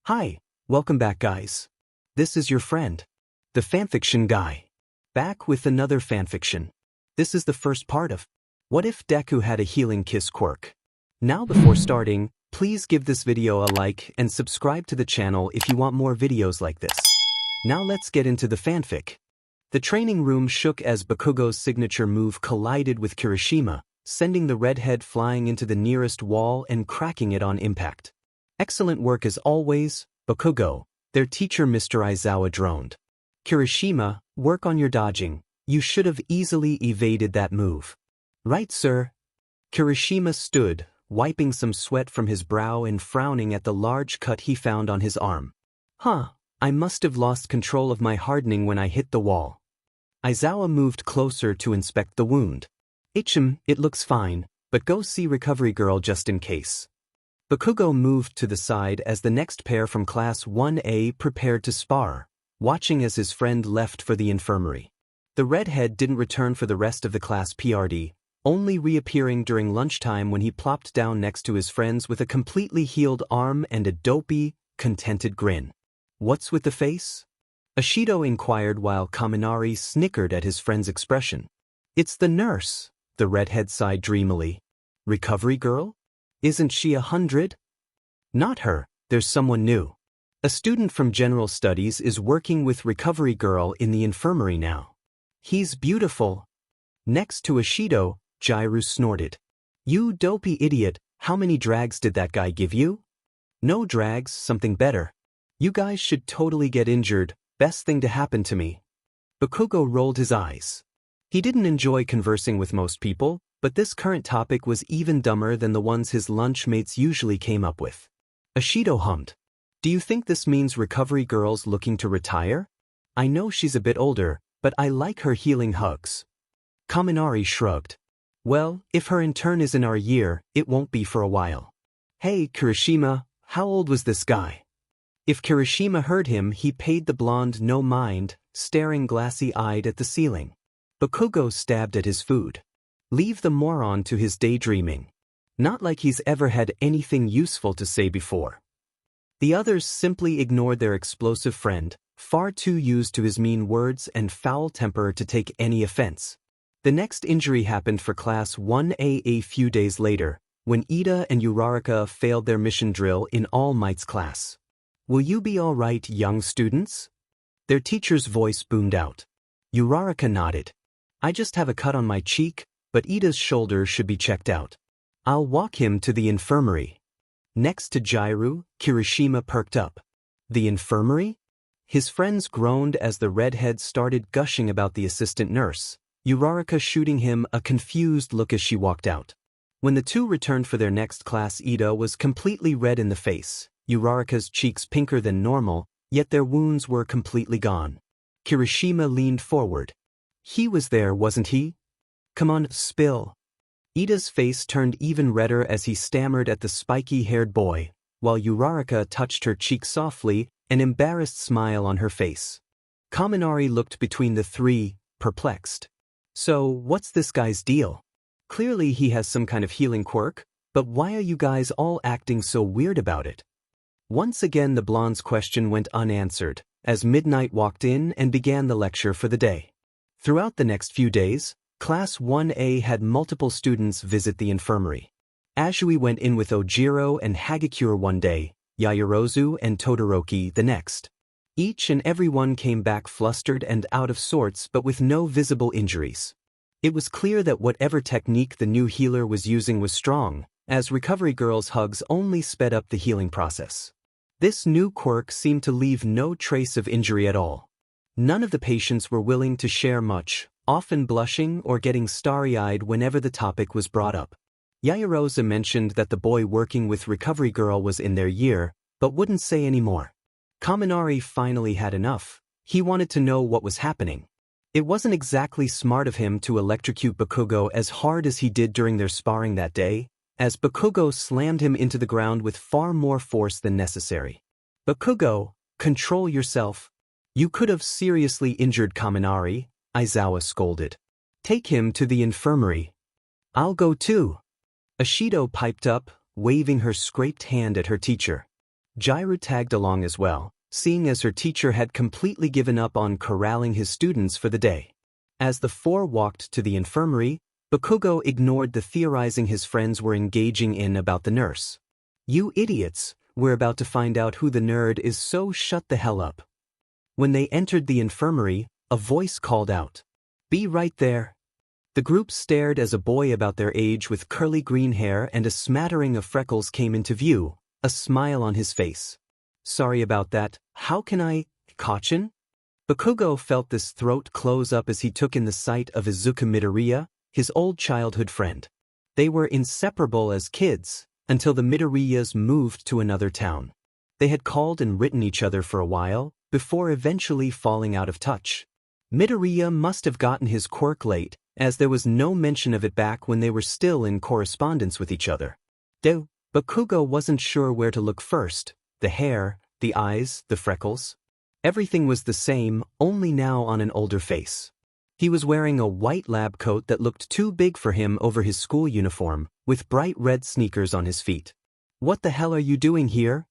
Hi, welcome back guys. This is your friend, the fanfiction guy. Back with another fanfiction. This is the first part of What If Deku Had a Healing Kiss Quirk. Now before starting, please give this video a like and subscribe to the channel if you want more videos like this. Now let's get into the fanfic. The training room shook as Bakugo's signature move collided with Kirishima, sending the redhead flying into the nearest wall and cracking it on impact. Excellent work as always, Bakugo, their teacher Mr. Aizawa droned. Kirishima, work on your dodging. You should have easily evaded that move. Right, sir? Kirishima stood, wiping some sweat from his brow and frowning at the large cut he found on his arm. I must have lost control of my hardening when I hit the wall. Aizawa moved closer to inspect the wound. It looks fine, but go see recovery girl just in case. Bakugo moved to the side as the next pair from Class 1A prepared to spar, watching as his friend left for the infirmary. The redhead didn't return for the rest of the class PRD, only reappearing during lunchtime when he plopped down next to his friends with a completely healed arm and a dopey, contented grin. What's with the face? Ashido inquired while Kaminari snickered at his friend's expression. It's the nurse, the redhead sighed dreamily. Recovery girl? Isn't she 100? Not her, there's someone new. A student from General Studies is working with recovery girl in the infirmary now. He's beautiful. Next to Ashido, Jiru snorted. You dopey idiot, how many drags did that guy give you? No drags, something better. You guys should totally get injured, best thing to happen to me. Bakugo rolled his eyes. He didn't enjoy conversing with most people, but this current topic was even dumber than the ones his lunch mates usually came up with. Ashido hummed. Do you think this means recovery girl's looking to retire? I know she's a bit older, but I like her healing hugs. Kaminari shrugged. Well, if her intern is in our year, it won't be for a while. Hey, Kirishima, how old was this guy? If Kirishima heard him, he paid the blonde no mind, staring glassy-eyed at the ceiling. Bakugo stabbed at his food. Leave the moron to his daydreaming. Not like he's ever had anything useful to say before. The others simply ignored their explosive friend, far too used to his mean words and foul temper to take any offense. The next injury happened for Class 1A a few days later, when Ida and Uraraka failed their mission drill in All Might's class. Will you be all right, young students? Their teacher's voice boomed out. Uraraka nodded. I just have a cut on my cheek, but Ida's shoulder should be checked out. I'll walk him to the infirmary. Next to Jiru, Kirishima perked up. The infirmary? His friends groaned as the redhead started gushing about the assistant nurse, Uraraka shooting him a confused look as she walked out. When the two returned for their next class, Ida was completely red in the face, Uraraka's cheeks pinker than normal, yet their wounds were completely gone. Kirishima leaned forward. He was there, wasn't he? Come on, spill. Ida's face turned even redder as he stammered at the spiky-haired boy, while Uraraka touched her cheek softly, an embarrassed smile on her face. Kaminari looked between the three, perplexed. So, what's this guy's deal? Clearly he has some kind of healing quirk, but why are you guys all acting so weird about it? Once again the blonde's question went unanswered, as Midnight walked in and began the lecture for the day. Throughout the next few days, Class 1A had multiple students visit the infirmary. Ashui went in with Ojiro and Hagakure one day, Yaoyorozu and Todoroki the next. Each and every one came back flustered and out of sorts but with no visible injuries. It was clear that whatever technique the new healer was using was strong, as recovery girl's hugs only sped up the healing process. This new quirk seemed to leave no trace of injury at all. None of the patients were willing to share much, often blushing or getting starry-eyed whenever the topic was brought up. Yaoyorozu mentioned that the boy working with recovery girl was in their year, but wouldn't say any more. Kaminari finally had enough. He wanted to know what was happening. It wasn't exactly smart of him to electrocute Bakugo as hard as he did during their sparring that day, as Bakugo slammed him into the ground with far more force than necessary. Bakugo, control yourself. You could have seriously injured Kaminari, Aizawa scolded. Take him to the infirmary. I'll go too. Ashido piped up, waving her scraped hand at her teacher. Jairu tagged along as well, seeing as her teacher had completely given up on corralling his students for the day. As the four walked to the infirmary, Bakugo ignored the theorizing his friends were engaging in about the nurse. "You idiots, we're about to find out who the nerd is, so shut the hell up." When they entered the infirmary, a voice called out, "Be right there." The group stared as a boy about their age with curly green hair and a smattering of freckles came into view, a smile on his face. "Sorry about that, how can I, Kachin?" Bakugo felt his throat close up as he took in the sight of Izuku Midoriya, his old childhood friend. They were inseparable as kids, until the Midoriyas moved to another town. They had called and written each other for a while, before eventually falling out of touch. Midoriya must have gotten his quirk late, as there was no mention of it back when they were still in correspondence with each other. Bakugo wasn't sure where to look first: the hair, the eyes, the freckles. Everything was the same, only now on an older face. He was wearing a white lab coat that looked too big for him over his school uniform, with bright red sneakers on his feet. "What the hell are you doing here?"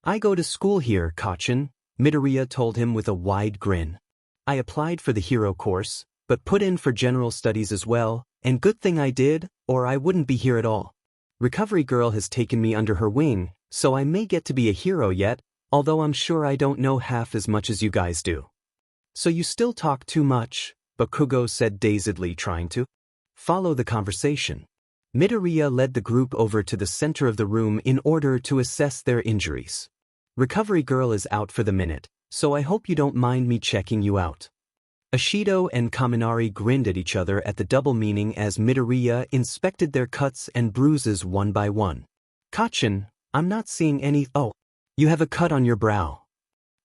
"I go to school here, Kachin," Midoriya told him with a wide grin. "I applied for the hero course, but put in for general studies as well, and good thing I did, or I wouldn't be here at all. Recovery Girl has taken me under her wing, so I may get to be a hero yet, although I'm sure I don't know half as much as you guys do." "So you still talk too much," Bakugo said dazedly, trying to follow the conversation. Midoriya led the group over to the center of the room in order to assess their injuries. "Recovery Girl is out for the minute, so I hope you don't mind me checking you out." Ashido and Kaminari grinned at each other at the double meaning as Midoriya inspected their cuts and bruises one by one. "Kachin, I'm not seeing any— oh, you have a cut on your brow."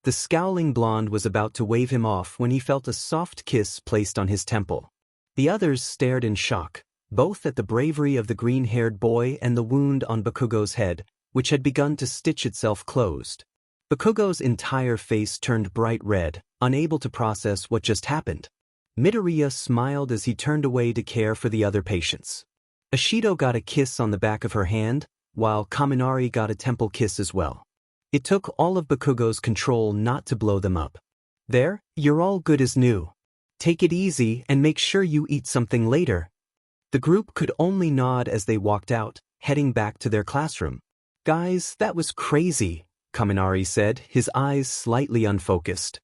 The scowling blonde was about to wave him off when he felt a soft kiss placed on his temple. The others stared in shock, both at the bravery of the green-haired boy and the wound on Bakugo's head, which had begun to stitch itself closed. Bakugo's entire face turned bright red, unable to process what just happened. Midoriya smiled as he turned away to care for the other patients. Ashido got a kiss on the back of her hand, while Kaminari got a temple kiss as well. It took all of Bakugo's control not to blow them up. "There, you're all good as new. Take it easy and make sure you eat something later." The group could only nod as they walked out, heading back to their classroom. "Guys, that was crazy," Kaminari said, his eyes slightly unfocused.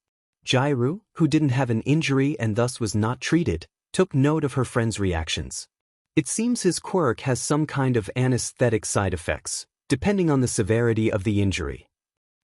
Jairu, who didn't have an injury and thus was not treated, took note of her friend's reactions. "It seems his quirk has some kind of anesthetic side effects, depending on the severity of the injury."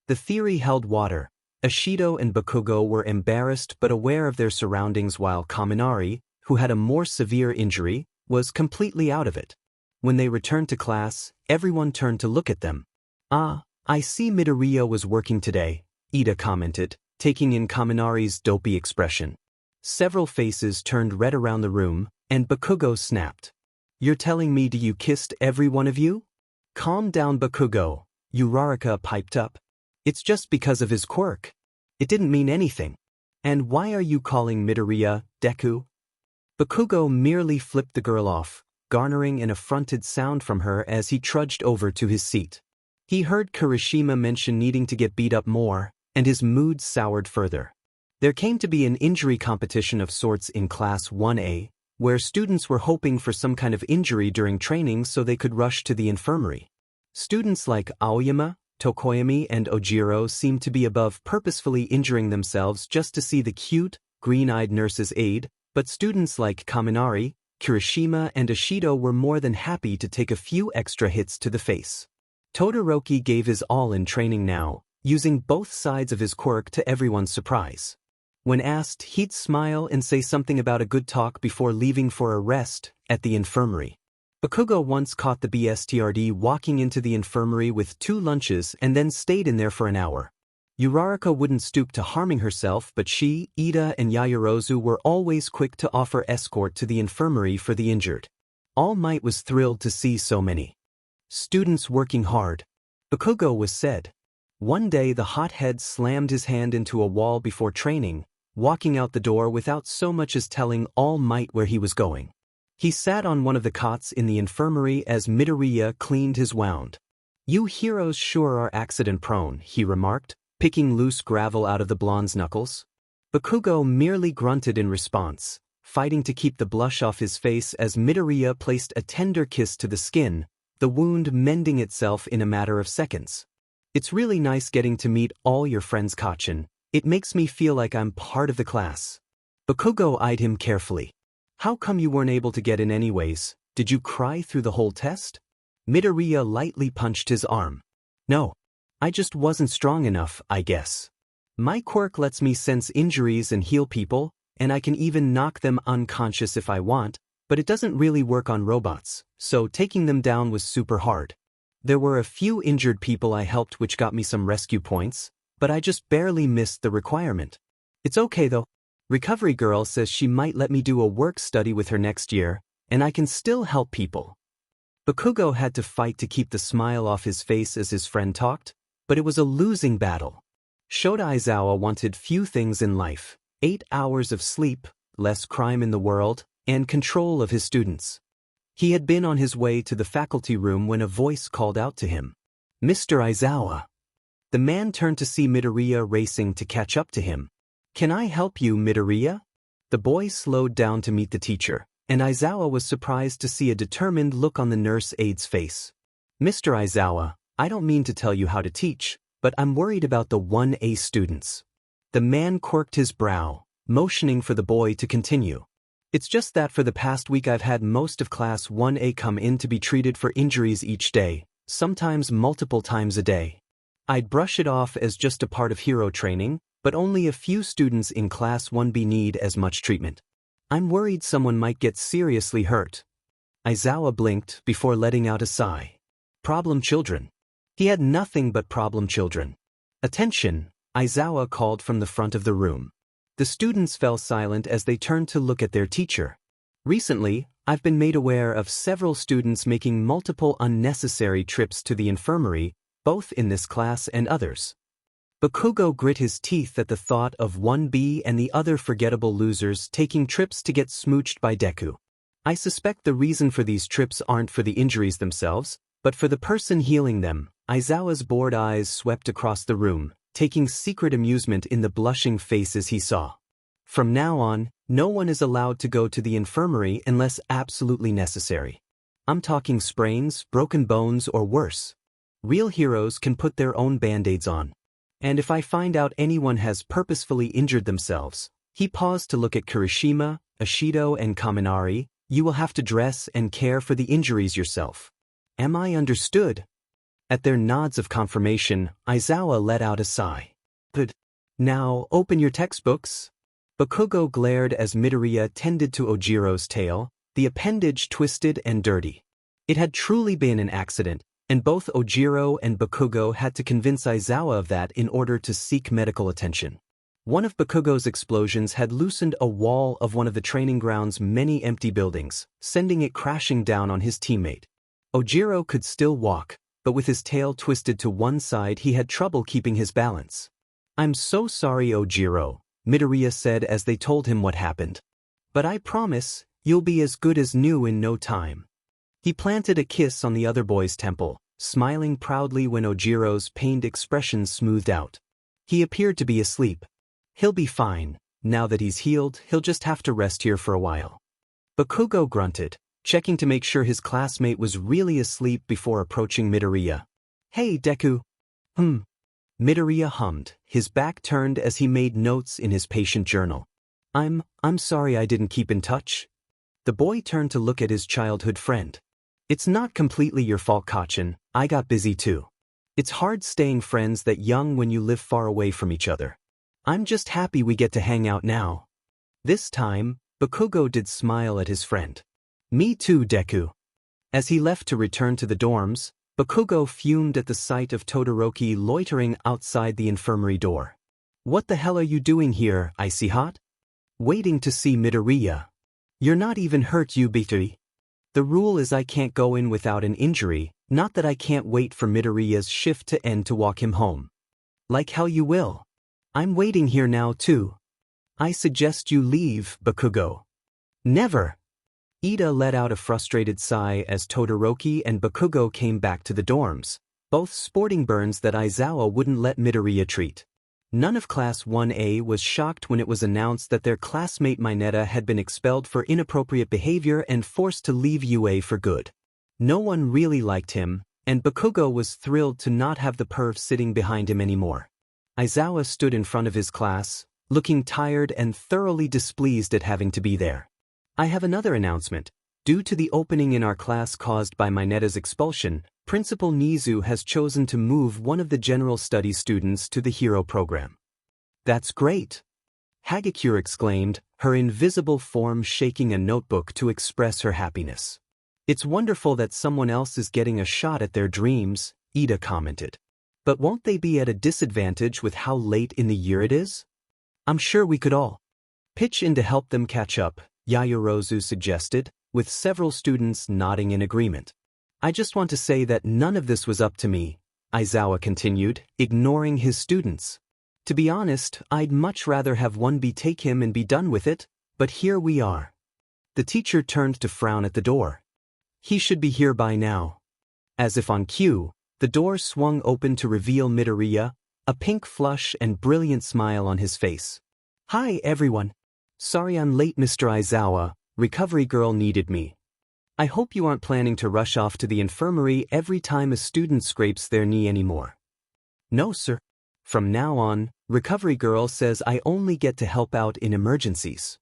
The theory held water. Ashido and Bakugo were embarrassed but aware of their surroundings, while Kaminari, who had a more severe injury, was completely out of it. When they returned to class, everyone turned to look at them. "Ah, I see Midoriya was working today," Aide commented, taking in Kaminari's dopey expression. Several faces turned red around the room, and Bakugo snapped. "You're telling me you kissed every one of you?" "Calm down, Bakugo," Uraraka piped up. "It's just because of his quirk. It didn't mean anything. And why are you calling Midoriya Deku?" Bakugo merely flipped the girl off, garnering an affronted sound from her as he trudged over to his seat. He heard Kirishima mention needing to get beat up more, and his mood soured further. There came to be an injury competition of sorts in Class 1A, where students were hoping for some kind of injury during training so they could rush to the infirmary. Students like Aoyama, Tokoyami, and Ojiro seemed to be above purposefully injuring themselves just to see the cute, green-eyed nurse's aide, but students like Kaminari, Kirishima, and Ashido were more than happy to take a few extra hits to the face. Todoroki gave his all in training now, using both sides of his quirk to everyone's surprise. When asked, he'd smile and say something about a good talk before leaving for a rest at the infirmary. Bakugo once caught the BSTRD walking into the infirmary with 2 lunches and then stayed in there for an hour. Uraraka wouldn't stoop to harming herself, but she, Ida, and Yaoyorozu were always quick to offer escort to the infirmary for the injured. All Might was thrilled to see so many students working hard. Bakugo was said. One day the hothead slammed his hand into a wall before training, walking out the door without so much as telling All Might where he was going. He sat on one of the cots in the infirmary as Midoriya cleaned his wound. You heroes sure are accident-prone, he remarked, picking loose gravel out of the blonde's knuckles. Bakugo merely grunted in response, fighting to keep the blush off his face as Midoriya placed a tender kiss to the skin, the wound mending itself in a matter of seconds. It's really nice getting to meet all your friends, Kachin. It makes me feel like I'm part of the class. Bakugo eyed him carefully. How come you weren't able to get in anyways? Did you cry through the whole test? Midoriya lightly punched his arm. No. I just wasn't strong enough, I guess. My quirk lets me sense injuries and heal people, and I can even knock them unconscious if I want, but it doesn't really work on robots, so taking them down was super hard. There were a few injured people I helped which got me some rescue points, but I just barely missed the requirement. It's okay though. Recovery Girl says she might let me do a work study with her next year, and I can still help people. Bakugo had to fight to keep the smile off his face as his friend talked, but it was a losing battle. Shota Aizawa wanted few things in life: 8 hours of sleep, less crime in the world, and control of his students. He had been on his way to the faculty room when a voice called out to him. Mr. Aizawa. The man turned to see Midoriya racing to catch up to him. Can I help you, Midoriya? The boy slowed down to meet the teacher, and Aizawa was surprised to see a determined look on the nurse aide's face. Mr. Aizawa, I don't mean to tell you how to teach, but I'm worried about the 1A students. The man quirked his brow, motioning for the boy to continue. It's just that for the past week I've had most of Class 1A come in to be treated for injuries each day, sometimes multiple times a day. I'd brush it off as just a part of hero training, but only a few students in Class 1B need as much treatment. I'm worried someone might get seriously hurt. Aizawa blinked before letting out a sigh. Problem children. He had nothing but problem children. Attention, Aizawa called from the front of the room. The students fell silent as they turned to look at their teacher. Recently, I've been made aware of several students making multiple unnecessary trips to the infirmary, both in this class and others. Bakugo grit his teeth at the thought of 1B and the other forgettable losers taking trips to get smooched by Deku. I suspect the reason for these trips aren't for the injuries themselves, but for the person healing them. Aizawa's bored eyes swept across the room, taking secret amusement in the blushing faces he saw. From now on, no one is allowed to go to the infirmary unless absolutely necessary. I'm talking sprains, broken bones, or worse. Real heroes can put their own band-aids on. And if I find out anyone has purposefully injured themselves, he paused to look at Kirishima, Ashido, and Kaminari, you will have to dress and care for the injuries yourself. Am I understood? At their nods of confirmation, Aizawa let out a sigh. Good. Now, open your textbooks. Bakugo glared as Midoriya tended to Ojiro's tail, the appendage twisted and dirty. It had truly been an accident, and both Ojiro and Bakugo had to convince Aizawa of that in order to seek medical attention. One of Bakugo's explosions had loosened a wall of one of the training ground's many empty buildings, sending it crashing down on his teammate. Ojiro could still walk, but with his tail twisted to one side he had trouble keeping his balance. I'm so sorry, Ojiro, Midoriya said as they told him what happened. But I promise, you'll be as good as new in no time. He planted a kiss on the other boy's temple, smiling proudly when Ojiro's pained expression smoothed out. He appeared to be asleep. He'll be fine. Now that he's healed, he'll just have to rest here for a while. Bakugo grunted, checking to make sure his classmate was really asleep before approaching Midoriya. Hey, Deku. Midoriya hummed, his back turned as he made notes in his patient journal. I'm sorry I didn't keep in touch. The boy turned to look at his childhood friend. It's not completely your fault, Kachin. I got busy too. It's hard staying friends that young when you live far away from each other. I'm just happy we get to hang out now. This time, Bakugo did smile at his friend. Me too, Deku. As he left to return to the dorms, Bakugo fumed at the sight of Todoroki loitering outside the infirmary door. What the hell are you doing here, Icy Hot? Waiting to see Midoriya. You're not even hurt, you Bitari. The rule is I can't go in without an injury, not that I can't wait for Midoriya's shift to end to walk him home. Like hell you will. I'm waiting here now too. I suggest you leave, Bakugo. Never. Ida let out a frustrated sigh as Todoroki and Bakugo came back to the dorms, both sporting burns that Izawa wouldn't let Midoriya treat. None of Class 1A was shocked when it was announced that their classmate Mineta had been expelled for inappropriate behavior and forced to leave UA for good. No one really liked him, and Bakugo was thrilled to not have the perv sitting behind him anymore. Izawa stood in front of his class, looking tired and thoroughly displeased at having to be there. I have another announcement. Due to the opening in our class caused by Mineta's expulsion, Principal Nizu has chosen to move one of the general studies students to the hero program. That's great! Hagakure exclaimed, her invisible form shaking a notebook to express her happiness. It's wonderful that someone else is getting a shot at their dreams, Aide commented. But won't they be at a disadvantage with how late in the year it is? I'm sure we could all pitch in to help them catch up, Yayorozu suggested, with several students nodding in agreement. I just want to say that none of this was up to me, Izawa continued, ignoring his students. To be honest, I'd much rather have one B take him and be done with it, but here we are. The teacher turned to frown at the door. He should be here by now. As if on cue, the door swung open to reveal Midoriya, a pink flush and brilliant smile on his face. Hi everyone. Sorry I'm late, Mr. Izawa, recovery girl needed me. I hope you aren't planning to rush off to the infirmary every time a student scrapes their knee anymore. No, sir. From now on, recovery girl says I only get to help out in emergencies.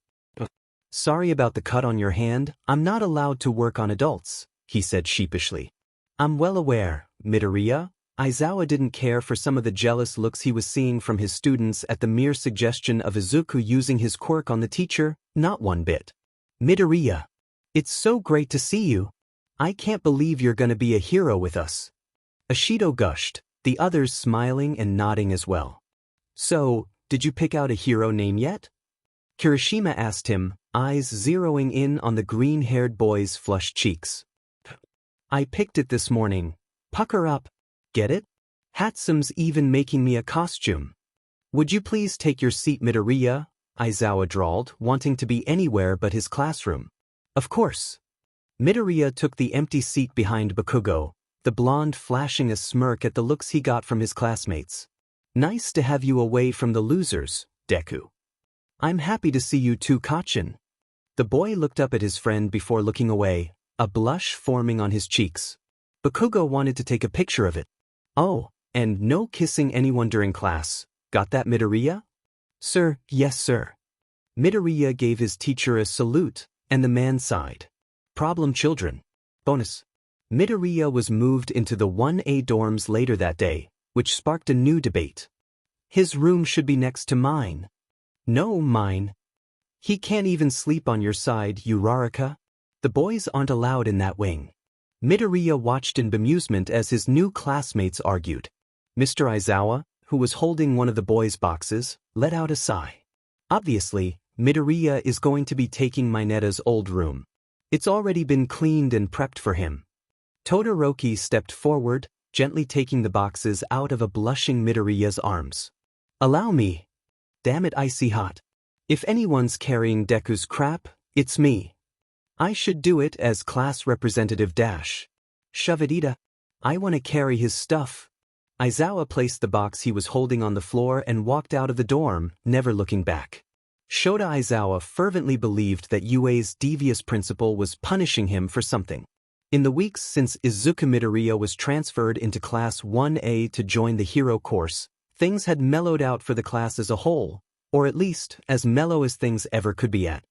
Sorry about the cut on your hand, I'm not allowed to work on adults, he said sheepishly. I'm well aware, Midoriya. Izawa didn't care for some of the jealous looks he was seeing from his students at the mere suggestion of Izuku using his quirk on the teacher, not one bit. Midoriya. It's so great to see you. I can't believe you're gonna be a hero with us. Ashido gushed, the others smiling and nodding as well. So, did you pick out a hero name yet? Kirishima asked him, eyes zeroing in on the green-haired boy's flushed cheeks. I picked it this morning. Pucker up. Get it? Hatsume's even making me a costume. Would you please take your seat, Midoriya? Izawa drawled, wanting to be anywhere but his classroom. Of course. Midoriya took the empty seat behind Bakugo, the blonde flashing a smirk at the looks he got from his classmates. Nice to have you away from the losers, Deku. I'm happy to see you too, Kachin. The boy looked up at his friend before looking away, a blush forming on his cheeks. Bakugo wanted to take a picture of it. Oh, and no kissing anyone during class. Got that, Midoriya? Sir, yes sir. Midoriya gave his teacher a salute, and the man sighed. Problem children. Bonus. Midoriya was moved into the 1A dorms later that day, which sparked a new debate. His room should be next to mine. No, mine. He can't even sleep on your side, Uraraka. The boys aren't allowed in that wing. Midoriya watched in bemusement as his new classmates argued. Mr. Izawa, who was holding one of the boys' boxes, let out a sigh. Obviously, Midoriya is going to be taking Mineta's old room. It's already been cleaned and prepped for him. Todoroki stepped forward, gently taking the boxes out of a blushing Midoriya's arms. Allow me. Damn it, icy hot. If anyone's carrying Deku's crap, it's me. I should do it as class representative dash. Shove it, Ida. I want to carry his stuff. Izawa placed the box he was holding on the floor and walked out of the dorm, never looking back. Shota Izawa fervently believed that UA's devious principal was punishing him for something. In the weeks since Izuku Midoriya was transferred into Class 1A to join the hero course, things had mellowed out for the class as a whole, or at least as mellow as things ever could be at.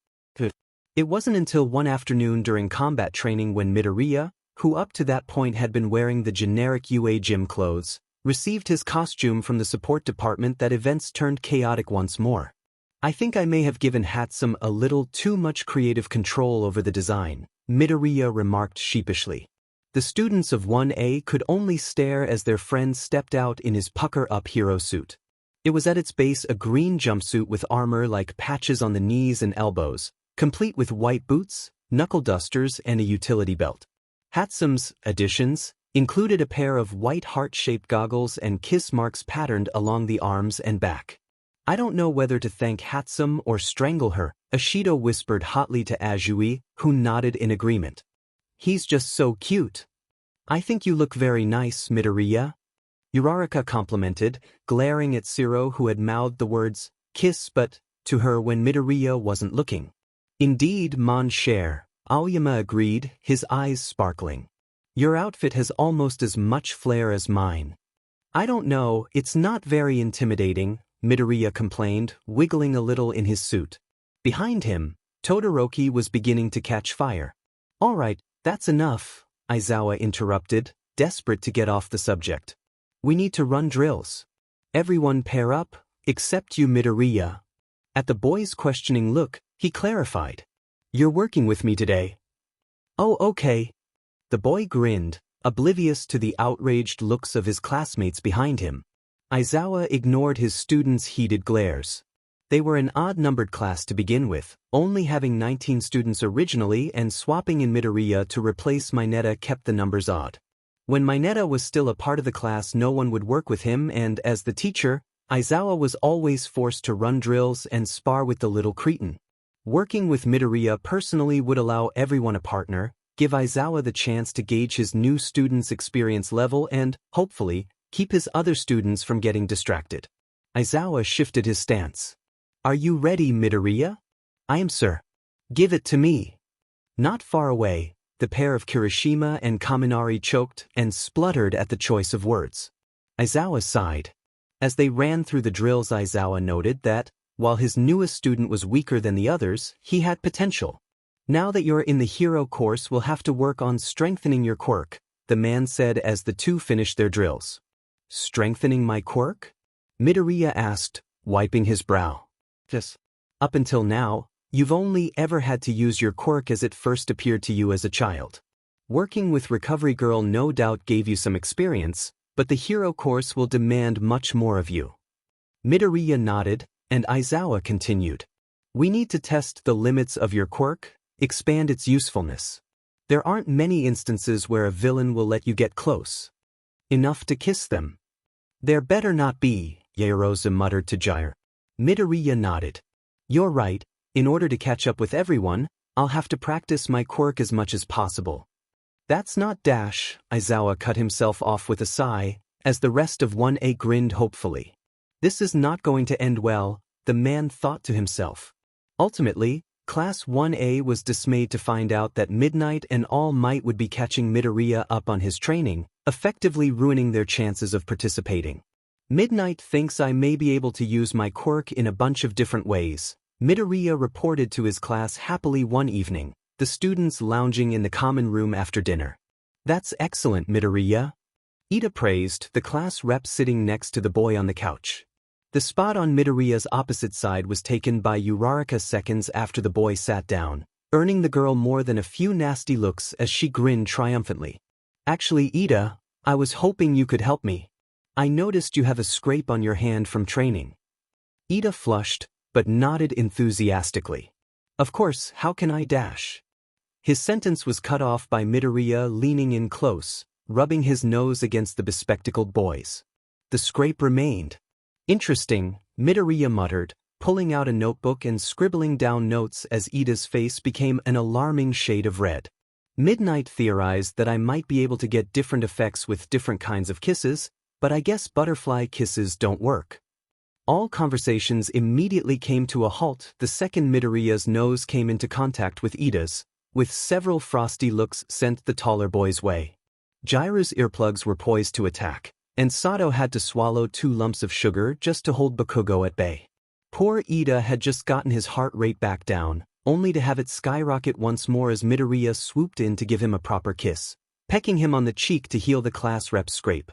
It wasn't until one afternoon during combat training when Midoriya, who up to that point had been wearing the generic UA gym clothes, received his costume from the support department that events turned chaotic once more. I think I may have given Hatsume a little too much creative control over the design, Midoriya remarked sheepishly. The students of 1A could only stare as their friend stepped out in his pucker-up hero suit. It was at its base a green jumpsuit with armor like patches on the knees and elbows, complete with white boots, knuckle dusters, and a utility belt. Hatsume's additions included a pair of white heart-shaped goggles and kiss marks patterned along the arms and back. I don't know whether to thank Hatsume or strangle her, Ashido whispered hotly to Azui, who nodded in agreement. He's just so cute. I think you look very nice, Midoriya. Uraraka complimented, glaring at Zero, who had mouthed the words, kiss, but to her when Midoriya wasn't looking. Indeed, mon cher, Aoyama agreed, his eyes sparkling. Your outfit has almost as much flair as mine. I don't know, it's not very intimidating, Midoriya complained, wiggling a little in his suit. Behind him, Todoroki was beginning to catch fire. All right, that's enough, Aizawa interrupted, desperate to get off the subject. We need to run drills. Everyone pair up, except you, Midoriya. At the boy's questioning look, he clarified. You're working with me today. Oh, okay. The boy grinned, oblivious to the outraged looks of his classmates behind him. Aizawa ignored his students' heated glares. They were an odd-numbered class to begin with, only having 19 students originally, and swapping in Midoriya to replace Mineta kept the numbers odd. When Mineta was still a part of the class, no one would work with him, and as the teacher, Aizawa was always forced to run drills and spar with the little cretin. Working with Midoriya personally would allow everyone a partner, give Aizawa the chance to gauge his new students' experience level and, hopefully, keep his other students from getting distracted. Aizawa shifted his stance. Are you ready, Midoriya? I am, sir. Give it to me. Not far away, the pair of Kirishima and Kaminari choked and spluttered at the choice of words. Aizawa sighed. As they ran through the drills, Aizawa noted that, while his newest student was weaker than the others, he had potential. Now that you're in the hero course, we'll have to work on strengthening your quirk, the man said as the two finished their drills. Strengthening my quirk? Midoriya asked, wiping his brow. Yes. Up until now, you've only ever had to use your quirk as it first appeared to you as a child. Working with Recovery Girl no doubt gave you some experience, but the hero course will demand much more of you. Midoriya nodded, and Aizawa continued. We need to test the limits of your quirk, expand its usefulness. There aren't many instances where a villain will let you get close. Enough to kiss them. There better not be, Yaoyorozu muttered to Gyre. Midoriya nodded. You're right, in order to catch up with everyone, I'll have to practice my quirk as much as possible. That's not dash, Aizawa cut himself off with a sigh, as the rest of 1A grinned hopefully. This is not going to end well, the man thought to himself. Ultimately, Class 1A was dismayed to find out that Midnight and All Might would be catching Midoriya up on his training, effectively ruining their chances of participating. Midnight thinks I may be able to use my quirk in a bunch of different ways, Midoriya reported to his class happily one evening, the students lounging in the common room after dinner. That's excellent, Midoriya. Ida praised, the class rep sitting next to the boy on the couch. The spot on Midoriya's opposite side was taken by Uraraka seconds after the boy sat down, earning the girl more than a few nasty looks as she grinned triumphantly. Actually, Ida, I was hoping you could help me. I noticed you have a scrape on your hand from training. Ida flushed, but nodded enthusiastically. Of course, how can I dash? His sentence was cut off by Midoriya leaning in close, rubbing his nose against the bespectacled boys. The scrape remained. Interesting, Midoriya muttered, pulling out a notebook and scribbling down notes as Ida's face became an alarming shade of red. Midnight theorized that I might be able to get different effects with different kinds of kisses, but I guess butterfly kisses don't work. All conversations immediately came to a halt the second Midoriya's nose came into contact with Ida's, with several frosty looks sent the taller boy's way. Gyra's earplugs were poised to attack, and Sato had to swallow 2 lumps of sugar just to hold Bakugo at bay. Poor Ida had just gotten his heart rate back down, only to have it skyrocket once more as Midoriya swooped in to give him a proper kiss, pecking him on the cheek to heal the class rep's scrape.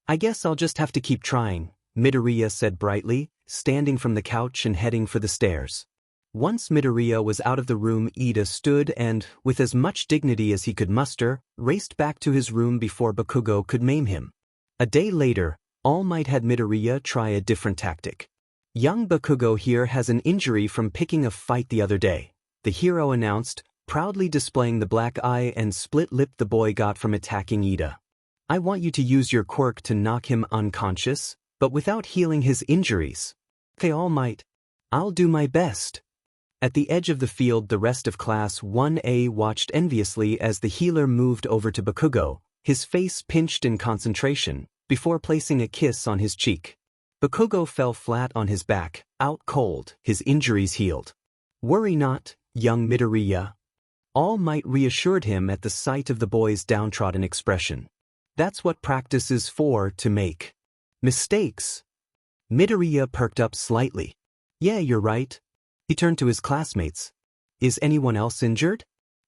I guess I'll just have to keep trying, Midoriya said brightly, standing from the couch and heading for the stairs. Once Midoriya was out of the room, Ida stood and, with as much dignity as he could muster, raced back to his room before Bakugo could maim him. A day later, All Might had Midoriya try a different tactic. Young Bakugo here has an injury from picking a fight the other day, the hero announced, proudly displaying the black eye and split lip the boy got from attacking Ida. I want you to use your quirk to knock him unconscious, but without healing his injuries. Okay, All Might. I'll do my best. At the edge of the field, the rest of Class 1A watched enviously as the healer moved over to Bakugo, his face pinched in concentration, before placing a kiss on his cheek. Bakugo fell flat on his back, out cold, his injuries healed. Worry not, young Midoriya. All Might reassured him at the sight of the boy's downtrodden expression. That's what practice is for, to make mistakes. Midoriya perked up slightly. Yeah, you're right. He turned to his classmates. Is anyone else injured?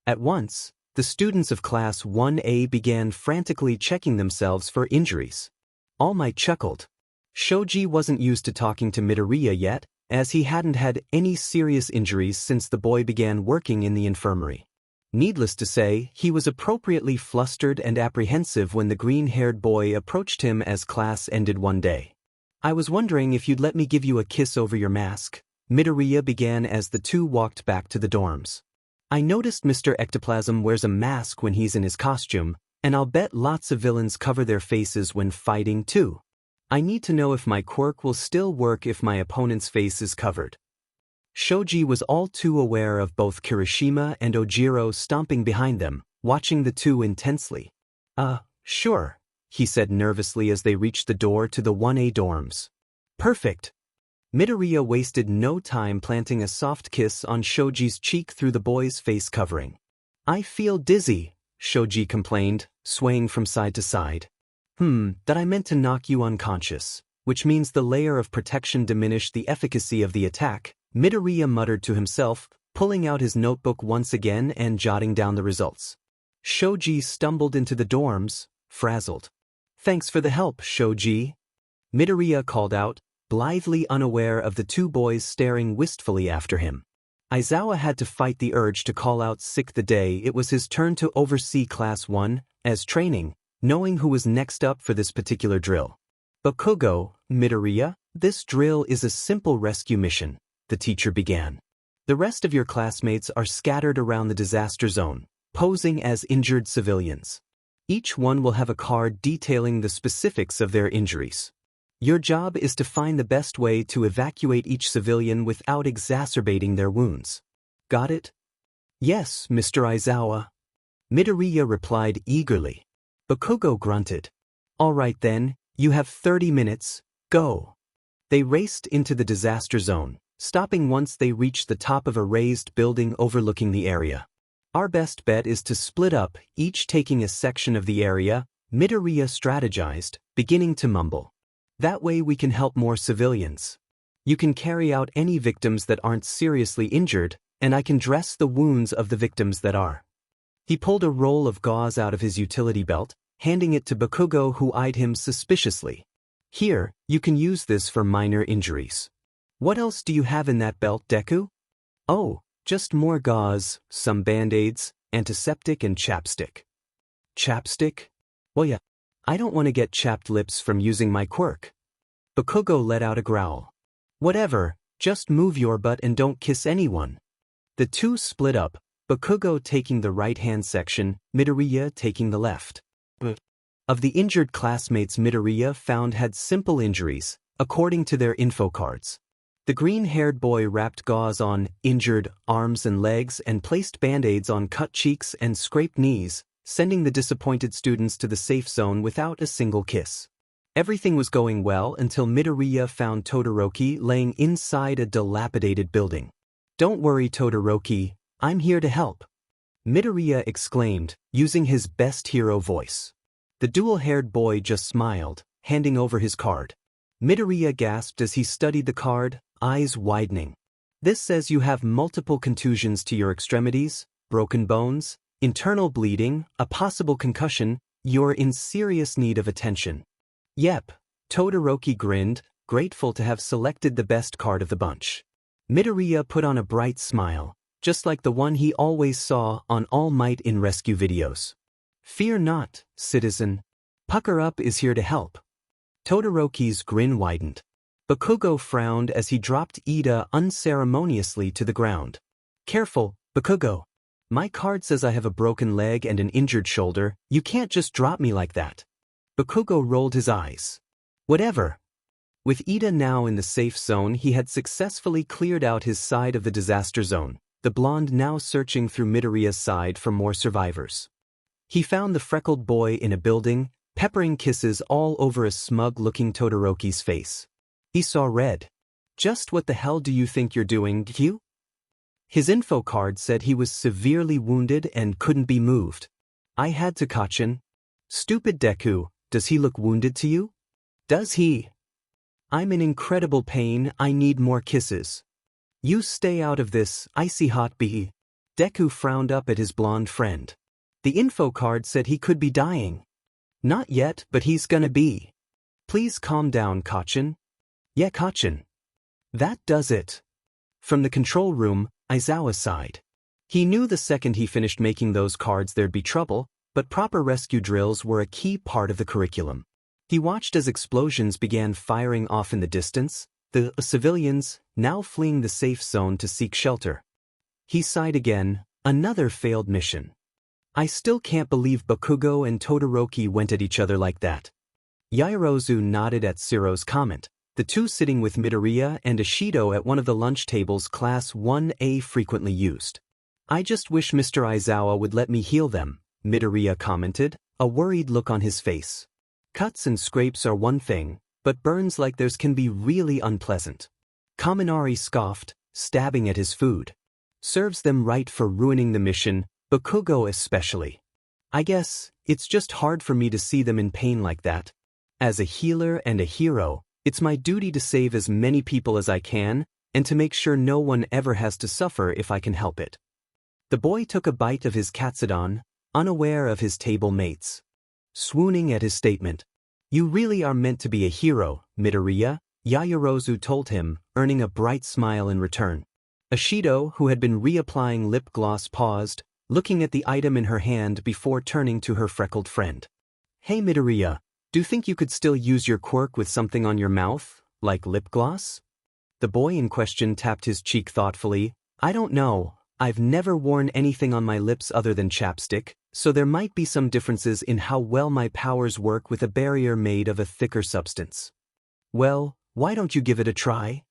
At once, the students of Class 1A began frantically checking themselves for injuries. All Might chuckled. Shoji wasn't used to talking to Midoriya yet, as he hadn't had any serious injuries since the boy began working in the infirmary. Needless to say, he was appropriately flustered and apprehensive when the green-haired boy approached him as class ended one day. I was wondering if you'd let me give you a kiss over your mask, Midoriya began as the two walked back to the dorms. I noticed Mr. Ectoplasm wears a mask when he's in his costume, and I'll bet lots of villains cover their faces when fighting too. I need to know if my quirk will still work if my opponent's face is covered. Shoji was all too aware of both Kirishima and Ojiro stomping behind them, watching the two intensely. Sure, he said nervously as they reached the door to the 1A dorms. Perfect. Midoriya wasted no time planting a soft kiss on Shoji's cheek through the boy's face covering. I feel dizzy, Shoji complained, swaying from side to side. That I meant to knock you unconscious, which means the layer of protection diminished the efficacy of the attack, Midoriya muttered to himself, pulling out his notebook once again and jotting down the results. Shoji stumbled into the dorms, frazzled. Thanks for the help, Shoji. Midoriya called out, blithely unaware of the two boys staring wistfully after him. Aizawa had to fight the urge to call out sick the day it was his turn to oversee Class 1, as training, knowing who was next up for this particular drill. Bakugo, Midoriya, this drill is a simple rescue mission, the teacher began. The rest of your classmates are scattered around the disaster zone, posing as injured civilians. Each one will have a card detailing the specifics of their injuries. Your job is to find the best way to evacuate each civilian without exacerbating their wounds. Got it? Yes, Mr. Aizawa. Midoriya replied eagerly. Bakugo grunted. All right then, you have 30 minutes, go. They raced into the disaster zone, stopping once they reached the top of a raised building overlooking the area. Our best bet is to split up, each taking a section of the area, Midoriya strategized, beginning to mumble. That way we can help more civilians. You can carry out any victims that aren't seriously injured, and I can dress the wounds of the victims that are. He pulled a roll of gauze out of his utility belt, handing it to Bakugo, who eyed him suspiciously. Here, you can use this for minor injuries. What else do you have in that belt, Deku? Oh, just more gauze, some band-aids, antiseptic and chapstick. Chapstick? Well yeah, I don't want to get chapped lips from using my quirk. Bakugo let out a growl. Whatever, just move your butt and don't kiss anyone. The two split up, Bakugo taking the right-hand section, Midoriya taking the left. Of the injured classmates Midoriya found had simple injuries, according to their info cards. The green-haired boy wrapped gauze on injured arms and legs and placed band-aids on cut cheeks and scraped knees, sending the disappointed students to the safe zone without a single kiss. Everything was going well until Midoriya found Todoroki laying inside a dilapidated building. Don't worry, Todoroki, I'm here to help. Midoriya exclaimed, using his best hero voice. The dual-haired boy just smiled, handing over his card. Midoriya gasped as he studied the card, eyes widening. This says you have multiple contusions to your extremities, broken bones, internal bleeding, a possible concussion, you're in serious need of attention. Yep, Todoroki grinned, grateful to have selected the best card of the bunch. Midoriya put on a bright smile, just like the one he always saw on All Might in rescue videos. Fear not, citizen. Pucker Up is here to help. Todoroki's grin widened. Bakugo frowned as he dropped Ida unceremoniously to the ground. Careful, Bakugo. My card says I have a broken leg and an injured shoulder, you can't just drop me like that. Bakugo rolled his eyes. Whatever. With Ida now in the safe zone, he had successfully cleared out his side of the disaster zone, the blonde now searching through Midoriya's side for more survivors. He found the freckled boy in a building, peppering kisses all over a smug-looking Todoroki's face. He saw red. Just what the hell do you think you're doing, Deku? His info card said he was severely wounded and couldn't be moved. I had to caution. Stupid Deku, does he look wounded to you? Does he? I'm in incredible pain, I need more kisses. You stay out of this, icy hot bee. Deku frowned up at his blonde friend. The info card said he could be dying. Not yet, but he's gonna be. Please calm down, Kachin. Yeah, Kachin. That does it. From the control room, Aizawa sighed. He knew the second he finished making those cards there'd be trouble, but proper rescue drills were a key part of the curriculum. He watched as explosions began firing off in the distance, the civilians now fleeing the safe zone to seek shelter. He sighed again, another failed mission. I still can't believe Bakugo and Todoroki went at each other like that. Yaoyorozu nodded at Siro's comment, the two sitting with Midoriya and Ishido at one of the lunch tables Class 1A frequently used. I just wish Mr. Aizawa would let me heal them, Midoriya commented, a worried look on his face. Cuts and scrapes are one thing, but burns like theirs can be really unpleasant. Kaminari scoffed, stabbing at his food. Serves them right for ruining the mission, Bakugo especially. I guess, it's just hard for me to see them in pain like that. As a healer and a hero, it's my duty to save as many people as I can, and to make sure no one ever has to suffer if I can help it. The boy took a bite of his katsudon, unaware of his table mates. Swooning at his statement. You really are meant to be a hero, Midoriya, Yaoyorozu told him, earning a bright smile in return. Ishido, who had been reapplying lip gloss, paused, looking at the item in her hand before turning to her freckled friend. Hey Midoriya, do you think you could still use your quirk with something on your mouth, like lip gloss? The boy in question tapped his cheek thoughtfully. I don't know, I've never worn anything on my lips other than chapstick, so there might be some differences in how well my powers work with a barrier made of a thicker substance. Well, why don't you give it a try?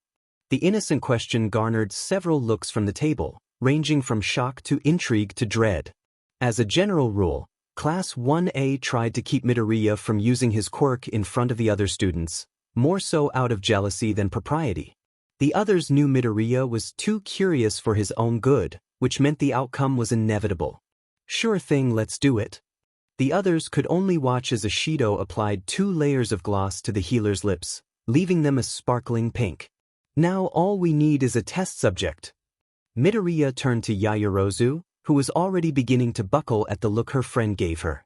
The innocent question garnered several looks from the table, ranging from shock to intrigue to dread. As a general rule, Class 1A tried to keep Midoriya from using his quirk in front of the other students, more so out of jealousy than propriety. The others knew Midoriya was too curious for his own good, which meant the outcome was inevitable. Sure thing, let's do it. The others could only watch as Ishido applied 2 layers of gloss to the healer's lips, leaving them a sparkling pink. Now all we need is a test subject. Midoriya turned to Yaoyorozu, who was already beginning to buckle at the look her friend gave her.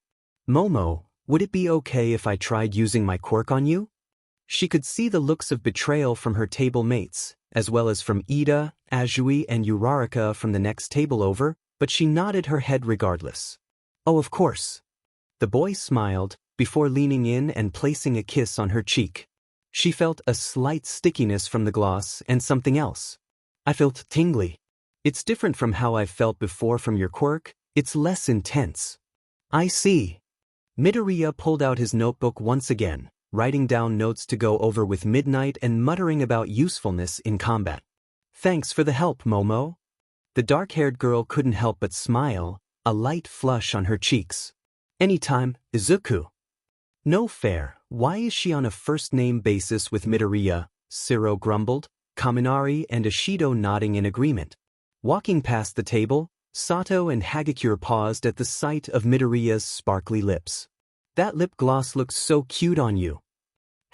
Momo, would it be okay if I tried using my quirk on you? She could see the looks of betrayal from her table mates, as well as from Ida, Azui and Uraraka from the next table over, but she nodded her head regardless. Oh, of course. The boy smiled, before leaning in and placing a kiss on her cheek. She felt a slight stickiness from the gloss and something else. I felt tingly. It's different from how I've felt before from your quirk, it's less intense. I see. Midoriya pulled out his notebook once again, writing down notes to go over with Midnight and muttering about usefulness in combat. Thanks for the help, Momo. The dark-haired girl couldn't help but smile, a light flush on her cheeks. Anytime, Izuku. No fair, why is she on a first-name basis with Midoriya? Siro grumbled, Kaminari and Ishido nodding in agreement. Walking past the table, Sato and Hagakure paused at the sight of Midoriya's sparkly lips. That lip gloss looks so cute on you.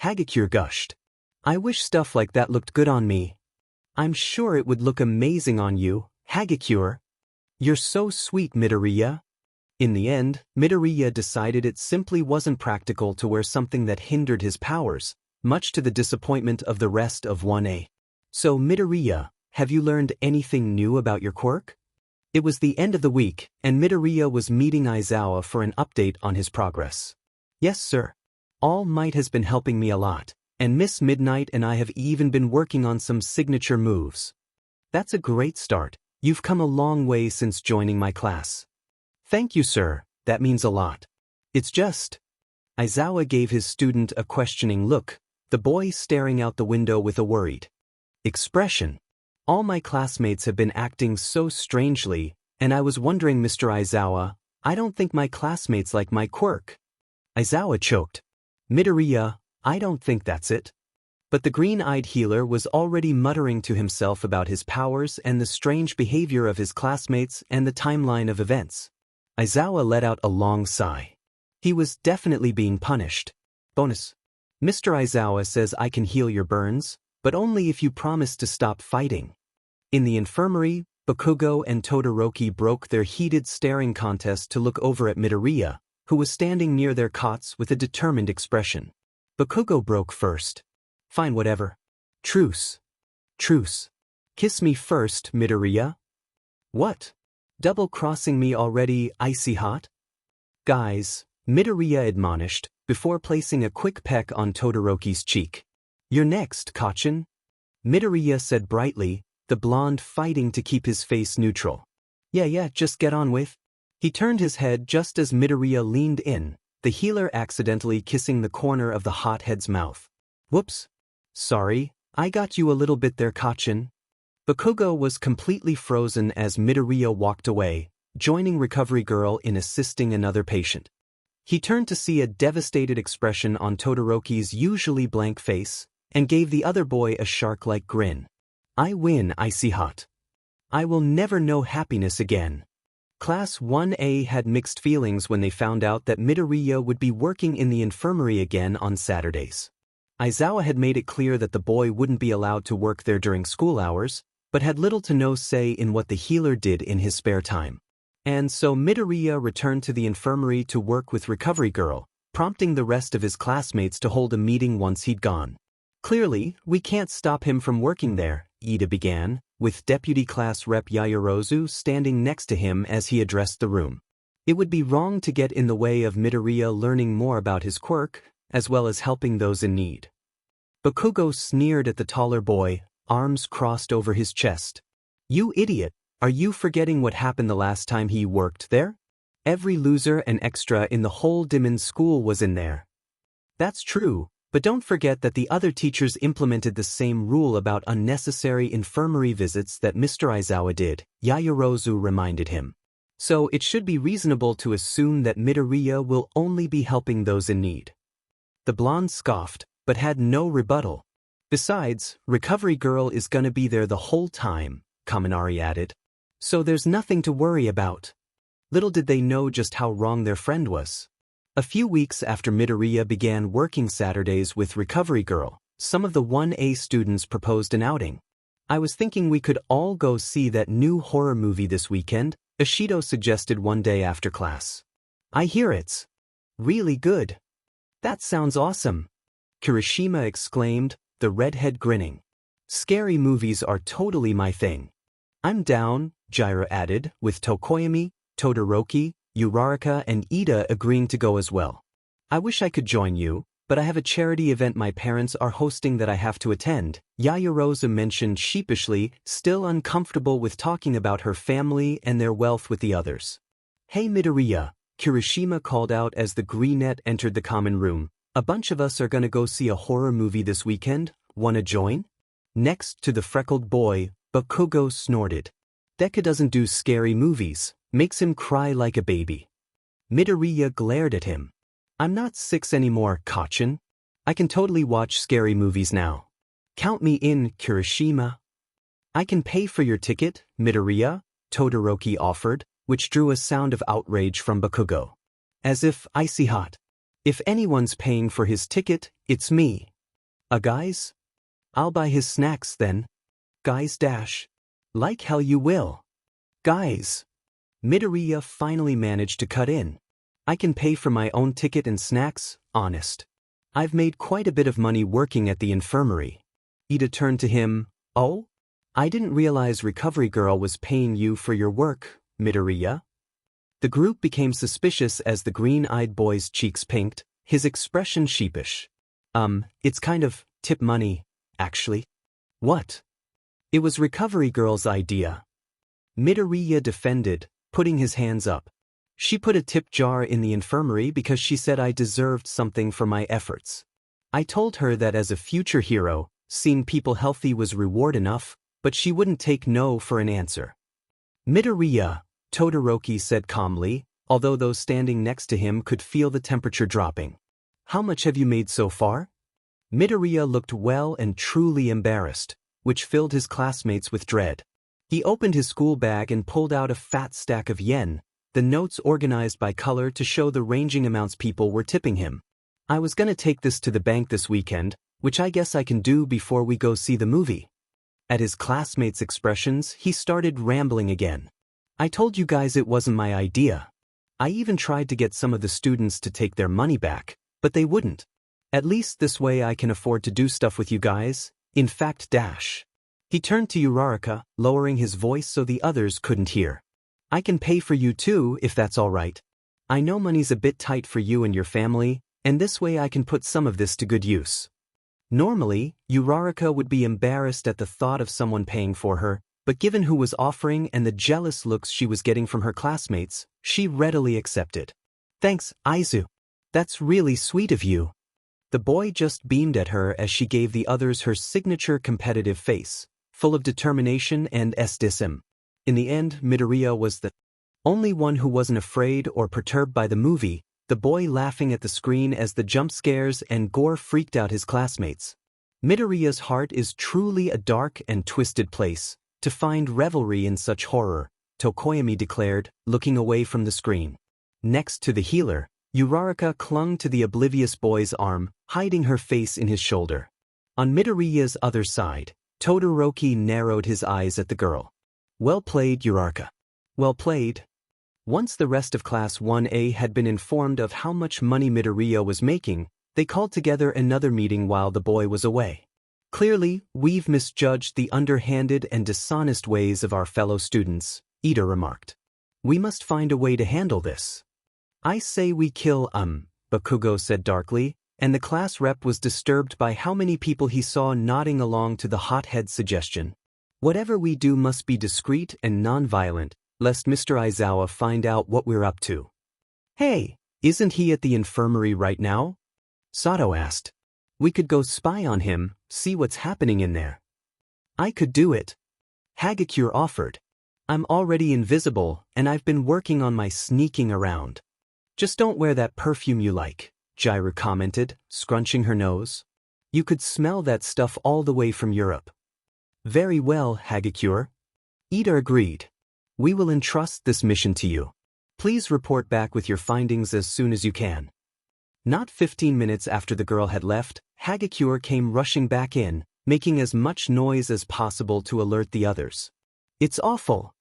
Hagakure gushed. I wish stuff like that looked good on me. I'm sure it would look amazing on you, Hagakure. You're so sweet, Midoriya. In the end, Midoriya decided it simply wasn't practical to wear something that hindered his powers, much to the disappointment of the rest of 1A. So Midoriya, have you learned anything new about your quirk? It was the end of the week, and Midoriya was meeting Aizawa for an update on his progress. Yes, sir. All Might has been helping me a lot, and Miss Midnight and I have even been working on some signature moves. That's a great start. You've come a long way since joining my class. Thank you, sir. That means a lot. It's just... Aizawa gave his student a questioning look, the boy staring out the window with a worried expression. All my classmates have been acting so strangely, and I was wondering, Mr. Aizawa, I don't think my classmates like my quirk. Aizawa choked. Midoriya, I don't think that's it. But the green-eyed healer was already muttering to himself about his powers and the strange behavior of his classmates and the timeline of events. Aizawa let out a long sigh. He was definitely being punished. Bonus. Mr. Aizawa says I can heal your burns, but only if you promise to stop fighting. In the infirmary, Bakugo and Todoroki broke their heated staring contest to look over at Midoriya, who was standing near their cots with a determined expression. Bakugo broke first. Fine, whatever. Truce. Truce. Kiss me first, Midoriya. What? Double-crossing me already, icy hot? Guys, Midoriya admonished, before placing a quick peck on Todoroki's cheek. You're next, Kacchan. Midoriya said brightly, the blonde fighting to keep his face neutral. Yeah, just get on with. He turned his head just as Midoriya leaned in, the healer accidentally kissing the corner of the hothead's mouth. Whoops. Sorry, I got you a little bit there, Kacchan. Bakugo was completely frozen as Midoriya walked away, joining Recovery Girl in assisting another patient. He turned to see a devastated expression on Todoroki's usually blank face, and gave the other boy a shark-like grin. I win, icy hot. I will never know happiness again. Class 1A had mixed feelings when they found out that Midoriya would be working in the infirmary again on Saturdays. Aizawa had made it clear that the boy wouldn't be allowed to work there during school hours, but had little to no say in what the healer did in his spare time. And so Midoriya returned to the infirmary to work with Recovery Girl, prompting the rest of his classmates to hold a meeting once he'd gone. Clearly, we can't stop him from working there, Aide began, with Deputy Class Rep Yaoyorozu standing next to him as he addressed the room. It would be wrong to get in the way of Midoriya learning more about his quirk, as well as helping those in need. Bakugo sneered at the taller boy, arms crossed over his chest. You idiot, are you forgetting what happened the last time he worked there? Every loser and extra in the whole Demon School was in there. That's true, but don't forget that the other teachers implemented the same rule about unnecessary infirmary visits that Mr. Aizawa did, Yaoyorozu reminded him. So it should be reasonable to assume that Midoriya will only be helping those in need. The blonde scoffed, but had no rebuttal. Besides, Recovery Girl is gonna be there the whole time, Kaminari added. So there's nothing to worry about. Little did they know just how wrong their friend was. A few weeks after Midoriya began working Saturdays with Recovery Girl, some of the 1A students proposed an outing. I was thinking we could all go see that new horror movie this weekend, Ishido suggested one day after class. I hear it's really good. That sounds awesome, Kirishima exclaimed, the redhead grinning. Scary movies are totally my thing. I'm down, Jiraiya added, with Tokoyami, Todoroki, Uraraka and Ida agreeing to go as well. I wish I could join you, but I have a charity event my parents are hosting that I have to attend, Yaoyorozu mentioned sheepishly, still uncomfortable with talking about her family and their wealth with the others. Hey Midoriya, Kirishima called out as the greenette entered the common room. A bunch of us are gonna go see a horror movie this weekend, wanna join? Next to the freckled boy, Bakugo snorted. Deku doesn't do scary movies, makes him cry like a baby. Midoriya glared at him. I'm not 6 anymore, Kacchan. I can totally watch scary movies now. Count me in, Kirishima. I can pay for your ticket, Midoriya, Todoroki offered, which drew a sound of outrage from Bakugo. As if icy hot. If anyone's paying for his ticket, it's me. Guys? I'll buy his snacks then. Guys dash. Like hell you will. Guys. Midoriya finally managed to cut in. I can pay for my own ticket and snacks, honest. I've made quite a bit of money working at the infirmary. Ida turned to him. Oh? I didn't realize Recovery Girl was paying you for your work, Midoriya. The group became suspicious as the green-eyed boy's cheeks pinked, his expression sheepish. It's kind of tip money, actually. What? It was Recovery Girl's idea. Midoriya defended, putting his hands up. She put a tip jar in the infirmary because she said I deserved something for my efforts. I told her that as a future hero, seeing people healthy was reward enough, but she wouldn't take no for an answer. Midoriya, Todoroki said calmly, although those standing next to him could feel the temperature dropping. How much have you made so far? Midoriya looked well and truly embarrassed, which filled his classmates with dread. He opened his school bag and pulled out a fat stack of yen, the notes organized by color to show the ranging amounts people were tipping him. I was gonna take this to the bank this weekend, which I guess I can do before we go see the movie. At his classmates' expressions, he started rambling again. I told you guys it wasn't my idea. I even tried to get some of the students to take their money back, but they wouldn't. At least this way I can afford to do stuff with you guys, in fact dash. He turned to Uraraka, lowering his voice so the others couldn't hear. I can pay for you too, if that's all right. I know money's a bit tight for you and your family, and this way I can put some of this to good use. Normally, Uraraka would be embarrassed at the thought of someone paying for her, but given who was offering and the jealous looks she was getting from her classmates, she readily accepted. Thanks, Izuku. That's really sweet of you. The boy just beamed at her as she gave the others her signature competitive face, full of determination and estism. In the end, Midoriya was the only one who wasn't afraid or perturbed by the movie, the boy laughing at the screen as the jump scares and gore freaked out his classmates. Midoriya's heart is truly a dark and twisted place, to find revelry in such horror, Tokoyami declared, looking away from the screen. Next to the healer, Uraraka clung to the oblivious boy's arm, hiding her face in his shoulder. On Midoriya's other side, Todoroki narrowed his eyes at the girl. Well played, Uraraka. Well played. Once the rest of Class 1A had been informed of how much money Midoriya was making, they called together another meeting while the boy was away. Clearly, we've misjudged the underhanded and dishonest ways of our fellow students, Aide remarked. We must find a way to handle this. I say we kill Bakugo said darkly, and the class rep was disturbed by how many people he saw nodding along to the hothead suggestion. Whatever we do must be discreet and non-violent, lest Mr. Aizawa find out what we're up to. Hey, isn't he at the infirmary right now? Sato asked. We could go spy on him, see what's happening in there. I could do it. Hagakure offered. I'm already invisible, and I've been working on my sneaking around. Just don't wear that perfume you like, Jiru commented, scrunching her nose. You could smell that stuff all the way from Europe. Very well, Hagakure. Aide agreed. We will entrust this mission to you. Please report back with your findings as soon as you can. Not 15 minutes after the girl had left, Hagakure came rushing back in, making as much noise as possible to alert the others. It's awful.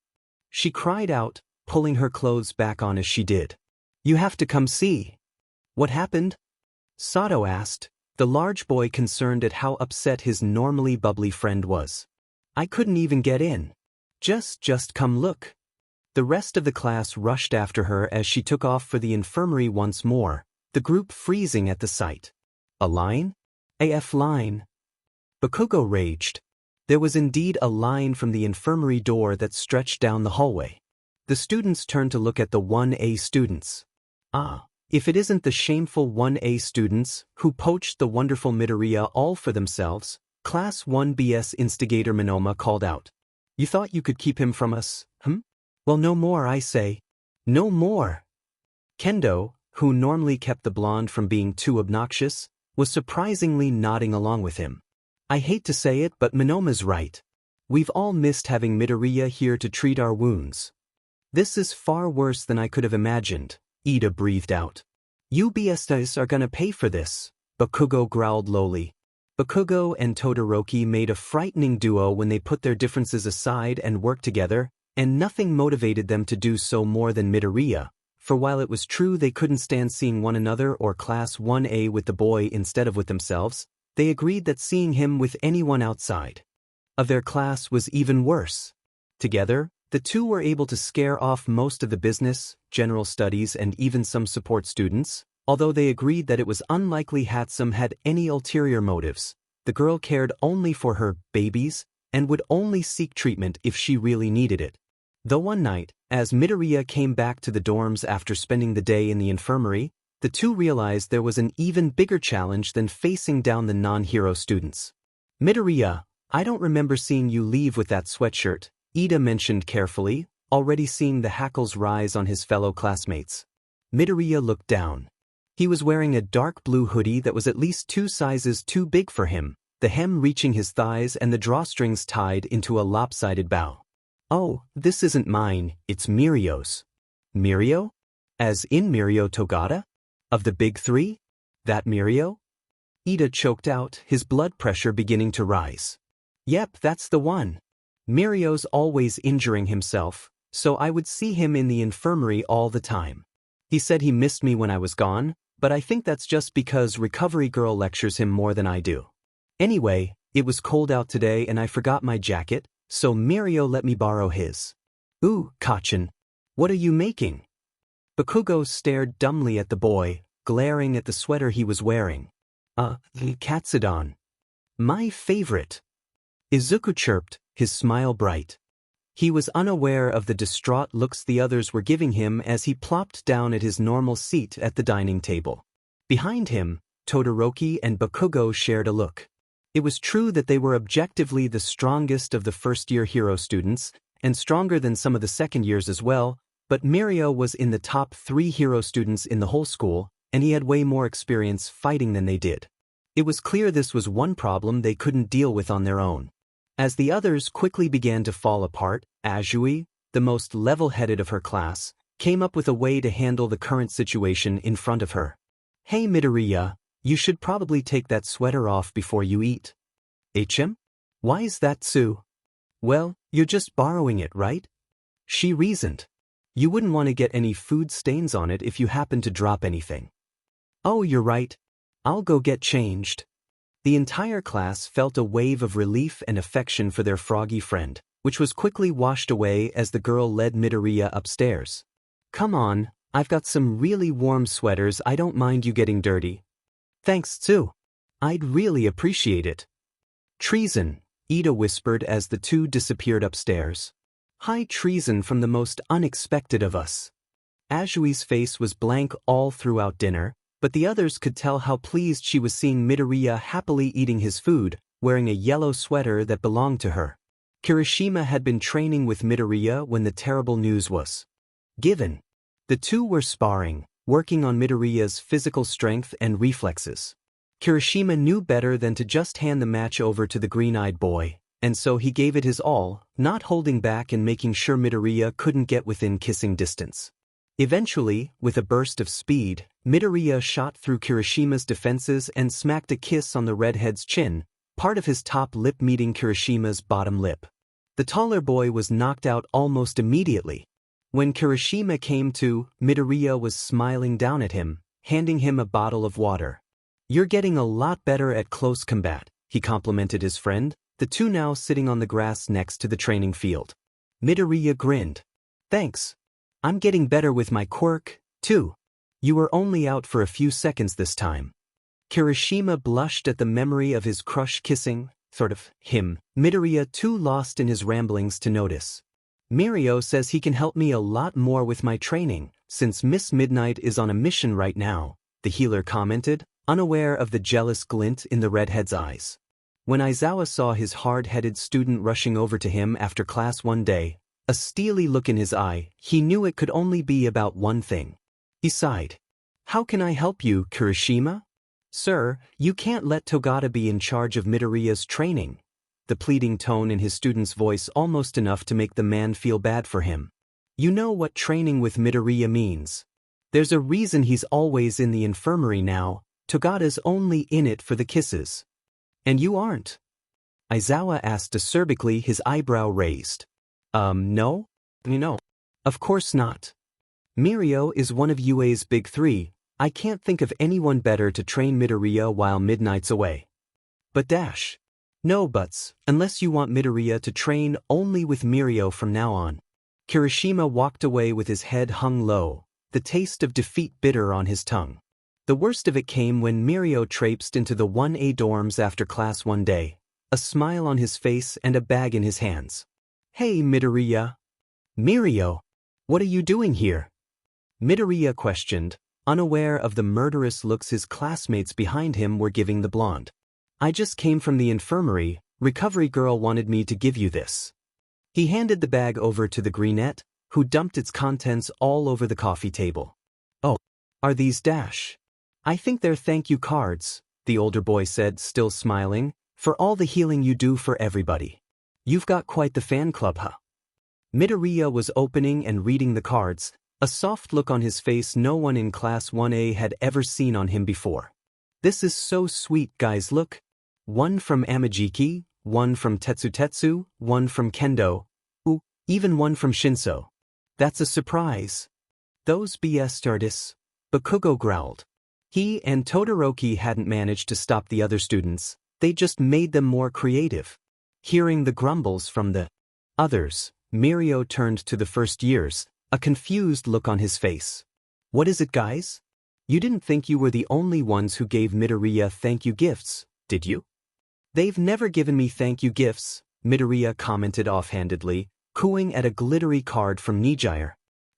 She cried out, pulling her clothes back on as she did. You have to come see. What happened? Sato asked, the large boy concerned at how upset his normally bubbly friend was. I couldn't even get in. Just come look. The rest of the class rushed after her as she took off for the infirmary once more, the group freezing at the sight. A line? AF line. Bakugo raged. There was indeed a line from the infirmary door that stretched down the hallway. The students turned to look at the 1A students. Ah, if it isn't the shameful 1A students who poached the wonderful Midoriya all for themselves, Class 1B's instigator Monoma called out. You thought you could keep him from us, Well, no more, I say. No more. Kendo, who normally kept the blonde from being too obnoxious, was surprisingly nodding along with him. I hate to say it, but Monoma's right. We've all missed having Midoriya here to treat our wounds. This is far worse than I could have imagined, Aide breathed out. You BSs are gonna pay for this, Bakugo growled lowly. Bakugo and Todoroki made a frightening duo when they put their differences aside and worked together, and nothing motivated them to do so more than Midoriya, for while it was true they couldn't stand seeing one another or Class 1A with the boy instead of with themselves, they agreed that seeing him with anyone outside of their class was even worse. Together, the two were able to scare off most of the business, general studies and even some support students, although they agreed that it was unlikely Hatsum had any ulterior motives. The girl cared only for her babies and would only seek treatment if she really needed it. Though one night, as Midoriya came back to the dorms after spending the day in the infirmary, the two realized there was an even bigger challenge than facing down the non-hero students. Midoriya, I don't remember seeing you leave with that sweatshirt, Aide mentioned carefully, already seeing the hackles rise on his fellow classmates. Midoriya looked down. He was wearing a dark blue hoodie that was at least 2 sizes too big for him, the hem reaching his thighs and the drawstrings tied into a lopsided bow. Oh, this isn't mine, it's Mirio's. Mirio? As in Mirio Togata? Of the big 3? That Mirio? Ida choked out, his blood pressure beginning to rise. Yep, that's the one. Mirio's always injuring himself, so I would see him in the infirmary all the time. He said he missed me when I was gone, but I think that's just because Recovery Girl lectures him more than I do. Anyway, it was cold out today and I forgot my jacket, so Mirio let me borrow his. Ooh, Kachin. What are you making? Bakugo stared dumbly at the boy, glaring at the sweater he was wearing. The Katsudon. My favorite. Izuku chirped, his smile bright. He was unaware of the distraught looks the others were giving him as he plopped down at his normal seat at the dining table. Behind him, Todoroki and Bakugo shared a look. It was true that they were objectively the strongest of the first-year hero students, and stronger than some of the second years as well, but Mirio was in the top 3 hero students in the whole school, and he had way more experience fighting than they did. It was clear this was one problem they couldn't deal with on their own. As the others quickly began to fall apart, Azui, the most level-headed of her class, came up with a way to handle the current situation in front of her. Hey Midoriya, you should probably take that sweater off before you eat. HM? Why is that, Sue? Well, you're just borrowing it, right? She reasoned. You wouldn't want to get any food stains on it if you happen to drop anything. Oh, you're right. I'll go get changed. The entire class felt a wave of relief and affection for their froggy friend, which was quickly washed away as the girl led Midoriya upstairs. Come on, I've got some really warm sweaters, I don't mind you getting dirty. Thanks, Tsu. I'd really appreciate it. Treason, Ida whispered as the two disappeared upstairs. High treason from the most unexpected of us. Azui's face was blank all throughout dinner, but the others could tell how pleased she was seeing Midoriya happily eating his food, wearing a yellow sweater that belonged to her. Kirishima had been training with Midoriya when the terrible news was given. The two were sparring, working on Midoriya's physical strength and reflexes. Kirishima knew better than to just hand the match over to the green-eyed boy, and so he gave it his all, not holding back and making sure Midoriya couldn't get within kissing distance. Eventually, with a burst of speed, Midoriya shot through Kirishima's defenses and smacked a kiss on the redhead's chin, part of his top lip meeting Kirishima's bottom lip. The taller boy was knocked out almost immediately. When Kirishima came to, Midoriya was smiling down at him, handing him a bottle of water. You're getting a lot better at close combat, he complimented his friend, the two now sitting on the grass next to the training field. Midoriya grinned. Thanks. I'm getting better with my quirk, too. You were only out for a few seconds this time. Kirishima blushed at the memory of his crush kissing, him, Midoriya too lost in his ramblings to notice. Mirio says he can help me a lot more with my training, since Miss Midnight is on a mission right now, the healer commented, unaware of the jealous glint in the redhead's eyes. When Aizawa saw his hard-headed student rushing over to him after class one day, a steely look in his eye, he knew it could only be about one thing. He sighed. How can I help you, Kirishima? Sir, you can't let Togata be in charge of Midoriya's training. The pleading tone in his student's voice almost enough to make the man feel bad for him. You know what training with Midoriya means. There's a reason he's always in the infirmary now, Togata's only in it for the kisses. And you aren't? Aizawa asked acerbically, his eyebrow raised. No? No. Of course not. Mirio is one of UA's big 3, I can't think of anyone better to train Midoriya while Midnight's away. But dash. No buts, unless you want Midoriya to train only with Mirio from now on. Kirishima walked away with his head hung low, the taste of defeat bitter on his tongue. The worst of it came when Mirio traipsed into the 1A dorms after class one day, a smile on his face and a bag in his hands. Hey Midoriya. Mirio, what are you doing here? Midoriya questioned, unaware of the murderous looks his classmates behind him were giving the blonde. I just came from the infirmary, Recovery Girl wanted me to give you this. He handed the bag over to the greenette, who dumped its contents all over the coffee table. "Oh, are these dash? I think they're thank you cards," the older boy said, still smiling, "for all the healing you do for everybody. You've got quite the fan club, huh?" Midoriya was opening and reading the cards, a soft look on his face no one in Class 1A had ever seen on him before. "This is so sweet, guys, look. One from Amajiki, one from Tetsu, one from Kendo, ooh, even one from Shinso. That's a surprise." "Those BS artists," Bakugo growled. He and Todoroki hadn't managed to stop the other students, they just made them more creative. Hearing the grumbles from the others, Mirio turned to the first years, a confused look on his face. "What is it, guys? You didn't think you were the only ones who gave Midoriya thank you gifts, did you?" "They've never given me thank you gifts," Midoriya commented offhandedly, cooing at a glittery card from Nijire.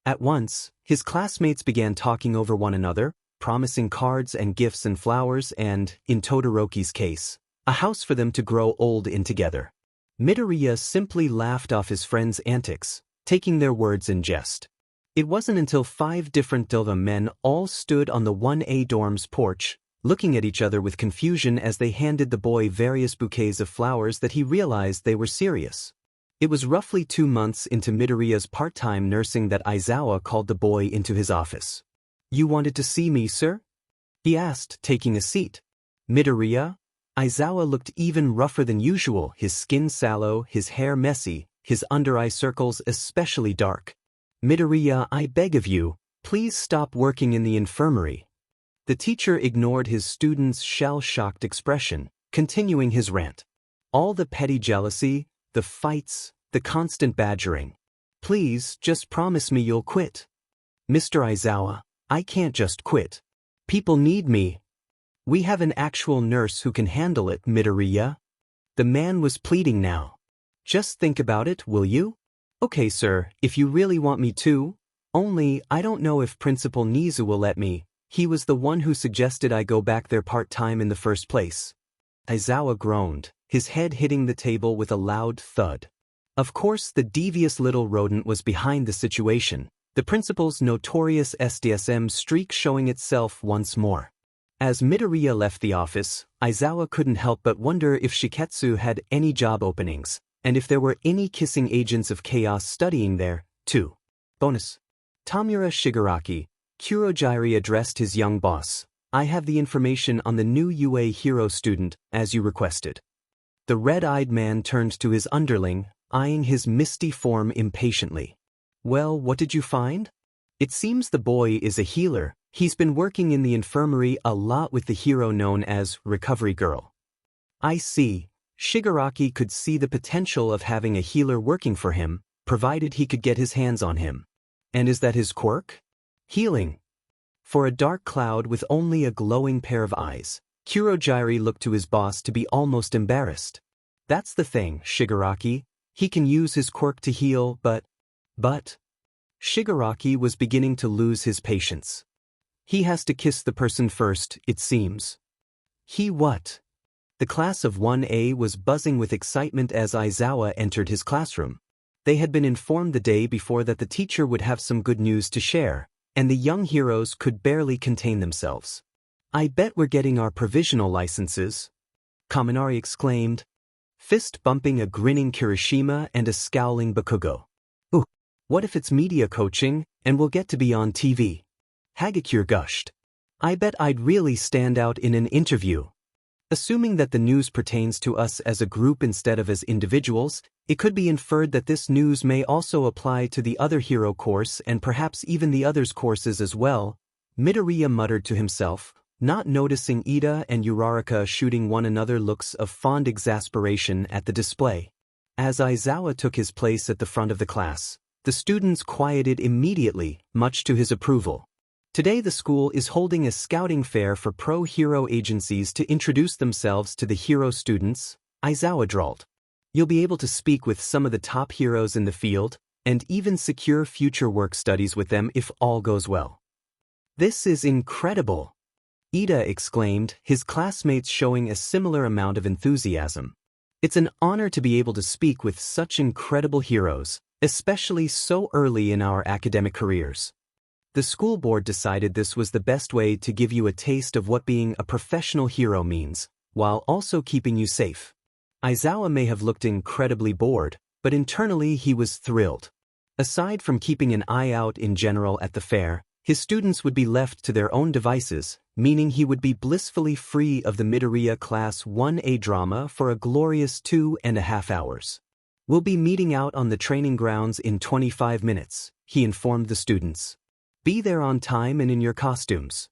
At once, his classmates began talking over one another, promising cards and gifts and flowers and, in Todoroki's case, a house for them to grow old in together. Midoriya simply laughed off his friends' antics, taking their words in jest. It wasn't until 5 different Dilva men all stood on the 1A dorm's porch, looking at each other with confusion as they handed the boy various bouquets of flowers that he realized they were serious. It was roughly 2 months into Midoriya's part-time nursing that Aizawa called the boy into his office. "You wanted to see me, sir?" he asked, taking a seat. "Midoriya?" Aizawa looked even rougher than usual, his skin sallow, his hair messy, his under-eye circles especially dark. "Midoriya, I beg of you, please stop working in the infirmary." The teacher ignored his student's shell-shocked expression, continuing his rant. "All the petty jealousy, the fights, the constant badgering. Please, just promise me you'll quit." "Mr. Aizawa, I can't just quit. People need me. We have an actual nurse who can handle it, Midoriya." The man was pleading now. "Just think about it, will you?" "Okay, sir, if you really want me to. Only, I don't know if Principal Nizu will let me. He was the one who suggested I go back there part-time in the first place." Aizawa groaned, his head hitting the table with a loud thud. Of course, the devious little rodent was behind the situation, the principal's notorious SDSM streak showing itself once more. As Midoriya left the office, Aizawa couldn't help but wonder if Shiketsu had any job openings, and if there were any kissing agents of chaos studying there, too. Bonus. Tamura Shigaraki, Kurojiri addressed his young boss. "I have the information on the new UA hero student, as you requested." The red-eyed man turned to his underling, eyeing his misty form impatiently. "Well, what did you find?" "It seems the boy is a healer. He's been working in the infirmary a lot with the hero known as Recovery Girl." "I see." Shigaraki could see the potential of having a healer working for him, provided he could get his hands on him. "And is that his quirk?" "Healing." For a dark cloud with only a glowing pair of eyes, Kurojiri looked to his boss to be almost embarrassed. "That's the thing, Shigaraki. He can use his quirk to heal, but... Shigaraki was beginning to lose his patience. "He has to kiss the person first, it seems." "He what?" The class of 1A was buzzing with excitement as Aizawa entered his classroom. They had been informed the day before that the teacher would have some good news to share, and the young heroes could barely contain themselves. "I bet we're getting our provisional licenses," Kaminari exclaimed, fist bumping a grinning Kirishima and a scowling Bakugo. "Ooh, what if it's media coaching, and we'll get to be on TV?" Hagakure gushed. "I bet I'd really stand out in an interview." Assuming that the news pertains to us as a group instead of as individuals, it could be inferred that this news may also apply to the other hero course and perhaps even the others' courses as well, Midoriya muttered to himself, not noticing Ida and Uraraka shooting one another looks of fond exasperation at the display. As Aizawa took his place at the front of the class, the students quieted immediately, much to his approval. Today the school is holding a scouting fair for pro-hero agencies to introduce themselves to the hero students, Aizawa drawled. "You'll be able to speak with some of the top heroes in the field, and even secure future work studies with them if all goes well." "This is incredible!" Ida exclaimed, his classmates showing a similar amount of enthusiasm. "It's an honor to be able to speak with such incredible heroes, especially so early in our academic careers. The school board decided this was the best way to give you a taste of what being a professional hero means, while also keeping you safe. Aizawa may have looked incredibly bored, but internally he was thrilled. Aside from keeping an eye out in general at the fair, his students would be left to their own devices, meaning he would be blissfully free of the Midoriya Class 1A drama for a glorious 2.5 hours. We'll be meeting out on the training grounds in 25 minutes, he informed the students. Be there on time and in your costumes.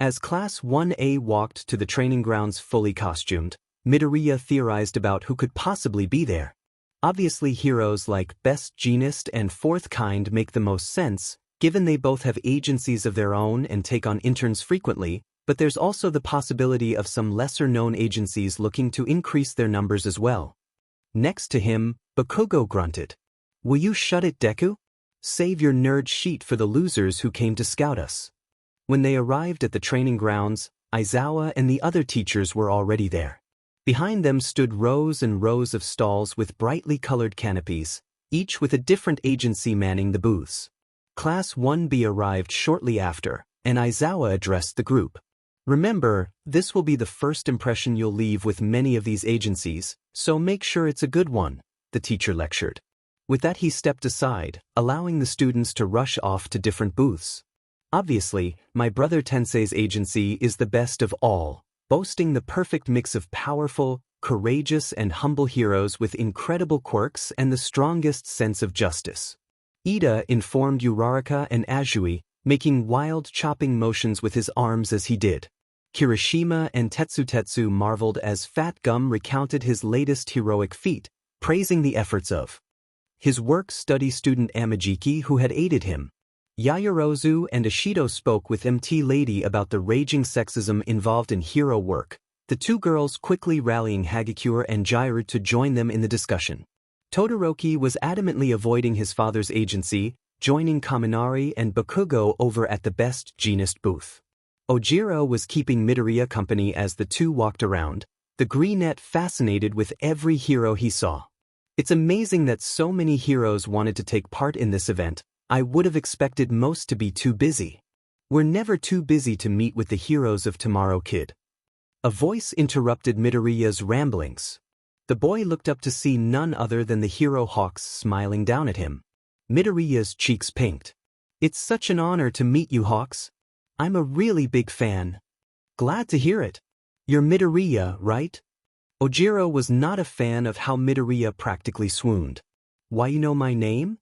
As Class 1A walked to the training grounds fully costumed, Midoriya theorized about who could possibly be there. Obviously heroes like Best Jeanist and Fourth Kind make the most sense, given they both have agencies of their own and take on interns frequently, but there's also the possibility of some lesser-known agencies looking to increase their numbers as well. Next to him, Bakugo grunted. Will you shut it, Deku? Save your nerd sheet for the losers who came to scout us. When they arrived at the training grounds, Aizawa and the other teachers were already there. Behind them stood rows and rows of stalls with brightly colored canopies, each with a different agency manning the booths. Class 1B arrived shortly after, and Aizawa addressed the group. Remember, this will be the first impression you'll leave with many of these agencies, so make sure it's a good one, the teacher lectured. With that he stepped aside, allowing the students to rush off to different booths. Obviously, my brother Tensei's agency is the best of all, boasting the perfect mix of powerful, courageous and humble heroes with incredible quirks and the strongest sense of justice. Aide informed Uraraka and Azui, making wild chopping motions with his arms as he did. Kirishima and Tetsu marveled as Fat Gum recounted his latest heroic feat, praising the efforts of his work-study student Amajiki who had aided him. Yaoyorozu and Ashido spoke with MT Lady about the raging sexism involved in hero work, the two girls quickly rallying Hagakure and Jiru to join them in the discussion. Todoroki was adamantly avoiding his father's agency, joining Kaminari and Bakugo over at the Best Jeanist booth. Ojiro was keeping Midoriya company as the two walked around, the greenette fascinated with every hero he saw. It's amazing that so many heroes wanted to take part in this event. I would have expected most to be too busy. We're never too busy to meet with the heroes of tomorrow, kid. A voice interrupted Midoriya's ramblings. The boy looked up to see none other than the hero Hawks smiling down at him. Midoriya's cheeks pinked. It's such an honor to meet you, Hawks. I'm a really big fan. Glad to hear it. You're Midoriya, right? Ojiro was not a fan of how Midoriya practically swooned. Why, you know my name?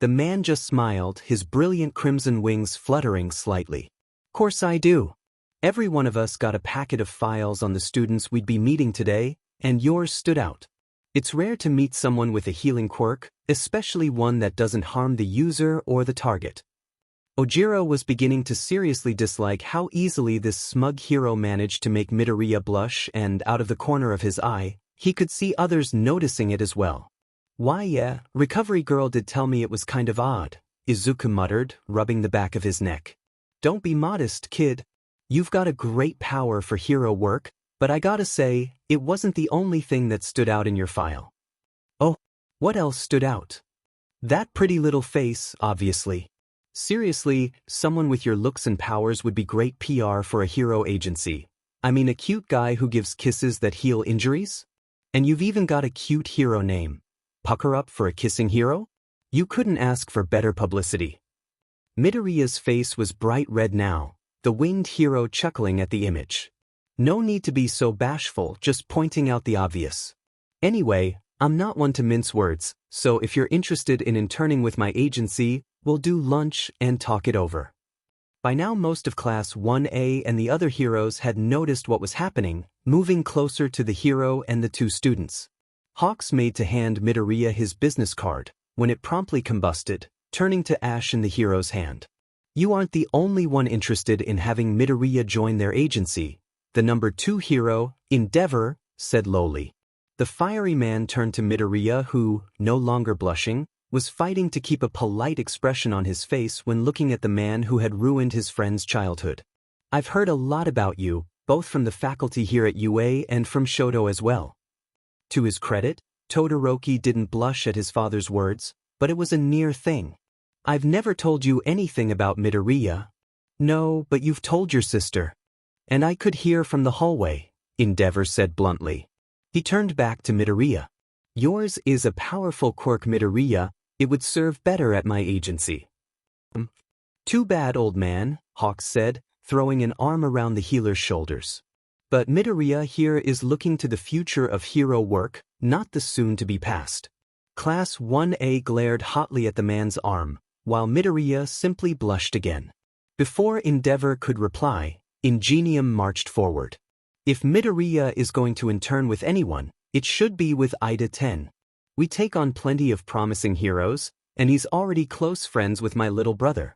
The man just smiled, his brilliant crimson wings fluttering slightly. Course I do. Every one of us got a packet of files on the students we'd be meeting today, and yours stood out. It's rare to meet someone with a healing quirk, especially one that doesn't harm the user or the target. Ojiro was beginning to seriously dislike how easily this smug hero managed to make Midoriya blush, and out of the corner of his eye, he could see others noticing it as well. Why yeah, Recovery Girl did tell me it was kind of odd, Izuku muttered, rubbing the back of his neck. Don't be modest, kid. You've got a great power for hero work, but I gotta say, it wasn't the only thing that stood out in your file. Oh, what else stood out? That pretty little face, obviously. Seriously, someone with your looks and powers would be great PR for a hero agency. I mean, a cute guy who gives kisses that heal injuries? And you've even got a cute hero name. Pucker up for a kissing hero? You couldn't ask for better publicity. Midoriya's face was bright red now, the winged hero chuckling at the image. No need to be so bashful, just pointing out the obvious. Anyway, I'm not one to mince words, so if you're interested in interning with my agency, we'll do lunch and talk it over. By now most of Class 1A and the other heroes had noticed what was happening, moving closer to the hero and the two students. Hawks made to hand Midoriya his business card, when it promptly combusted, turning to ash in the hero's hand. You aren't the only one interested in having Midoriya join their agency, the number 2 hero, Endeavor, said lowly. The fiery man turned to Midoriya who, no longer blushing, was fighting to keep a polite expression on his face when looking at the man who had ruined his friend's childhood. I've heard a lot about you, both from the faculty here at UA and from Shoto as well. To his credit, Todoroki didn't blush at his father's words, but it was a near thing. I've never told you anything about Midoriya. No, but you've told your sister. And I could hear from the hallway, Endeavor said bluntly. He turned back to Midoriya. Yours is a powerful quirk, Midoriya. It would serve better at my agency. Too bad, old man, Hawks said, throwing an arm around the healer's shoulders. But Midoriya here is looking to the future of hero work, not the soon-to-be past. Class 1A glared hotly at the man's arm, while Midoriya simply blushed again. Before Endeavor could reply, Ingenium marched forward. If Midoriya is going to intern with anyone, it should be with aide 10. We take on plenty of promising heroes, and he's already close friends with my little brother.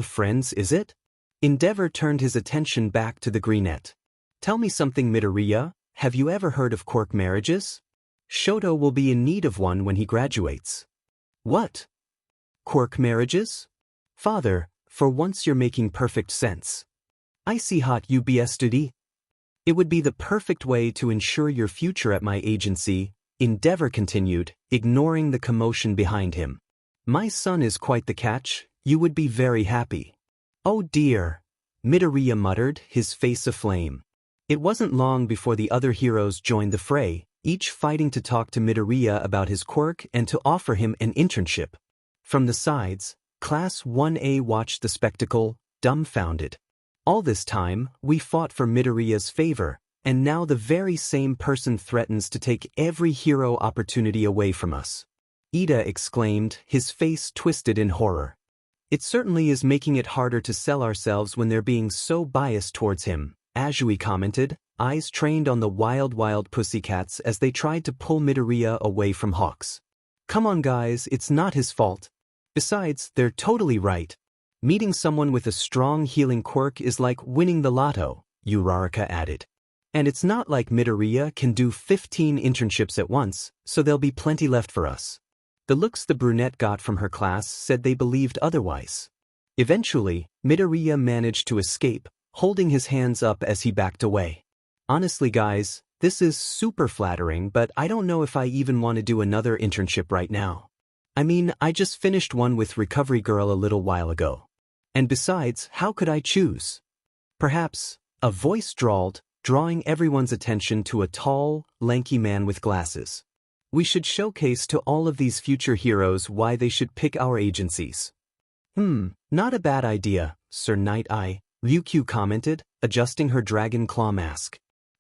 Friends, is it? Endeavor turned his attention back to the greenette. Tell me something, Midoriya, have you ever heard of quirk marriages? Shoto will be in need of one when he graduates. What? Quirk marriages? Father, for once you're making perfect sense. I see hot UBS study. It would be the perfect way to ensure your future at my agency, Endeavor continued, ignoring the commotion behind him. My son is quite the catch, you would be very happy. Oh dear, Midoriya muttered, his face aflame. It wasn't long before the other heroes joined the fray, each fighting to talk to Midoriya about his quirk and to offer him an internship. From the sides, Class 1A watched the spectacle, dumbfounded. All this time, we fought for Midoriya's favor, and now the very same person threatens to take every hero opportunity away from us. Ida exclaimed, his face twisted in horror. It certainly is making it harder to sell ourselves when they're being so biased towards him, Azui commented, eyes trained on the wild pussycats as they tried to pull Midoriya away from Hawks. Come on guys, it's not his fault. Besides, they're totally right. Meeting someone with a strong healing quirk is like winning the lotto, Uraraka added. And it's not like Midoriya can do 15 internships at once, so there'll be plenty left for us. The looks the brunette got from her class said they believed otherwise. Eventually, Midoriya managed to escape, holding his hands up as he backed away. Honestly guys, this is super flattering, but I don't know if I even want to do another internship right now. I mean, I just finished one with Recovery Girl a little while ago. And besides, how could I choose? Perhaps, a voice drawled, drawing everyone's attention to a tall, lanky man with glasses. We should showcase to all of these future heroes why they should pick our agencies. Not a bad idea, Sir Night-Eye, Ryukyu commented, adjusting her dragon claw mask.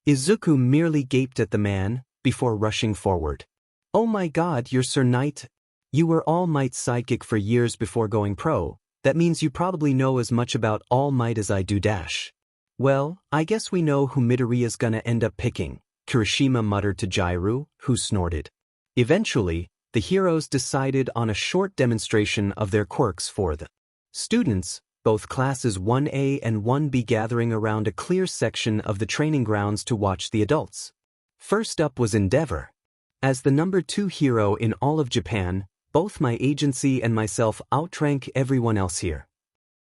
Izuku merely gaped at the man, before rushing forward. Oh my god, you're Sir Night. You were All Might's sidekick for years before going pro. That means you probably know as much about All Might as I do dash. Well, I guess we know who Midoriya's gonna end up picking, Kirishima muttered to Jairu, who snorted. Eventually, the heroes decided on a short demonstration of their quirks for the students, both classes 1A and 1B gathering around a clear section of the training grounds to watch the adults. First up was Endeavor. As the number 2 hero in all of Japan, both my agency and myself outrank everyone else here.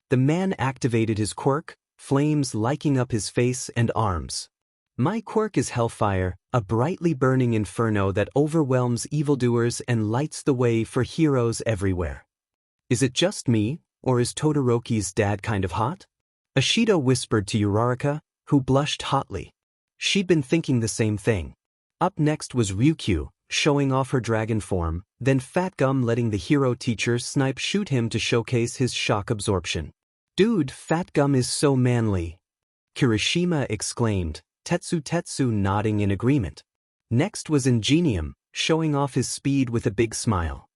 The man activated his quirk, flames lighting up his face and arms. My quirk is Hellfire, a brightly burning inferno that overwhelms evildoers and lights the way for heroes everywhere. Is it just me, or is Todoroki's dad kind of hot? Ashido whispered to Uraraka, who blushed hotly. She'd been thinking the same thing. Up next was Ryukyu, showing off her dragon form, then Fat Gum letting the hero teacher snipe shoot him to showcase his shock absorption. Dude, Fat Gum is so manly. Kirishima exclaimed, Tetsu nodding in agreement. Next was Ingenium, showing off his speed with a big smile.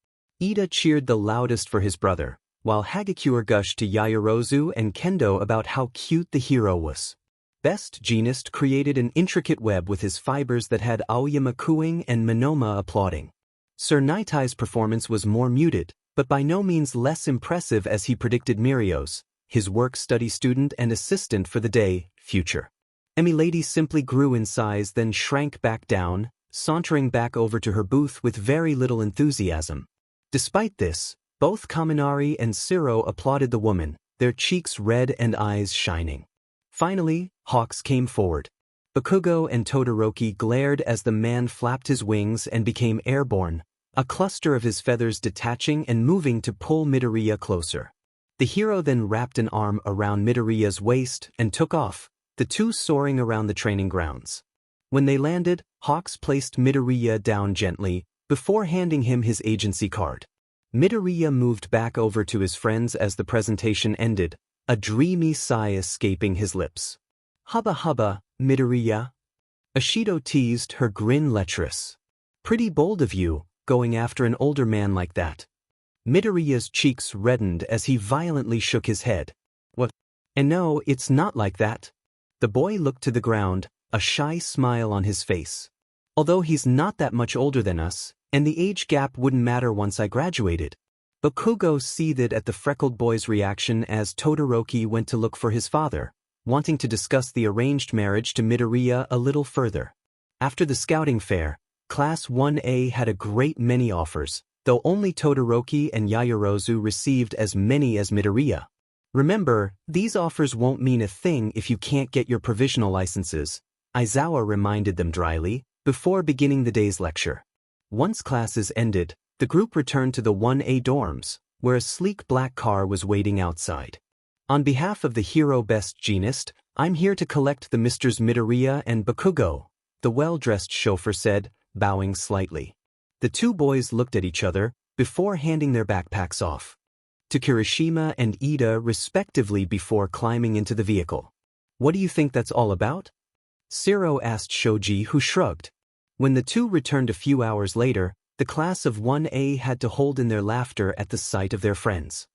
Ida cheered the loudest for his brother, while Hagakure gushed to Yaoyorozu and Kendo about how cute the hero was. Best Jeanist created an intricate web with his fibers that had Aoyama cooing and Monoma applauding. Sir Night-Eye's performance was more muted, but by no means less impressive as he predicted Mirio's, his work-study student and assistant for the day, future. Emilady simply grew in size then shrank back down, sauntering back over to her booth with very little enthusiasm. Despite this, both Kaminari and Siro applauded the woman, their cheeks red and eyes shining. Finally, Hawks came forward. Bakugo and Todoroki glared as the man flapped his wings and became airborne, a cluster of his feathers detaching and moving to pull Midoriya closer. The hero then wrapped an arm around Midoriya's waist and took off, the two soaring around the training grounds. When they landed, Hawks placed Midoriya down gently, before handing him his agency card. Midoriya moved back over to his friends as the presentation ended, a dreamy sigh escaping his lips. Hubba hubba, Midoriya. Ashido teased, her grin lecherous. Pretty bold of you, going after an older man like that. Midoriya's cheeks reddened as he violently shook his head. What? And no, it's not like that. The boy looked to the ground, a shy smile on his face. Although he's not that much older than us, and the age gap wouldn't matter once I graduated. Bakugo seethed at the freckled boy's reaction as Todoroki went to look for his father, wanting to discuss the arranged marriage to Midoriya a little further. After the scouting fair, Class 1A had a great many offers, though only Todoroki and Yaoyorozu received as many as Midoriya. Remember, these offers won't mean a thing if you can't get your provisional licenses, Aizawa reminded them dryly, before beginning the day's lecture. Once classes ended, the group returned to the 1A dorms, where a sleek black car was waiting outside. On behalf of the hero best jeanist, I'm here to collect the Mrs. Midoriya and Bakugo, the well-dressed chauffeur said, bowing slightly. The two boys looked at each other, before handing their backpacks off to Kirishima and Ida respectively before climbing into the vehicle. What do you think that's all about? Siro asked Shoji, who shrugged. When the two returned a few hours later, the class of 1A had to hold in their laughter at the sight of their friends.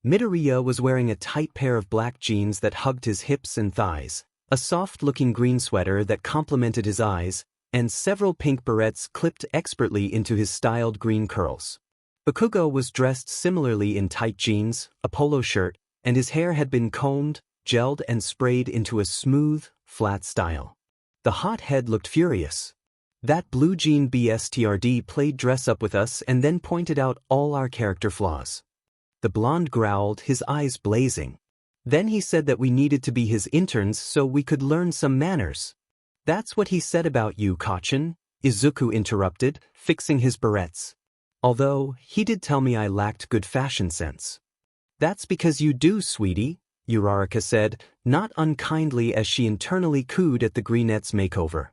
Midoriya was wearing a tight pair of black jeans that hugged his hips and thighs, a soft-looking green sweater that complemented his eyes, and several pink barrettes clipped expertly into his styled green curls. Bakugo was dressed similarly in tight jeans, a polo shirt, and his hair had been combed, gelled and sprayed into a smooth, flat style. The hot head looked furious. That blue jean BSTRD played dress-up with us and then pointed out all our character flaws. The blonde growled, his eyes blazing. Then he said that we needed to be his interns so we could learn some manners. That's what he said about you, Kachin, Izuku interrupted, fixing his barrettes. Although, he did tell me I lacked good fashion sense. That's because you do, sweetie, Uraraka said, not unkindly as she internally cooed at the greenette's makeover.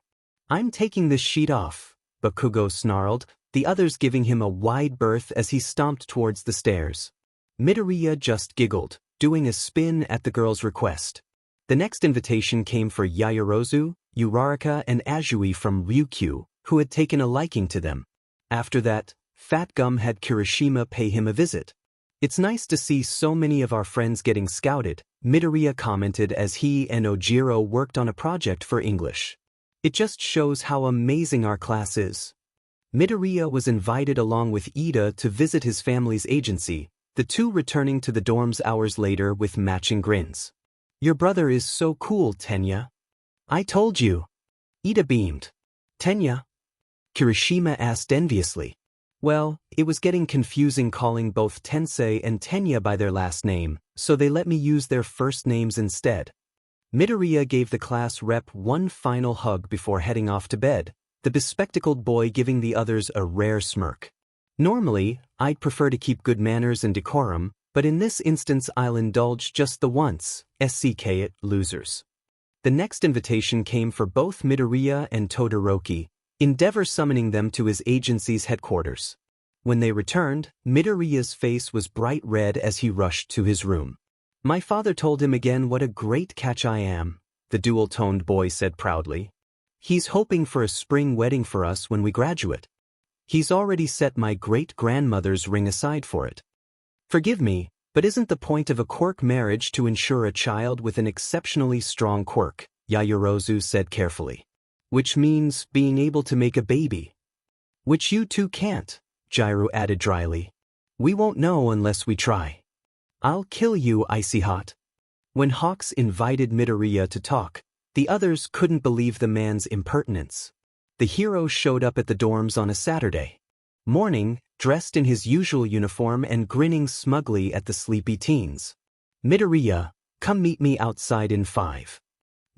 I'm taking this sheet off, Bakugo snarled, the others giving him a wide berth as he stomped towards the stairs. Midoriya just giggled, doing a spin at the girl's request. The next invitation came for Yaoyorozu, Uraraka and Azui from Ryukyu, who had taken a liking to them. After that, Fat Gum had Kirishima pay him a visit. It's nice to see so many of our friends getting scouted, Midoriya commented as he and Ojiro worked on a project for English. It just shows how amazing our class is. Midoriya was invited along with Ida to visit his family's agency, the two returning to the dorms hours later with matching grins. Your brother is so cool, Tenya. I told you. Ida beamed. Tenya? Kirishima asked enviously. Well, it was getting confusing calling both Tensei and Tenya by their last name, so they let me use their first names instead. Midoriya gave the class rep one final hug before heading off to bed, the bespectacled boy giving the others a rare smirk. Normally, I'd prefer to keep good manners and decorum, but in this instance I'll indulge just the once, SCK it, losers. The next invitation came for both Midoriya and Todoroki, Endeavor summoning them to his agency's headquarters. When they returned, Midoriya's face was bright red as he rushed to his room. My father told him again what a great catch I am, the dual-toned boy said proudly. He's hoping for a spring wedding for us when we graduate. He's already set my great-grandmother's ring aside for it. Forgive me, but isn't the point of a quirk marriage to ensure a child with an exceptionally strong quirk, Yaoyorozu said carefully. Which means being able to make a baby. Which you two can't, Jiro added dryly. We won't know unless we try. I'll kill you, Icy Hot. When Hawks invited Midoriya to talk, the others couldn't believe the man's impertinence. The hero showed up at the dorms on a Saturday morning, dressed in his usual uniform and grinning smugly at the sleepy teens. Midoriya, come meet me outside in 5.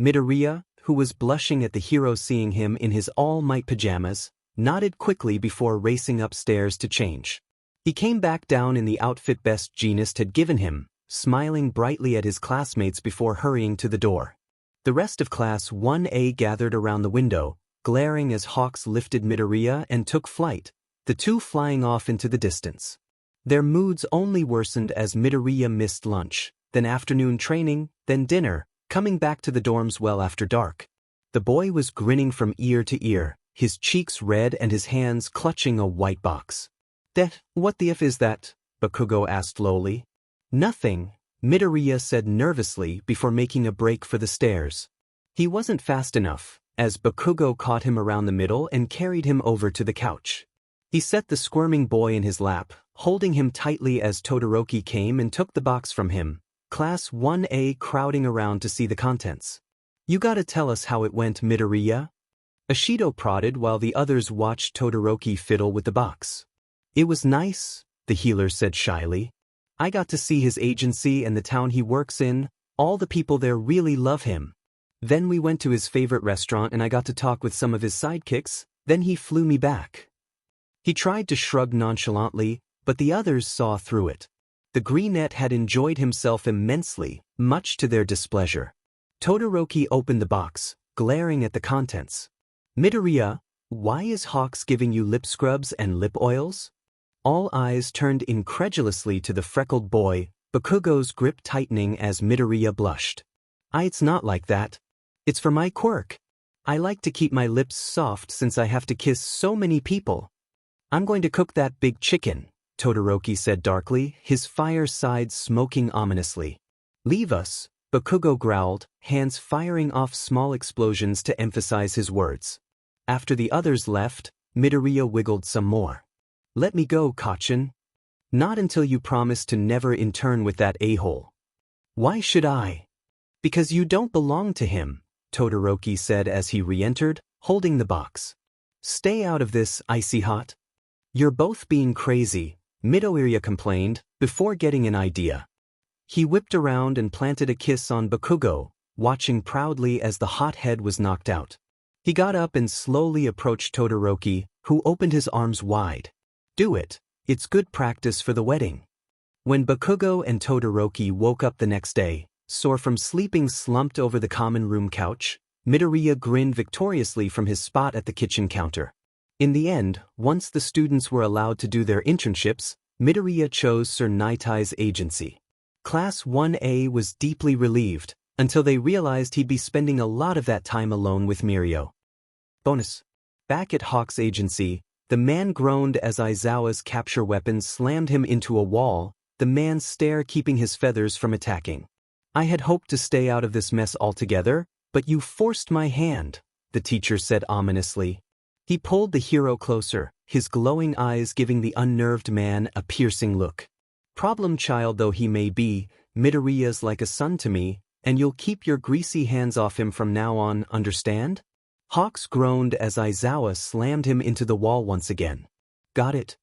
Midoriya, who was blushing at the hero seeing him in his all-might pajamas, nodded quickly before racing upstairs to change. He came back down in the outfit Best Jeanist had given him, smiling brightly at his classmates before hurrying to the door. The rest of Class 1A gathered around the window, glaring as Hawks lifted Midoriya and took flight, the two flying off into the distance. Their moods only worsened as Midoriya missed lunch, then afternoon training, then dinner, coming back to the dorms well after dark. The boy was grinning from ear to ear, his cheeks red and his hands clutching a white box. What the F is that? Bakugo asked lowly. Nothing, Midoriya said nervously before making a break for the stairs. He wasn't fast enough, as Bakugo caught him around the middle and carried him over to the couch. He set the squirming boy in his lap, holding him tightly as Todoroki came and took the box from him, Class 1A crowding around to see the contents. You gotta tell us how it went, Midoriya? Ashido prodded while the others watched Todoroki fiddle with the box. It was nice, the healer said shyly. I got to see his agency and the town he works in, all the people there really love him. Then we went to his favorite restaurant and I got to talk with some of his sidekicks, then he flew me back. He tried to shrug nonchalantly, but the others saw through it. The greenette had enjoyed himself immensely, much to their displeasure. Todoroki opened the box, glaring at the contents. Midoriya, why is Hawks giving you lip scrubs and lip oils? All eyes turned incredulously to the freckled boy, Bakugo's grip tightening as Midoriya blushed. It's not like that. It's for my quirk. I like to keep my lips soft since I have to kiss so many people. I'm going to cook that big chicken, Todoroki said darkly, his fireside smoking ominously. Leave us, Bakugo growled, hands firing off small explosions to emphasize his words. After the others left, Midoriya wiggled some more. Let me go, Kacchan. Not until you promise to never intern with that a-hole. Why should I? Because you don't belong to him, Todoroki said as he re-entered, holding the box. Stay out of this, icy hot. You're both being crazy, Midoriya complained, before getting an idea. He whipped around and planted a kiss on Bakugo, watching proudly as the hot head was knocked out. He got up and slowly approached Todoroki, who opened his arms wide. Do it, it's good practice for the wedding. When Bakugo and Todoroki woke up the next day, sore from sleeping slumped over the common room couch, Midoriya grinned victoriously from his spot at the kitchen counter. In the end, once the students were allowed to do their internships, Midoriya chose Sir Nitai's agency. Class 1A was deeply relieved, until they realized he'd be spending a lot of that time alone with Mirio. Bonus. Back at Hawk's agency, the man groaned as Aizawa's capture weapon slammed him into a wall, the man's stare keeping his feathers from attacking. I had hoped to stay out of this mess altogether, but you forced my hand, the teacher said ominously. He pulled the hero closer, his glowing eyes giving the unnerved man a piercing look. Problem child though he may be, Midoriya's like a son to me, and you'll keep your greasy hands off him from now on, understand? Hawks groaned as Aizawa slammed him into the wall once again. Got it.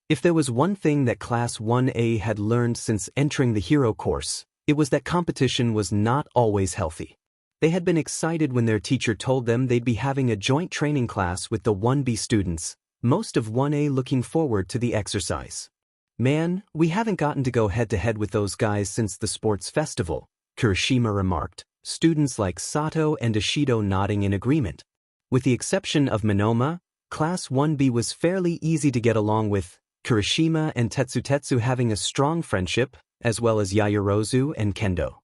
If there was one thing that Class 1A had learned since entering the hero course, it was that competition was not always healthy. They had been excited when their teacher told them they'd be having a joint training class with the 1B students, most of 1A looking forward to the exercise. Man, we haven't gotten to go head-to-head with those guys since the sports festival, Kirishima remarked, students like Sato and Ashido nodding in agreement. With the exception of Monoma, Class 1B was fairly easy to get along with, Kirishima and Tetsutetsu having a strong friendship, as well as Yaoyorozu and Kendo.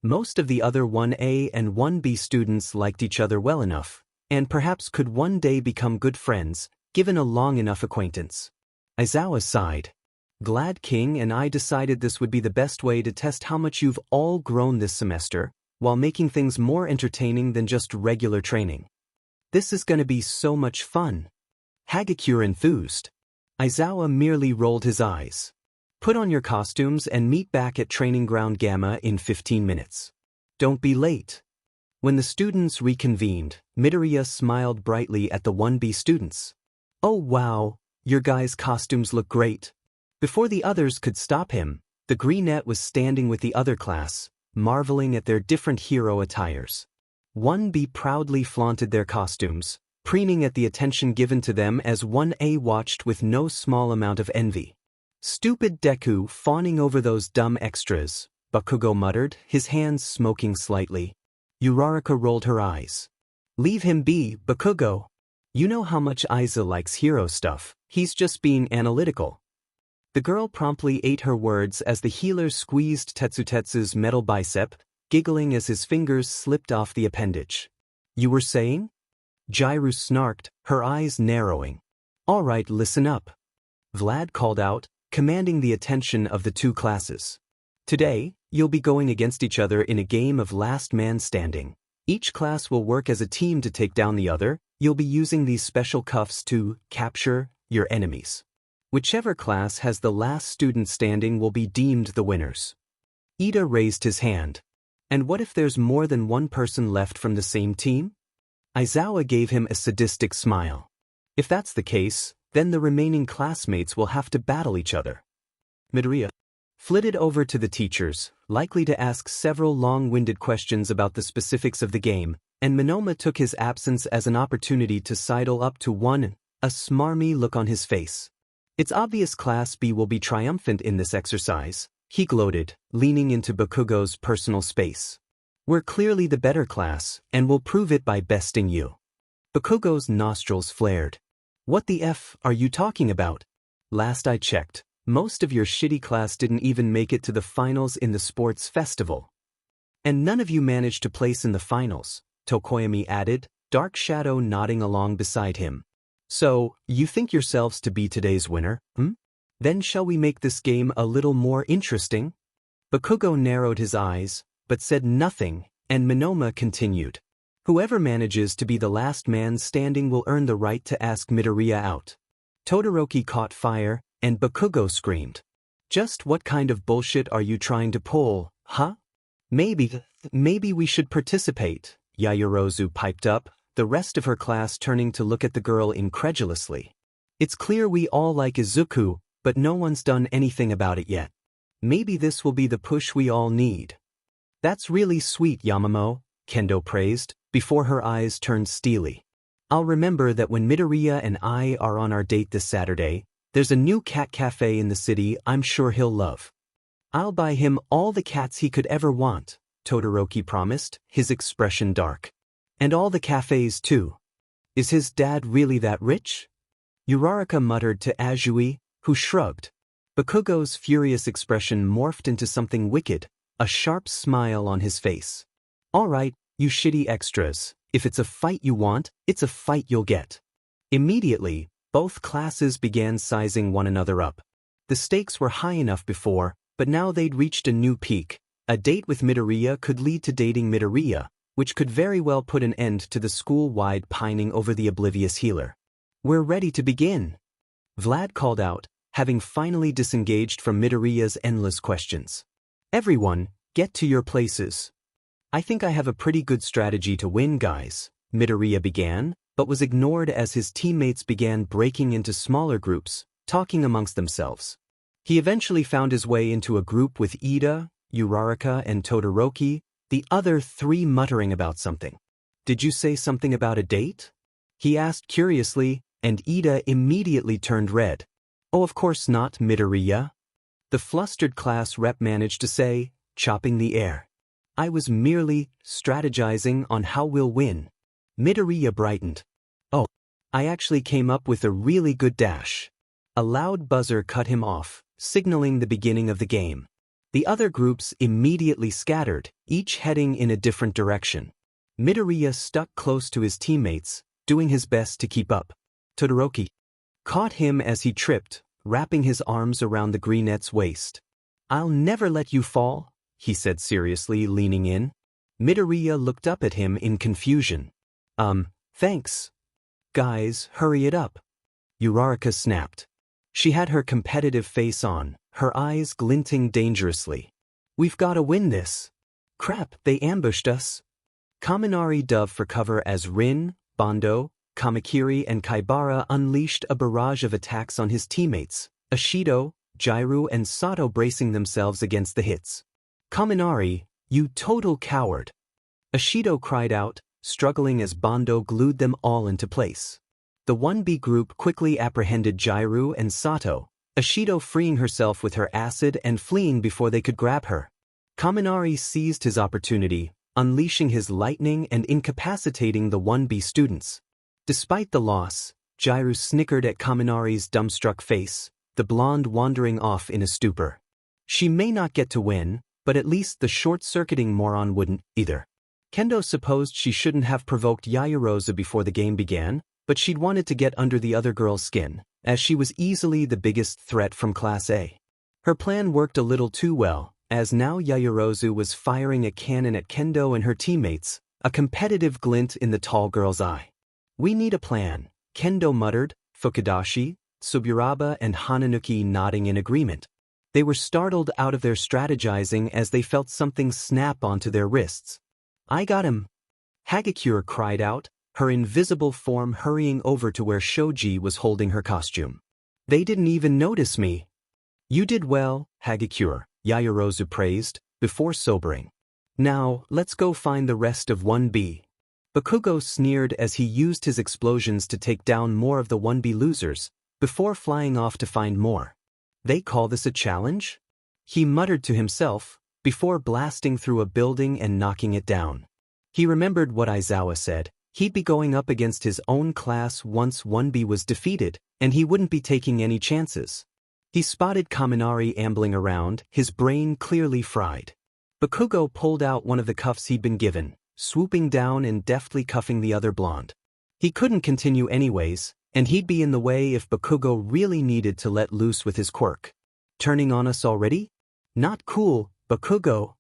Most of the other 1A and 1B students liked each other well enough, and perhaps could one day become good friends, given a long enough acquaintance. Aizawa sighed. Glad King and I decided this would be the best way to test how much you've all grown this semester, while making things more entertaining than just regular training. This is gonna be so much fun. Hagakure enthused. Aizawa merely rolled his eyes. Put on your costumes and meet back at Training Ground Gamma in 15 minutes. Don't be late. When the students reconvened, Midoriya smiled brightly at the 1B students. Oh wow, your guys' costumes look great. Before the others could stop him, the greenette was standing with the other class, marveling at their different hero attires. 1B proudly flaunted their costumes, preening at the attention given to them as 1A watched with no small amount of envy. Stupid Deku fawning over those dumb extras, Bakugo muttered, his hands smoking slightly. Uraraka rolled her eyes. Leave him be, Bakugo. You know how much Aiza likes hero stuff, he's just being analytical. The girl promptly ate her words as the healer squeezed Tetsutetsu's metal bicep, giggling as his fingers slipped off the appendage. You were saying? Jairu snarked, her eyes narrowing. All right, listen up. Vlad called out, commanding the attention of the two classes. Today, you'll be going against each other in a game of last man standing. Each class will work as a team to take down the other. You'll be using these special cuffs to capture your enemies. Whichever class has the last student standing will be deemed the winners. Ida raised his hand. And what if there's more than one person left from the same team? Aizawa gave him a sadistic smile. If that's the case, then the remaining classmates will have to battle each other. Midoriya flitted over to the teachers, likely to ask several long-winded questions about the specifics of the game, and Monoma took his absence as an opportunity to sidle up to one, a smarmy look on his face. It's obvious Class B will be triumphant in this exercise, he gloated, leaning into Bakugo's personal space. We're clearly the better class, and we'll prove it by besting you. Bakugo's nostrils flared. What the F are you talking about? Last I checked, most of your shitty class didn't even make it to the finals in the sports festival. And none of you managed to place in the finals, Tokoyami added, Dark Shadow nodding along beside him. So, you think yourselves to be today's winner, Then shall we make this game a little more interesting? Bakugo narrowed his eyes, but said nothing, and Monoma continued. Whoever manages to be the last man standing will earn the right to ask Midoriya out. Todoroki caught fire, and Bakugo screamed. Just what kind of bullshit are you trying to pull, huh? Maybe we should participate, Yaoyorozu piped up, the rest of her class turning to look at the girl incredulously. It's clear we all like Izuku, but no one's done anything about it yet. Maybe this will be the push we all need. That's really sweet, Yamamo, Kendo praised, before her eyes turned steely. I'll remember that when Midoriya and I are on our date this Saturday, there's a new cat cafe in the city I'm sure he'll love. I'll buy him all the cats he could ever want, Todoroki promised, his expression dark. And all the cafes too. Is his dad really that rich? Uraraka muttered to Azui, who shrugged. Bakugo's furious expression morphed into something wicked, a sharp smile on his face. All right, you shitty extras, if it's a fight you want, it's a fight you'll get. Immediately, both classes began sizing one another up. The stakes were high enough before, but now they'd reached a new peak. A date with Midoriya could lead to dating Midoriya, which could very well put an end to the school-wide pining over the oblivious healer. We're ready to begin, Vlad called out, having finally disengaged from Midoriya's endless questions. Everyone, get to your places. I think I have a pretty good strategy to win, guys, Midoriya began, but was ignored as his teammates began breaking into smaller groups, talking amongst themselves. He eventually found his way into a group with Ida, Uraraka, and Todoroki, the other three muttering about something. Did you say something about a date? He asked curiously, and Ida immediately turned red. Oh, of course not, Midoriya. The flustered class rep managed to say, chopping the air. I was merely strategizing on how we'll win. Midoriya brightened. Oh, I actually came up with a really good dash. A loud buzzer cut him off, signaling the beginning of the game. The other groups immediately scattered, each heading in a different direction. Midoriya stuck close to his teammates, doing his best to keep up. Todoroki caught him as he tripped, wrapping his arms around the greenette's waist. I'll never let you fall, he said seriously, leaning in. Midoriya looked up at him in confusion. Thanks. Guys, hurry it up. Uraraka snapped. She had her competitive face on, her eyes glinting dangerously. We've got to win this. Crap, they ambushed us. Kaminari dove for cover as Rin, Bondo, Kamakiri and Kaibara unleashed a barrage of attacks on his teammates, Ashido, Jairu and Sato bracing themselves against the hits. Kaminari, you total coward. Ashido cried out, struggling as Bondo glued them all into place. The 1B group quickly apprehended Jairu and Sato, Ashido freeing herself with her acid and fleeing before they could grab her. Kaminari seized his opportunity, unleashing his lightning and incapacitating the 1B students. Despite the loss, Jairu snickered at Kaminari's dumbstruck face, the blonde wandering off in a stupor. She may not get to win, but at least the short-circuiting moron wouldn't, either. Kendo supposed she shouldn't have provoked Yayarosa before the game began, but she'd wanted to get under the other girl's skin, as she was easily the biggest threat from Class A. Her plan worked a little too well, as now Yayarozu was firing a cannon at Kendo and her teammates, a competitive glint in the tall girl's eye. "We need a plan," Kendo muttered, Fukudashi, Tsuburaba and Hananuki nodding in agreement. They were startled out of their strategizing as they felt something snap onto their wrists. "I got him!" Hagakure cried out, her invisible form hurrying over to where Shoji was holding her costume. "They didn't even notice me." "You did well, Hagakure," Yayarozu praised, before sobering. "Now, let's go find the rest of 1B. Bakugo sneered as he used his explosions to take down more of the 1B losers, before flying off to find more. "They call this a challenge?" he muttered to himself, before blasting through a building and knocking it down. He remembered what Aizawa said: he'd be going up against his own class once 1B was defeated, and he wouldn't be taking any chances. He spotted Kaminari ambling around, his brain clearly fried. Bakugo pulled out one of the cuffs he'd been given, swooping down and deftly cuffing the other blonde. He couldn't continue anyways, and he'd be in the way if Bakugo really needed to let loose with his quirk. "Turning on us already? Not cool, Bakugo!"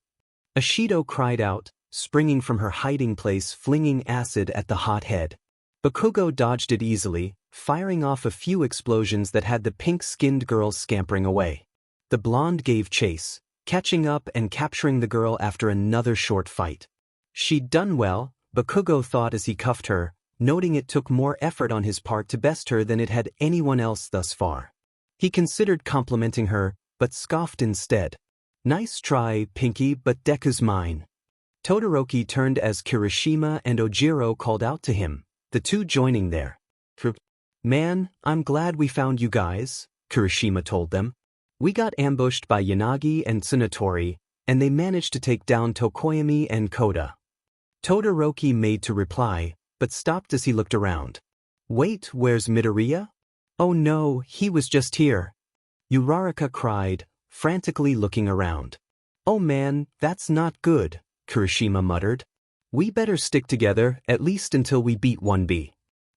Ashido cried out, springing from her hiding place, flinging acid at the hot head. Bakugo dodged it easily, firing off a few explosions that had the pink-skinned girls scampering away. The blonde gave chase, catching up and capturing the girl after another short fight. She'd done well, Bakugo thought as he cuffed her, noting it took more effort on his part to best her than it had anyone else thus far. He considered complimenting her, but scoffed instead. "Nice try, Pinky, but Deku's mine." Todoroki turned as Kirishima and Ojiro called out to him, the two joining there. "Man, I'm glad we found you guys," Kirishima told them. "We got ambushed by Yanagi and Tsunatori, and they managed to take down Tokoyami and Koda." Todoroki made to reply, but stopped as he looked around. "Wait, where's Midoriya?" "Oh no, he was just here," Uraraka cried, frantically looking around. "Oh man, that's not good," Kirishima muttered. "We better stick together, at least until we beat 1B.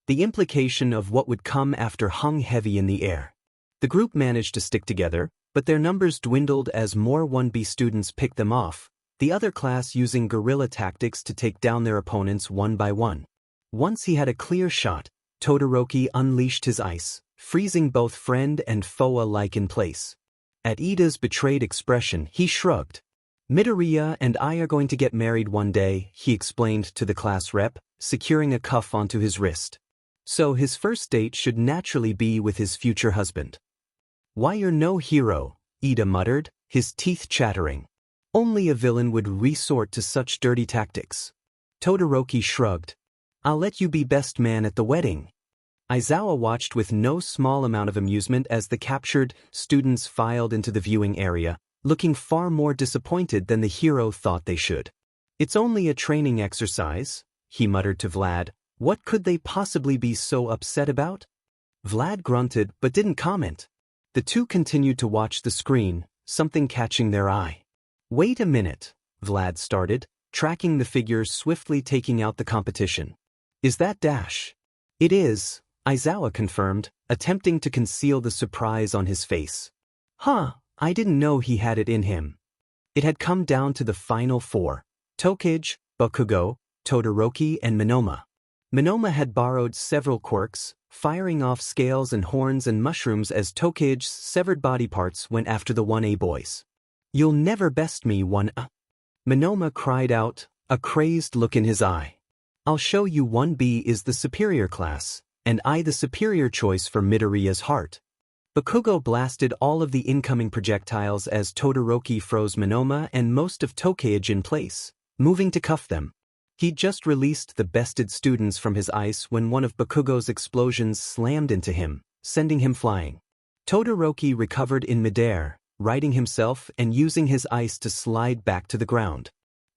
The implication of what would come after hung heavy in the air. The group managed to stick together, but their numbers dwindled as more 1B students picked them off, the other class using guerrilla tactics to take down their opponents one by one. Once he had a clear shot, Todoroki unleashed his ice, freezing both friend and foe alike in place. At Ida's betrayed expression, he shrugged. "Midoriya and I are going to get married one day," he explained to the class rep, securing a cuff onto his wrist. "So his first date should naturally be with his future husband." "Why, you're no hero," Ida muttered, his teeth chattering. "Only a villain would resort to such dirty tactics." Todoroki shrugged. "I'll let you be best man at the wedding." Aizawa watched with no small amount of amusement as the captured students filed into the viewing area, looking far more disappointed than the hero thought they should. "It's only a training exercise," he muttered to Vlad. "What could they possibly be so upset about?" Vlad grunted but didn't comment. The two continued to watch the screen, something catching their eye. "Wait a minute," Vlad started, tracking the figures swiftly taking out the competition. "Is that Dash?" "It is," Aizawa confirmed, attempting to conceal the surprise on his face. "Huh, I didn't know he had it in him." It had come down to the final four: Tokage, Bakugo, Todoroki and Minoma. Minoma had borrowed several quirks, firing off scales and horns and mushrooms as Tokage's severed body parts went after the 1A boys. "You'll never best me, 1A." Minoma cried out, a crazed look in his eye. "I'll show you 1B is the superior class, and I the superior choice for Midoriya's heart." Bakugo blasted all of the incoming projectiles as Todoroki froze Minoma and most of Tokage in place, moving to cuff them. He'd just released the bested students from his ice when one of Bakugo's explosions slammed into him, sending him flying. Todoroki recovered in midair, righting himself and using his ice to slide back to the ground.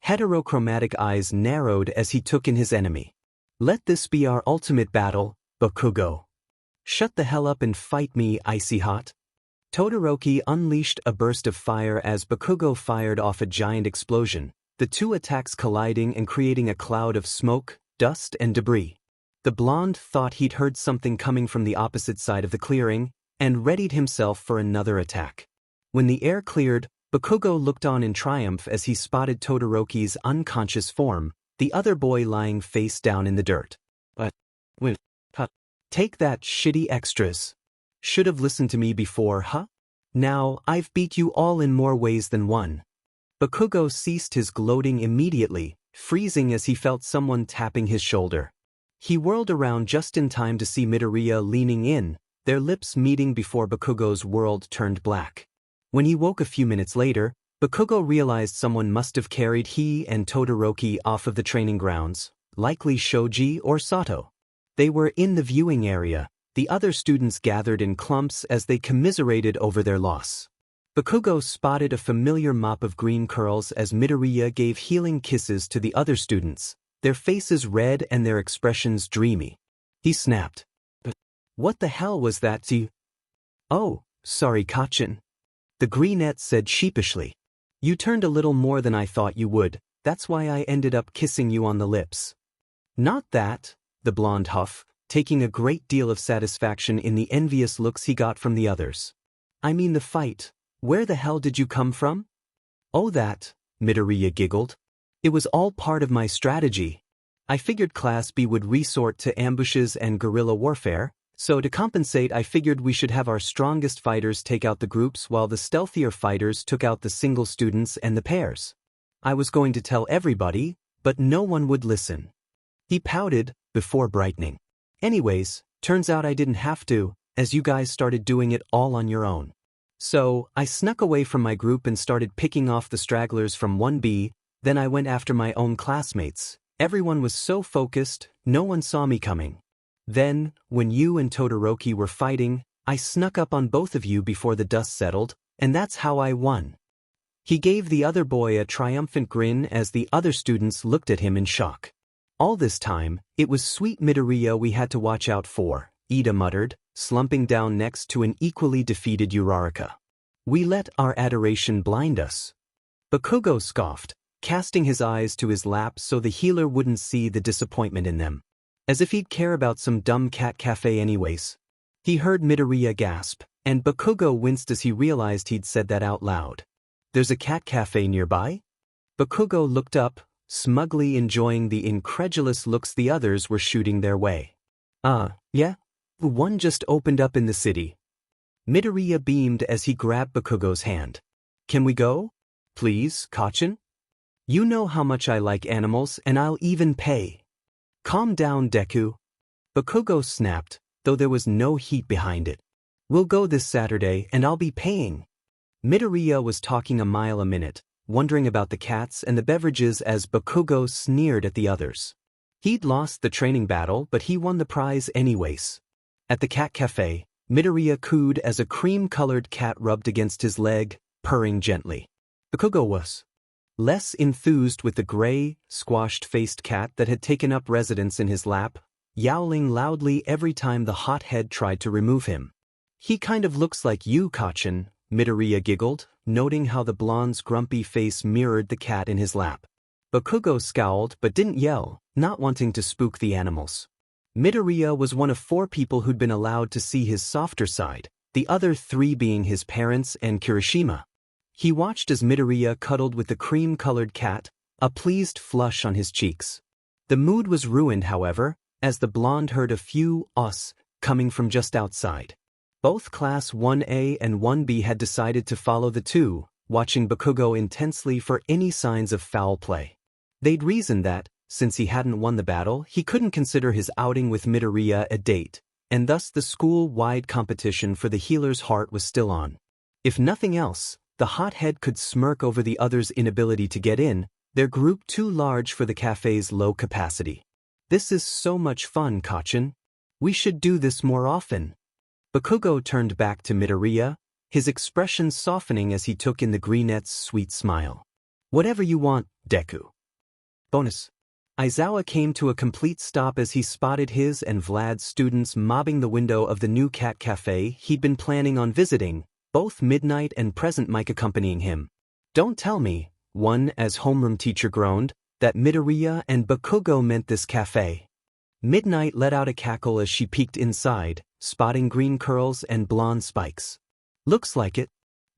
Heterochromatic eyes narrowed as he took in his enemy. "Let this be our ultimate battle, Bakugo. Shut the hell up and fight me, icy hot." Todoroki unleashed a burst of fire as Bakugo fired off a giant explosion, the two attacks colliding and creating a cloud of smoke, dust and debris. The blonde thought he'd heard something coming from the opposite side of the clearing, and readied himself for another attack. When the air cleared, Bakugo looked on in triumph as he spotted Todoroki's unconscious form, the other boy lying face down in the dirt. Take that, shitty extras. Should've listened to me before, huh? Now, I've beat you all in more ways than one. Bakugo ceased his gloating immediately, freezing as he felt someone tapping his shoulder. He whirled around just in time to see Midoriya leaning in, their lips meeting before Bakugo's world turned black. When he woke a few minutes later, Bakugo realized someone must have carried he and Todoroki off of the training grounds, likely Shoji or Sato. They were in the viewing area, the other students gathered in clumps as they commiserated over their loss. Bakugo spotted a familiar mop of green curls as Midoriya gave healing kisses to the other students, their faces red and their expressions dreamy. He snapped. "But what the hell was that to you?" "Oh, sorry, Kachin," the greenette said sheepishly. "You turned a little more than I thought you would, that's why I ended up kissing you on the lips." "Not that," the blonde huffed, taking a great deal of satisfaction in the envious looks he got from the others. "I mean the fight. Where the hell did you come from?" "Oh that," Midoriya giggled. "It was all part of my strategy. I figured Class B would resort to ambushes and guerrilla warfare, so to compensate I figured we should have our strongest fighters take out the groups while the stealthier fighters took out the single students and the pairs. I was going to tell everybody, but no one would listen." He pouted, before brightening. "Anyways, turns out I didn't have to, as you guys started doing it all on your own. So, I snuck away from my group and started picking off the stragglers from 1B, then I went after my own classmates. Everyone was so focused, no one saw me coming. Then, when you and Todoroki were fighting, I snuck up on both of you before the dust settled, and that's how I won." He gave the other boy a triumphant grin as the other students looked at him in shock. "All this time, it was sweet Midoriya we had to watch out for," Aide muttered, slumping down next to an equally defeated Uraraka. "We let our adoration blind us." Bakugo scoffed, casting his eyes to his lap so the healer wouldn't see the disappointment in them. As if he'd care about some dumb cat cafe anyways. He heard Midoriya gasp, and Bakugo winced as he realized he'd said that out loud. "There's a cat cafe nearby?" Bakugo looked up, smugly enjoying the incredulous looks the others were shooting their way. Yeah? One just opened up in the city." Midoriya beamed as he grabbed Bakugo's hand. "Can we go? Please, Kachin? You know how much I like animals and I'll even pay." "Calm down, Deku." Bakugo snapped, though there was no heat behind it. "We'll go this Saturday and I'll be paying." Midoriya was talking a mile a minute, wondering about the cats and the beverages as Bakugo sneered at the others. He'd lost the training battle, but he won the prize anyways. At the cat cafe, Midoriya cooed as a cream-colored cat rubbed against his leg, purring gently. Bakugo was less enthused with the gray, squashed-faced cat that had taken up residence in his lap, yowling loudly every time the hothead tried to remove him. "He kind of looks like you, Kachin," Midoriya giggled, noting how the blonde's grumpy face mirrored the cat in his lap. Bakugo scowled but didn't yell, not wanting to spook the animals. Midoriya was one of 4 people who'd been allowed to see his softer side, the other 3 being his parents and Kirishima. He watched as Midoriya cuddled with the cream-colored cat, a pleased flush on his cheeks. The mood was ruined, however, as the blonde heard a few "us" coming from just outside. Both Class 1A and 1B had decided to follow the two, watching Bakugo intensely for any signs of foul play. They'd reasoned that, since he hadn't won the battle, he couldn't consider his outing with Midoriya a date, and thus the school-wide competition for the healer's heart was still on. If nothing else, the hothead could smirk over the other's inability to get in, Their group too large for the cafe's low capacity. This is so much fun, Kachin. We should do this more often. Bakugo turned back to Midoriya, his expression softening as he took in the greenette's sweet smile. Whatever you want, Deku. Bonus. Aizawa came to a complete stop as he spotted his and Vlad's students mobbing the window of the new cat cafe he'd been planning on visiting, both Midnight and Present Mike accompanying him. Don't tell me, one as homeroom teacher groaned, that Midoriya and Bakugo meant this cafe. Midnight let out a cackle as she peeked inside, spotting green curls and blonde spikes. Looks like it.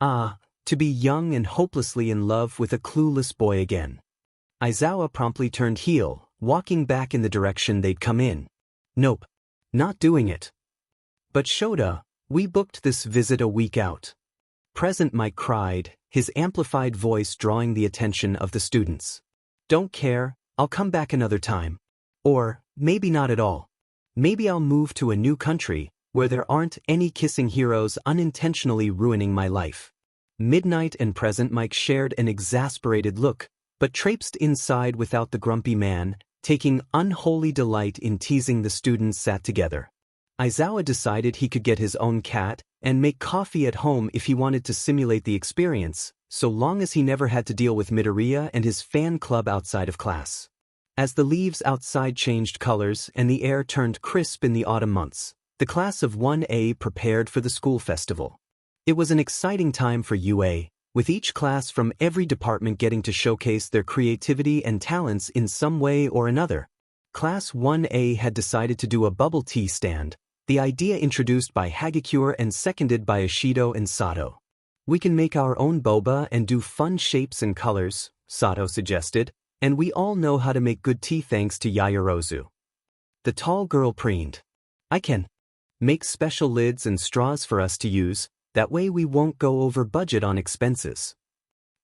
Ah, to be young and hopelessly in love with a clueless boy again. Aizawa promptly turned heel, walking back in the direction they'd come in. Nope. Not doing it. But Shota, we booked this visit a week out. Present Mike cried, his amplified voice drawing the attention of the students. Don't care, I'll come back another time. Or, maybe not at all. Maybe I'll move to a new country, where there aren't any kissing heroes unintentionally ruining my life. Midnight and Present Mike shared an exasperated look, but traipsed inside without the grumpy man, taking unholy delight in teasing the students sat together. Aizawa decided he could get his own cat and make coffee at home if he wanted to simulate the experience, so long as he never had to deal with Midoriya and his fan club outside of class. As the leaves outside changed colors and the air turned crisp in the autumn months, the class of 1A prepared for the school festival. It was an exciting time for UA, with each class from every department getting to showcase their creativity and talents in some way or another. Class 1A had decided to do a bubble tea stand, the idea introduced by Hagakure and seconded by Ishido and Sato. We can make our own boba and do fun shapes and colors, Sato suggested, and we all know how to make good tea thanks to Yaoyorozu. The tall girl preened. I can make special lids and straws for us to use, that way we won't go over budget on expenses.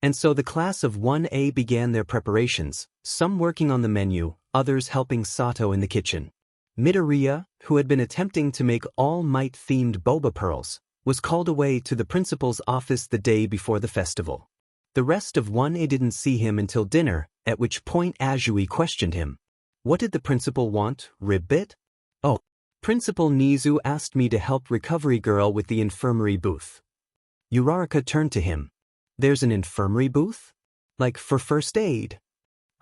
And so the class of 1A began their preparations, some working on the menu, others helping Sato in the kitchen. Midoriya, who had been attempting to make All Might-themed boba pearls, was called away to the principal's office the day before the festival. The rest of 1A didn't see him until dinner, at which point Azui questioned him. What did the principal want, Ribbit? Oh, Principal Nizu asked me to help Recovery Girl with the infirmary booth. Uraraka turned to him. There's an infirmary booth? Like for first aid?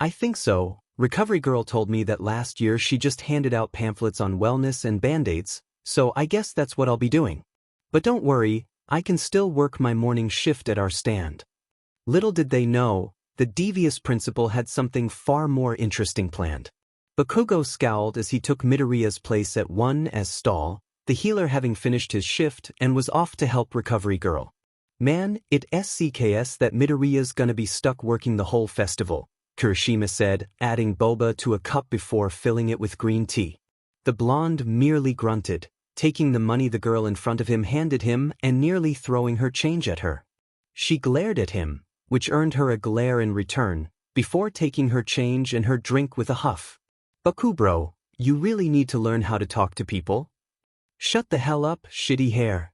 I think so. Recovery Girl told me that last year she just handed out pamphlets on wellness and band-aids, so I guess that's what I'll be doing. But don't worry, I can still work my morning shift at our stand. Little did they know, the devious principal had something far more interesting planned. Bakugo scowled as he took Midoriya's place at 1's stall, the healer having finished his shift and was off to help Recovery Girl. Man, it SCKS that Midoriya's gonna be stuck working the whole festival, Kirishima said, adding boba to a cup before filling it with green tea. The blonde merely grunted, taking the money the girl in front of him handed him and nearly throwing her change at her. She glared at him, which earned her a glare in return, before taking her change and her drink with a huff. Bakubro, you really need to learn how to talk to people. Shut the hell up, shitty hair.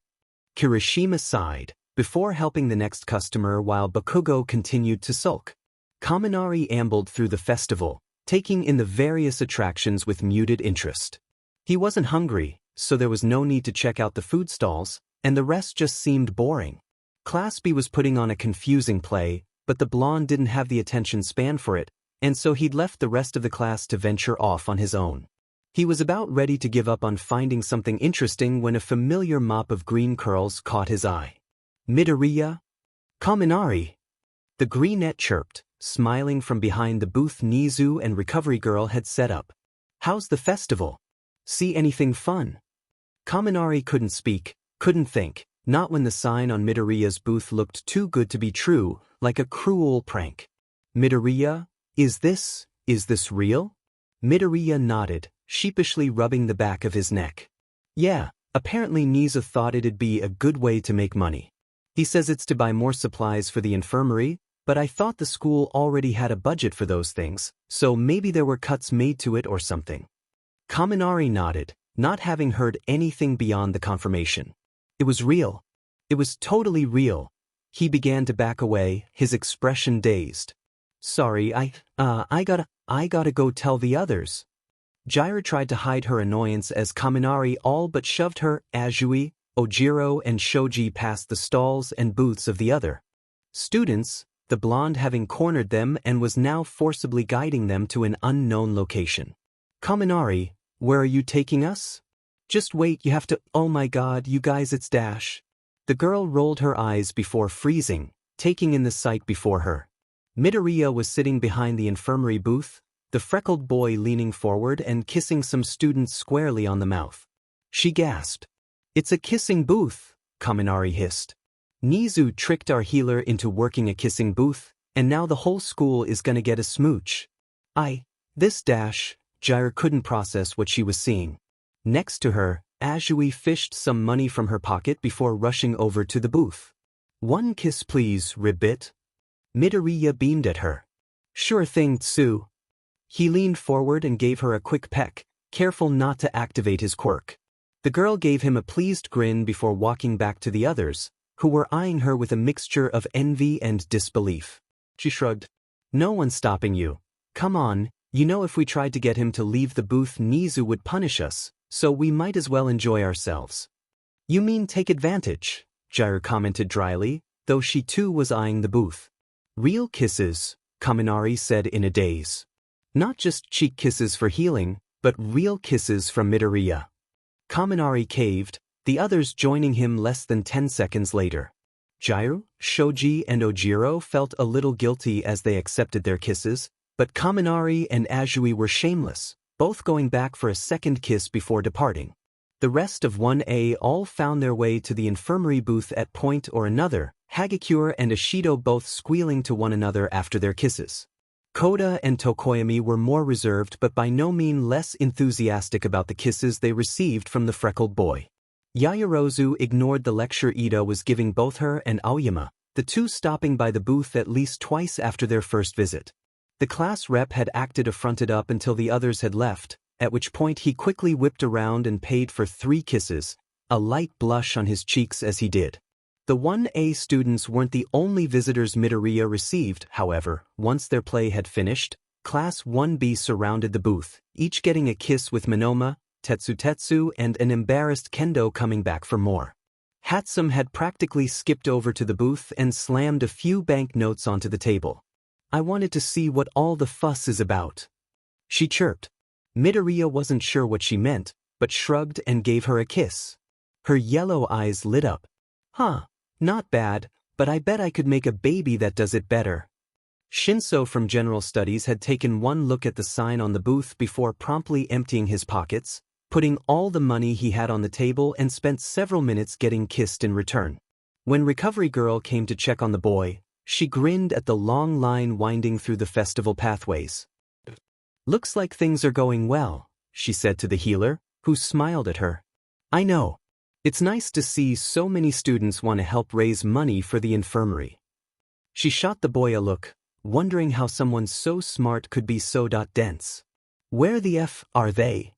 Kirishima sighed, before helping the next customer while Bakugo continued to sulk. Kaminari ambled through the festival, taking in the various attractions with muted interest. He wasn't hungry, so there was no need to check out the food stalls, and the rest just seemed boring. Class B was putting on a confusing play, but the blonde didn't have the attention span for it, and so he'd left the rest of the class to venture off on his own. He was about ready to give up on finding something interesting when a familiar mop of green curls caught his eye. Midoriya? Kaminari? The greenette chirped, smiling from behind the booth Nizu and Recovery Girl had set up. How's the festival? See anything fun? Kaminari couldn't speak, couldn't think, not when the sign on Midoriya's booth looked too good to be true, like a cruel prank. Midoriya? Is this real? Midoriya nodded, sheepishly rubbing the back of his neck. Yeah, apparently Nizu thought it'd be a good way to make money. He says it's to buy more supplies for the infirmary, but I thought the school already had a budget for those things, so maybe there were cuts made to it or something. Kaminari nodded, not having heard anything beyond the confirmation. It was real. It was totally real. He began to back away, his expression dazed. Sorry, I gotta go tell the others. Jiraiya tried to hide her annoyance as Kaminari all but shoved her, Azui, Ojiro and Shoji past the stalls and booths of the other students, the blonde having cornered them and was now forcibly guiding them to an unknown location. Kaminari, where are you taking us? Just wait, you have to— Oh my god, you guys, it's Dash. The girl rolled her eyes before freezing, taking in the sight before her. Midoriya was sitting behind the infirmary booth, the freckled boy leaning forward and kissing some students squarely on the mouth. She gasped. It's a kissing booth, Kaminari hissed. Nizu tricked our healer into working a kissing booth, and now the whole school is gonna get a smooch. This Dash, Jiraiya couldn't process what she was seeing. Next to her, Azui fished some money from her pocket before rushing over to the booth. One kiss please, Ribbit. Midoriya beamed at her. Sure thing, Tsu. He leaned forward and gave her a quick peck, careful not to activate his quirk. The girl gave him a pleased grin before walking back to the others, who were eyeing her with a mixture of envy and disbelief. She shrugged. No one's stopping you. Come on, you know if we tried to get him to leave the booth Nizu would punish us, so we might as well enjoy ourselves. You mean take advantage, Jiraiya commented dryly, though she too was eyeing the booth. Real kisses, Kaminari said in a daze. Not just cheek kisses for healing, but real kisses from Midoriya. Kaminari caved, the others joining him less than 10 seconds later. Jiraiya, Shoji and Ojiro felt a little guilty as they accepted their kisses, but Kaminari and Azui were shameless, both going back for a second kiss before departing. The rest of 1A all found their way to the infirmary booth at point or another, Hagakure and Ashido both squealing to one another after their kisses. Koda and Tokoyami were more reserved but by no means less enthusiastic about the kisses they received from the freckled boy. Yaoyorozu ignored the lecture Ida was giving both her and Aoyama, the two stopping by the booth at least twice after their first visit. The class rep had acted affronted up until the others had left, at which point he quickly whipped around and paid for 3 kisses, a light blush on his cheeks as he did. The 1A students weren't the only visitors Midoriya received, however. Once their play had finished, Class 1B surrounded the booth, each getting a kiss with Monoma, Tetsu and an embarrassed Kendo coming back for more. Hatsum had practically skipped over to the booth and slammed a few banknotes onto the table. I wanted to see what all the fuss is about, she chirped. Midoriya wasn't sure what she meant, but shrugged and gave her a kiss. Her yellow eyes lit up. Huh. Not bad, but I bet I could make a baby that does it better. Shinso from General Studies had taken one look at the sign on the booth before promptly emptying his pockets, putting all the money he had on the table and spent several minutes getting kissed in return. When Recovery Girl came to check on the boy, she grinned at the long line winding through the festival pathways. Looks like things are going well, she said to the healer, who smiled at her. I know. It's nice to see so many students want to help raise money for the infirmary. She shot the boy a look, wondering how someone so smart could be so dense. Where the F are they?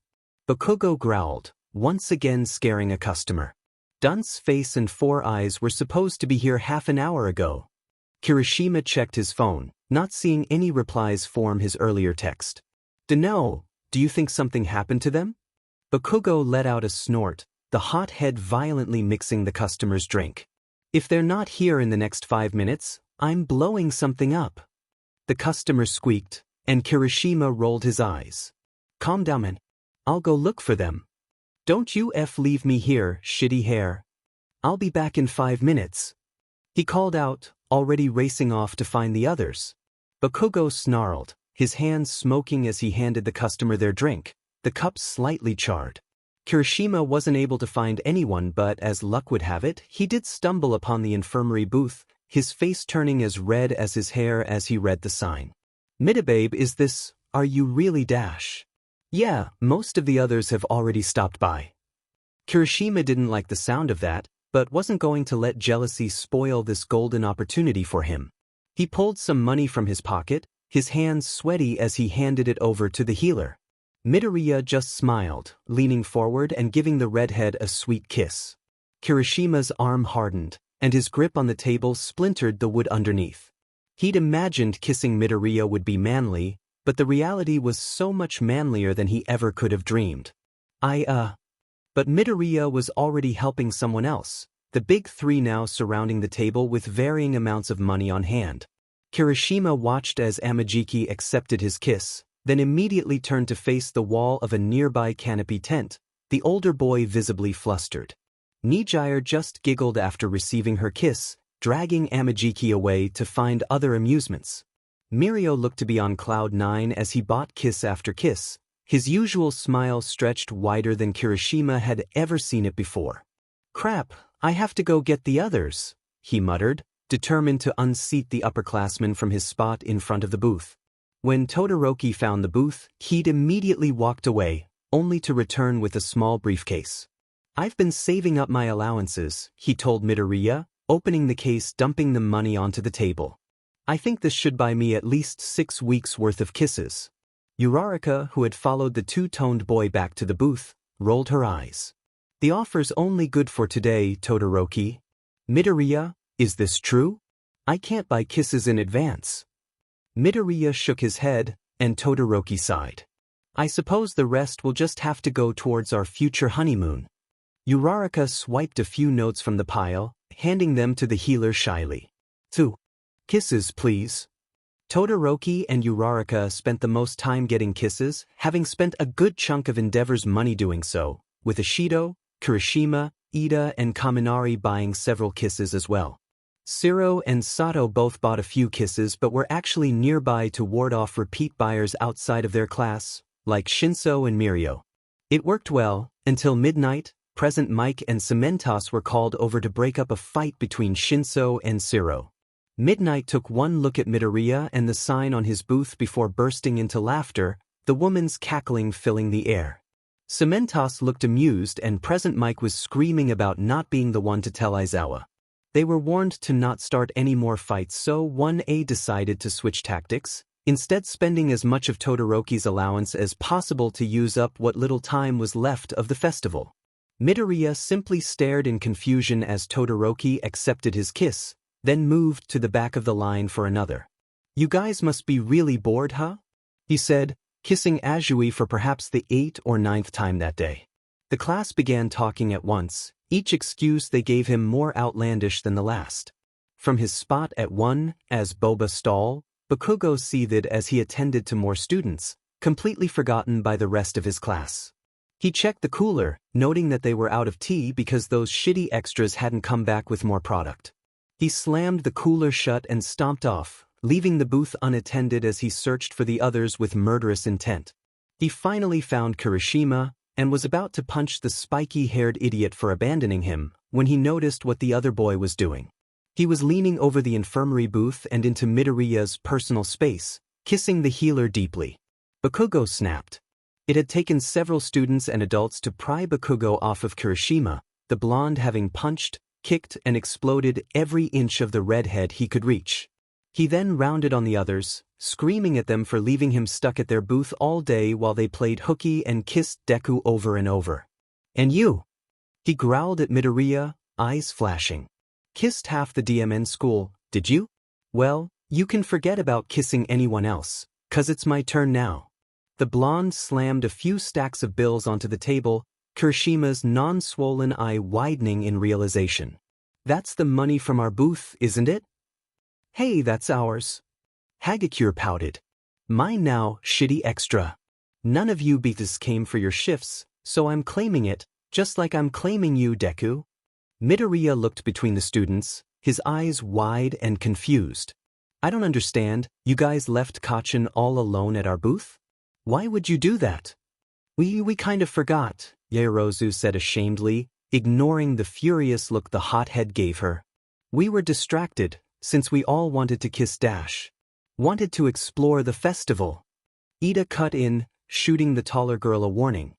Bakugo growled, once again scaring a customer. Dunce's face and 4 eyes were supposed to be here half an hour ago. Kirishima checked his phone, not seeing any replies from his earlier text. Dunno, do you think something happened to them? Bakugo let out a snort, the hot head violently mixing the customer's drink. If they're not here in the next 5 minutes, I'm blowing something up. The customer squeaked, and Kirishima rolled his eyes. Calm down, man. I'll go look for them. Don't you leave me here, shitty hair. I'll be back in 5 minutes. He called out, already racing off to find the others. Bakugo snarled, his hands smoking as he handed the customer their drink, the cup slightly charred. Kirishima wasn't able to find anyone, but as luck would have it, he did stumble upon the infirmary booth, his face turning as red as his hair as he read the sign. Midababe, is this— are you really Dash? Yeah, most of the others have already stopped by. Kirishima didn't like the sound of that, but wasn't going to let jealousy spoil this golden opportunity for him. He pulled some money from his pocket, his hands sweaty as he handed it over to the healer. Midoriya just smiled, leaning forward and giving the redhead a sweet kiss. Kirishima's arm hardened, and his grip on the table splintered the wood underneath. He'd imagined kissing Midoriya would be manly, but the reality was so much manlier than he ever could have dreamed. But Midoriya was already helping someone else, the big three now surrounding the table with varying amounts of money on hand. Kirishima watched as Amajiki accepted his kiss, then immediately turned to face the wall of a nearby canopy tent, the older boy visibly flustered. Nijire just giggled after receiving her kiss, dragging Amajiki away to find other amusements. Mirio looked to be on cloud nine as he bought kiss after kiss, his usual smile stretched wider than Kirishima had ever seen it before. "Crap, I have to go get the others," he muttered, determined to unseat the upperclassman from his spot in front of the booth. When Todoroki found the booth, he'd immediately walked away, only to return with a small briefcase. "I've been saving up my allowances," he told Midoriya, opening the case, dumping the money onto the table. "I think this should buy me at least 6 weeks' worth of kisses." Uraraka, who had followed the two-toned boy back to the booth, rolled her eyes. "The offer's only good for today, Todoroki." "Midoriya, is this true? I can't buy kisses in advance." Midoriya shook his head, and Todoroki sighed. "I suppose the rest will just have to go towards our future honeymoon." Uraraka swiped a few notes from the pile, handing them to the healer shyly. "2 kisses, please." Todoroki and Uraraka spent the most time getting kisses, having spent a good chunk of Endeavor's money doing so, with Ishido, Kirishima, Aide, and Kaminari buying several kisses as well. Shiro and Sato both bought a few kisses but were actually nearby to ward off repeat buyers outside of their class, like Shinso and Mirio. It worked well, until midnight. Present Mike and Cementos were called over to break up a fight between Shinso and Shiro. Midnight took one look at Midoriya and the sign on his booth before bursting into laughter, the woman's cackling filling the air. Cementos looked amused and Present Mike was screaming about not being the one to tell Aizawa. They were warned to not start any more fights, so 1A decided to switch tactics, instead spending as much of Todoroki's allowance as possible to use up what little time was left of the festival. Midoriya simply stared in confusion as Todoroki accepted his kiss, then moved to the back of the line for another. "You guys must be really bored, huh?" he said, kissing Azui for perhaps the 8th or 9th time that day. The class began talking at once, each excuse they gave him more outlandish than the last. From his spot at 1, as Boba stall, Bakugo seethed as he attended to more students, completely forgotten by the rest of his class. He checked the cooler, noting that they were out of tea because those shitty extras hadn't come back with more product. He slammed the cooler shut and stomped off, leaving the booth unattended as he searched for the others with murderous intent. He finally found Kirishima, and was about to punch the spiky-haired idiot for abandoning him, when he noticed what the other boy was doing. He was leaning over the infirmary booth and into Midoriya's personal space, kissing the healer deeply. Bakugo snapped. It had taken several students and adults to pry Bakugo off of Kirishima, the blonde having punched, kicked, and exploded every inch of the redhead he could reach. He then rounded on the others, screaming at them for leaving him stuck at their booth all day while they played hooky and kissed Deku over and over. "And you?" he growled at Midoriya, eyes flashing. "Kissed half the DMN school, did you? Well, you can forget about kissing anyone else, 'cause it's my turn now." The blonde slammed a few stacks of bills onto the table, Kirishima's non-swollen eye widening in realization. "That's the money from our booth, isn't it?" "Hey, that's ours." Hagakure pouted. "Mine now, shitty extra. None of you beats came for your shifts, so I'm claiming it, just like I'm claiming you, Deku." Midoriya looked between the students, his eyes wide and confused. "I don't understand, you guys left Kacchan all alone at our booth? Why would you do that?" We kind of forgot," Yaoyorozu said ashamedly, ignoring the furious look the hothead gave her. "We were distracted, since we all wanted to kiss Dash. Wanted to explore the festival." Aide cut in, shooting the taller girl a warning.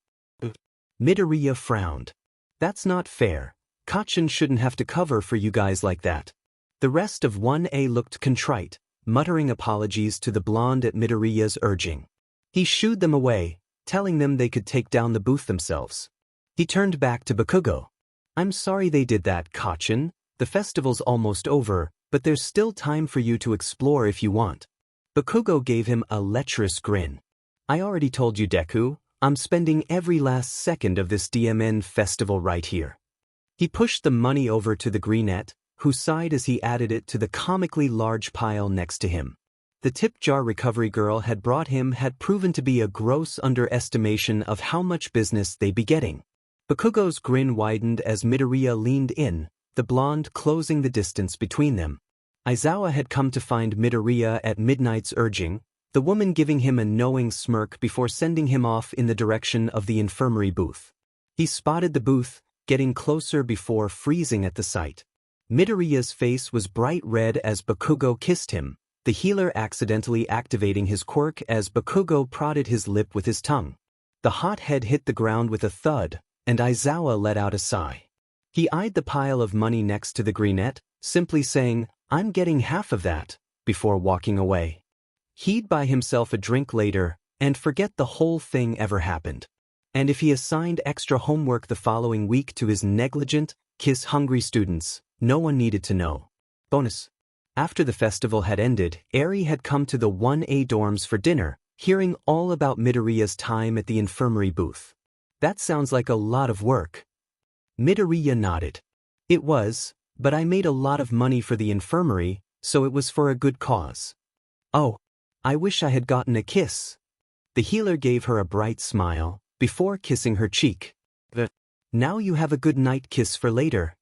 Midoriya frowned. "That's not fair. Kacchan shouldn't have to cover for you guys like that." The rest of 1A looked contrite, muttering apologies to the blonde at Midoriya's urging. He shooed them away, telling them they could take down the booth themselves. He turned back to Bakugo. "I'm sorry they did that, Kacchan. The festival's almost over, But there's still time for you to explore if you want. Bakugo gave him a lecherous grin. I already told you, Deku, I'm spending every last second of this DMN festival right here. He pushed the money over to the greenette, who sighed as he added it to the comically large pile next to him. The tip jar recovery girl had brought him had proven to be a gross underestimation of how much business they'd be getting. Bakugo's grin widened as Midoriya leaned in, the blonde closing the distance between them. Aizawa had come to find Midoriya at Midnight's urging, the woman giving him a knowing smirk before sending him off in the direction of the infirmary booth. He spotted the booth, getting closer before freezing at the sight. Midoriya's face was bright red as Bakugo kissed him, the healer accidentally activating his quirk as Bakugo prodded his lip with his tongue. The hot head hit the ground with a thud, and Aizawa let out a sigh. He eyed the pile of money next to the greenette, simply saying, "I'm getting half of that," before walking away. He'd buy himself a drink later and forget the whole thing ever happened. And if he assigned extra homework the following week to his negligent, kiss-hungry students, no one needed to know. Bonus. After the festival had ended, Eri had come to the 1A dorms for dinner, hearing all about Midoriya's time at the infirmary booth. That sounds like a lot of work. Midoriya nodded. It was, but I made a lot of money for the infirmary, so it was for a good cause. Oh, I wish I had gotten a kiss. The healer gave her a bright smile, before kissing her cheek. Now you have a good night kiss for later.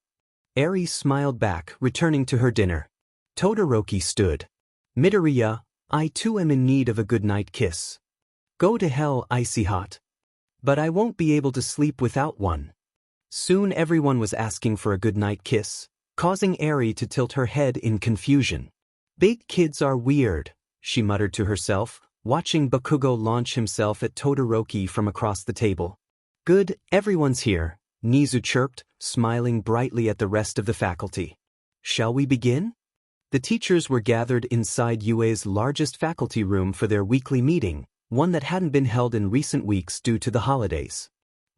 Eri smiled back, returning to her dinner. Todoroki stood. Midoriya, I too am in need of a good night kiss. Go to hell, icy hot. But I won't be able to sleep without one. Soon everyone was asking for a good night kiss, causing Eri to tilt her head in confusion. Big kids are weird, she muttered to herself, watching Bakugo launch himself at Todoroki from across the table. Good, everyone's here, Nizu chirped, smiling brightly at the rest of the faculty. Shall we begin? The teachers were gathered inside UA's largest faculty room for their weekly meeting, one that hadn't been held in recent weeks due to the holidays.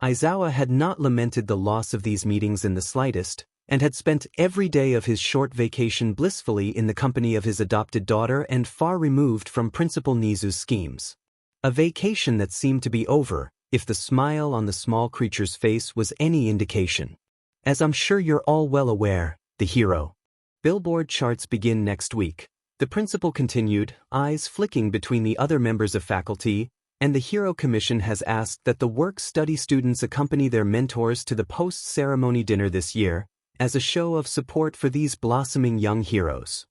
Aizawa had not lamented the loss of these meetings in the slightest, and had spent every day of his short vacation blissfully in the company of his adopted daughter and far removed from Principal Nizu's schemes. A vacation that seemed to be over, if the smile on the small creature's face was any indication. As I'm sure you're all well aware, the hero. Billboard charts begin next week, the principal continued, eyes flicking between the other members of faculty, and the Hero Commission has asked that the work-study students accompany their mentors to the post-ceremony dinner this year, as a show of support for these blossoming young heroes.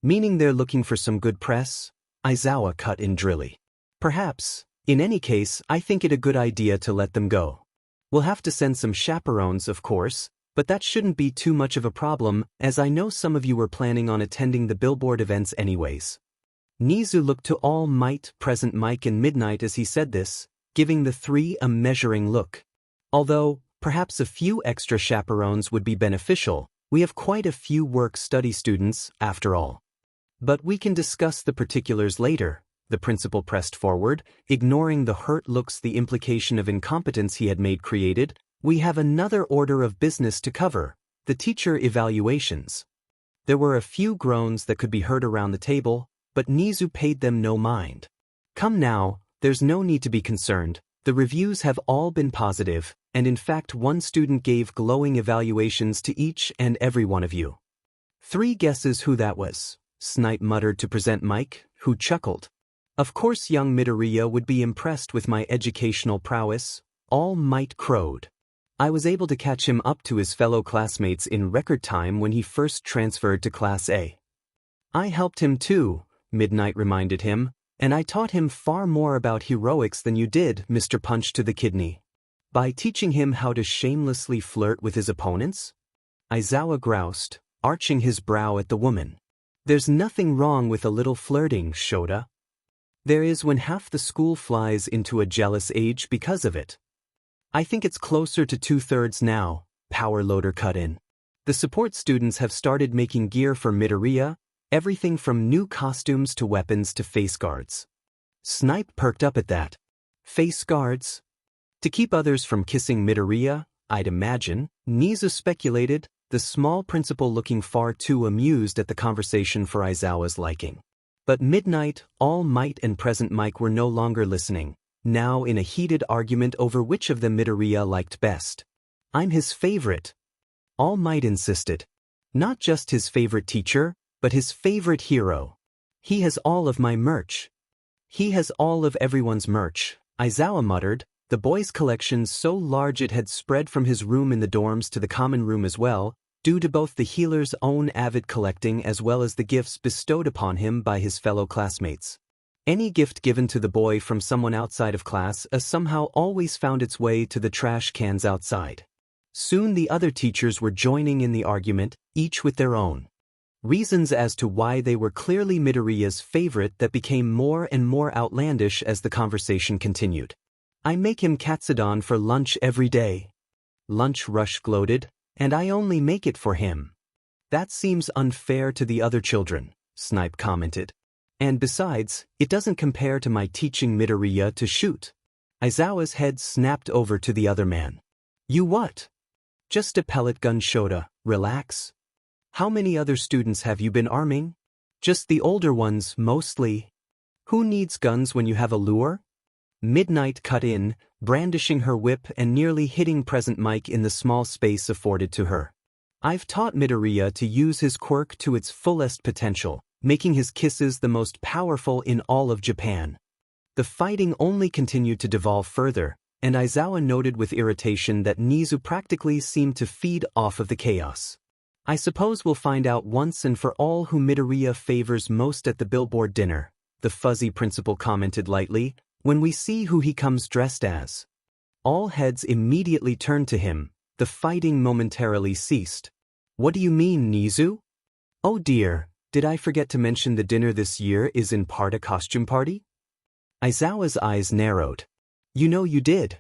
Meaning they're looking for some good press? Aizawa cut in drilly. Perhaps. In any case, I think it a good idea to let them go. We'll have to send some chaperones, of course, but that shouldn't be too much of a problem, as I know some of you were planning on attending the Billboard events anyways. Nizu looked to All Might, present Mike and Midnight as he said this, giving the three a measuring look. Although, perhaps a few extra chaperones would be beneficial, we have quite a few work-study students, after all. But we can discuss the particulars later, the principal pressed forward, ignoring the hurt looks the implication of incompetence he had made created. We have another order of business to cover, the teacher evaluations. There were a few groans that could be heard around the table, but Nizu paid them no mind. Come now, there's no need to be concerned, the reviews have all been positive, and in fact one student gave glowing evaluations to each and every one of you. 3 guesses who that was, Snipe muttered to present Mike, who chuckled. Of course young Midoriya would be impressed with my educational prowess, All Might crowed. I was able to catch him up to his fellow classmates in record time when he first transferred to Class A. I helped him too, Midnight reminded him, and I taught him far more about heroics than you did, Mr. Punch to the Kidney. By teaching him how to shamelessly flirt with his opponents? Aizawa groused, arching his brow at the woman. There's nothing wrong with a little flirting, Shota. There is when half the school flies into a jealous age because of it. I think it's closer to 2/3 now, Power Loader cut in. The support students have started making gear for Midoriya, everything from new costumes to weapons to face guards. Snipe perked up at that. Face guards? To keep others from kissing Midoriya, I'd imagine, Nizu speculated, the small principal looking far too amused at the conversation for Aizawa's liking. But Midnight, All Might and Present Mic were no longer listening, now in a heated argument over which of them Midoriya liked best. "I'm his favorite," All Might insisted. "Not just his favorite teacher, but his favorite hero. He has all of my merch." "He has all of everyone's merch," Aizawa muttered, the boy's collection so large it had spread from his room in the dorms to the common room as well, due to both the healer's own avid collecting as well as the gifts bestowed upon him by his fellow classmates. Any gift given to the boy from someone outside of class somehow always found its way to the trash cans outside. Soon the other teachers were joining in the argument, each with their own reasons as to why they were clearly Midoriya's favorite that became more and more outlandish as the conversation continued. "I make him katsudon for lunch every day." Lunch Rush gloated, "And I only make it for him." "That seems unfair to the other children," Snipe commented. "And besides, it doesn't compare to my teaching Midoriya to shoot." Aizawa's head snapped over to the other man. "You what?" "Just a pellet gun, Shota, relax." "How many other students have you been arming?" "Just the older ones, mostly." "Who needs guns when you have a lure?" Midnight cut in, brandishing her whip and nearly hitting Present Mic in the small space afforded to her. "I've taught Midoriya to use his quirk to its fullest potential, making his kisses the most powerful in all of Japan." The fighting only continued to devolve further, and Aizawa noted with irritation that Nizu practically seemed to feed off of the chaos. "I suppose we'll find out once and for all who Midoriya favors most at the billboard dinner," the fuzzy principal commented lightly, "when we see who he comes dressed as." All heads immediately turned to him. The fighting momentarily ceased. "What do you mean, Nizu?" "Oh dear, did I forget to mention the dinner this year is in part a costume party?" Aizawa's eyes narrowed. "You know you did."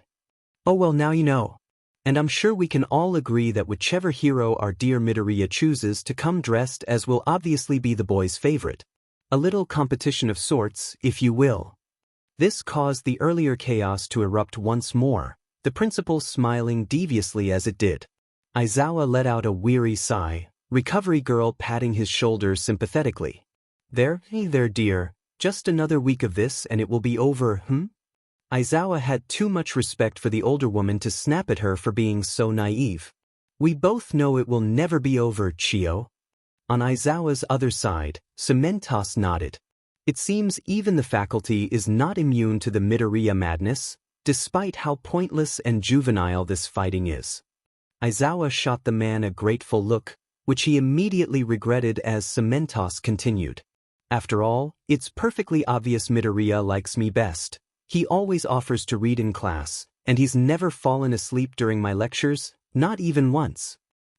"Oh well, now you know. And I'm sure we can all agree that whichever hero our dear Midoriya chooses to come dressed as will obviously be the boy's favorite. A little competition of sorts, if you will." This caused the earlier chaos to erupt once more, the principal smiling deviously as it did. Aizawa let out a weary sigh, Recovery Girl patting his shoulder sympathetically. Hey there dear, just another week of this and it will be over, Aizawa had too much respect for the older woman to snap at her for being so naive. "We both know it will never be over, Chio." On Aizawa's other side, Cementos nodded. It seems even the faculty is not immune to the Midoriya madness, despite how pointless and juvenile this fighting is. Aizawa shot the man a grateful look, which he immediately regretted as Cementos continued. "After all, it's perfectly obvious Midoriya likes me best. He always offers to read in class, and he's never fallen asleep during my lectures, not even once."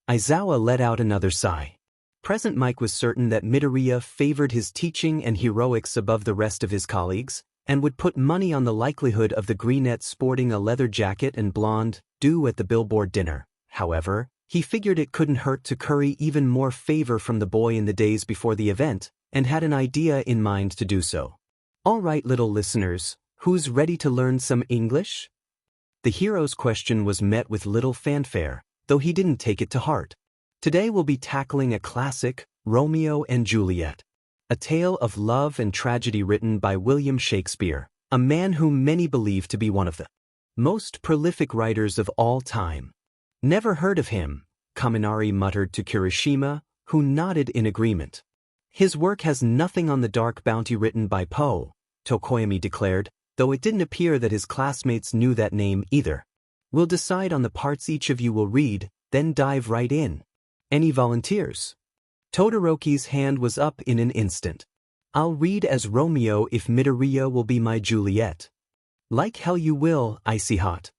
Aizawa let out another sigh. Present Mic was certain that Midoriya favored his teaching and heroics above the rest of his colleagues, and would put money on the likelihood of the greenette sporting a leather jacket and blonde due at the billboard dinner. However, he figured it couldn't hurt to curry even more favor from the boy in the days before the event, and had an idea in mind to do so. "All right, little listeners, who's ready to learn some English?" The hero's question was met with little fanfare, though he didn't take it to heart. Today we'll be tackling a classic, Romeo and Juliet. A tale of love and tragedy written by William Shakespeare, a man whom many believe to be one of the most prolific writers of all time. "Never heard of him," Kaminari muttered to Kirishima, who nodded in agreement. "His work has nothing on the dark bounty written by Poe," Tokoyami declared, though it didn't appear that his classmates knew that name either. "We'll decide on the parts each of you will read, then dive right in. Any volunteers?" Todoroki's hand was up in an instant. "I'll read as Romeo if Midoriya will be my Juliet." "Like hell you will, Icy Hot."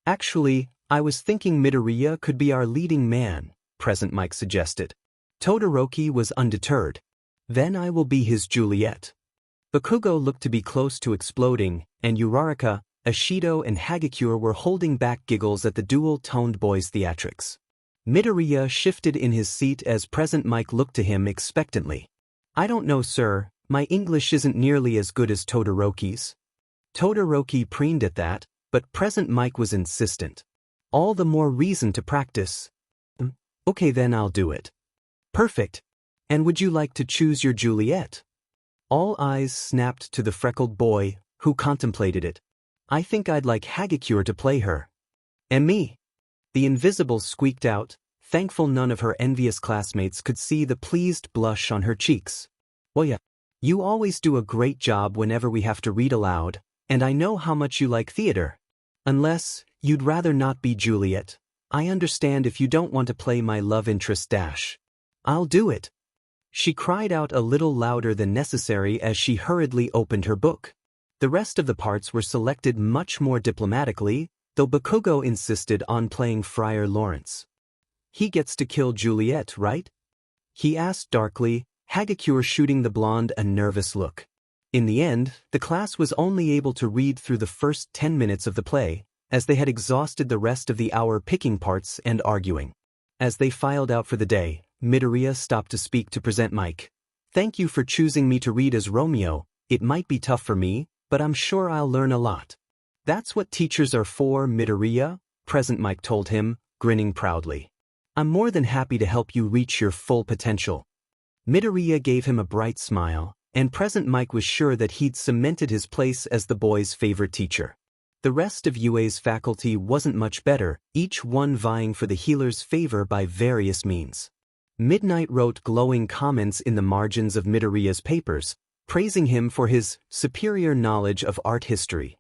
"Actually, I was thinking Midoriya could be our leading man," Present Mic suggested. Todoroki was undeterred. "Then I will be his Juliet." Bakugo looked to be close to exploding, and Uraraka, Ashido and Hagakure were holding back giggles at the dual-toned boy's theatrics. Midoriya shifted in his seat as Present Mic looked to him expectantly. "I don't know, sir, my English isn't nearly as good as Todoroki's." Todoroki preened at that, but Present Mic was insistent. "All the more reason to practice." Okay then I'll do it. Perfect. And would you like to choose your Juliet? All eyes snapped to the freckled boy, who contemplated it. I think I'd like Hagakure to play her. And me? The invisible squeaked out, thankful none of her envious classmates could see the pleased blush on her cheeks. Well yeah, you always do a great job whenever we have to read aloud, and I know how much you like theater. Unless, you'd rather not be Juliet. I understand if you don't want to play my love interest dash. I'll do it. She cried out a little louder than necessary as she hurriedly opened her book. The rest of the parts were selected much more diplomatically, though Bakugo insisted on playing Friar Lawrence. He gets to kill Juliet, right? He asked darkly, Hagakure shooting the blonde a nervous look. In the end, the class was only able to read through the first 10 minutes of the play, as they had exhausted the rest of the hour picking parts and arguing. As they filed out for the day, Midoriya stopped to speak to present Mike. Thank you for choosing me to read as Romeo. It might be tough for me, but I'm sure I'll learn a lot. That's what teachers are for, Midoriya, present Mike told him, grinning proudly. I'm more than happy to help you reach your full potential. Midoriya gave him a bright smile, and present Mike was sure that he'd cemented his place as the boy's favorite teacher. The rest of UA's faculty wasn't much better, each one vying for the healer's favor by various means. Midnight wrote glowing comments in the margins of Midoriya's papers, praising him for his superior knowledge of art history.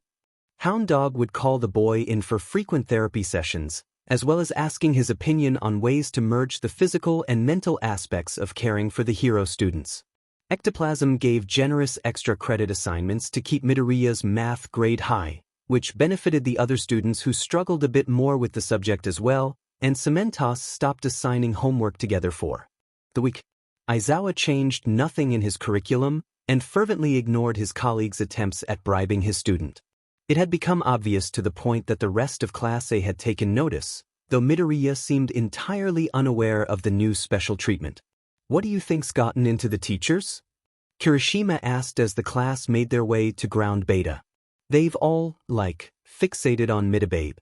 Hound Dog would call the boy in for frequent therapy sessions, as well as asking his opinion on ways to merge the physical and mental aspects of caring for the hero students. Ectoplasm gave generous extra credit assignments to keep Midoriya's math grade high, which benefited the other students who struggled a bit more with the subject as well, and Cementos stopped assigning homework together for the week. Aizawa changed nothing in his curriculum and fervently ignored his colleagues' attempts at bribing his student. It had become obvious to the point that the rest of Class A had taken notice, though Midoriya seemed entirely unaware of the new special treatment. What do you think's gotten into the teachers? Kirishima asked as the class made their way to ground beta. They've all, fixated on Midababe.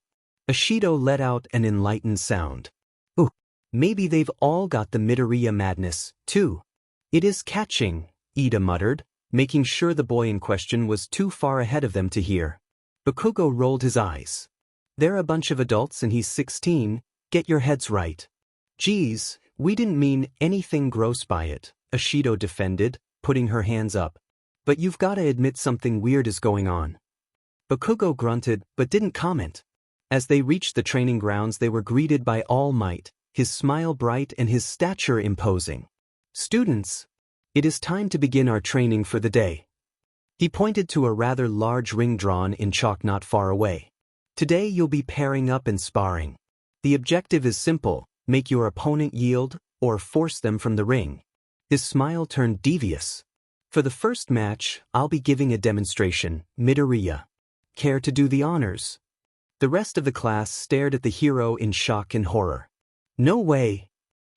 Ashido let out an enlightened sound. Ooh, maybe they've all got the Midoriya madness, too. It is catching, Ida muttered, making sure the boy in question was too far ahead of them to hear. Bakugo rolled his eyes. They're a bunch of adults and he's 16, get your heads right. Geez, we didn't mean anything gross by it, Ashido defended, putting her hands up. But you've gotta admit something weird is going on. Bakugo grunted, but didn't comment. As they reached the training grounds they were greeted by All Might, his smile bright and his stature imposing. Students, it is time to begin our training for the day. He pointed to a rather large ring drawn in chalk not far away. Today you'll be pairing up and sparring. The objective is simple, make your opponent yield, or force them from the ring. His smile turned devious. For the first match, I'll be giving a demonstration, Midoriya. Care to do the honors? The rest of the class stared at the hero in shock and horror. No way!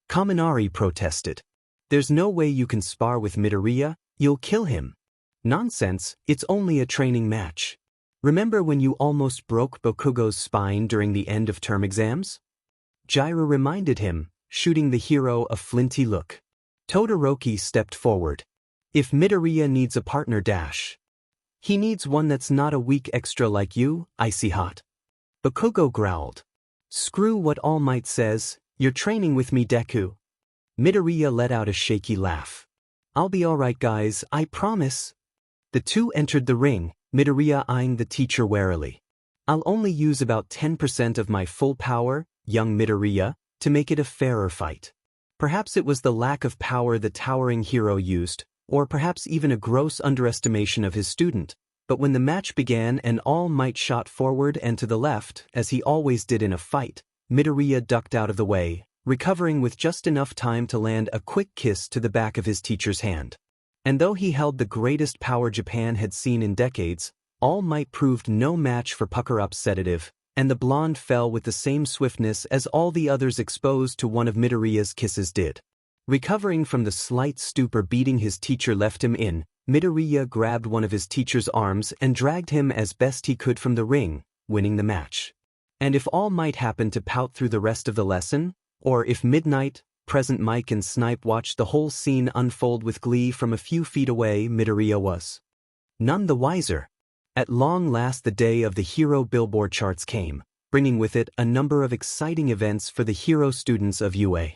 Kaminari protested. There's no way you can spar with Midoriya, you'll kill him. Nonsense, it's only a training match. Remember when you almost broke Bakugo's spine during the end-of-term exams? Jiraiya reminded him, shooting the hero a flinty look. Todoroki stepped forward. If Midoriya needs a partner dash, he needs one that's not a weak extra like you, icy hot. Bakugo growled. Screw what All Might says, you're training with me, Deku. Midoriya let out a shaky laugh. I'll be alright guys, I promise. The two entered the ring, Midoriya eyeing the teacher warily. I'll only use about 10% of my full power, young Midoriya, to make it a fairer fight. Perhaps it was the lack of power the towering hero used, or perhaps even a gross underestimation of his student, but when the match began and All Might shot forward and to the left, as he always did in a fight, Midoriya ducked out of the way, recovering with just enough time to land a quick kiss to the back of his teacher's hand. And though he held the greatest power Japan had seen in decades, All Might proved no match for pucker-up sedative, and the blonde fell with the same swiftness as all the others exposed to one of Midoriya's kisses did. Recovering from the slight stupor beating his teacher left him in, Midoriya grabbed one of his teacher's arms and dragged him as best he could from the ring, winning the match. And if All Might happened to pout through the rest of the lesson, Or if midnight, present Mike and Snipe watched the whole scene unfold with glee from a few feet away, Midoriya was none the wiser. At long last the day of the hero billboard charts came, bringing with it a number of exciting events for the hero students of UA.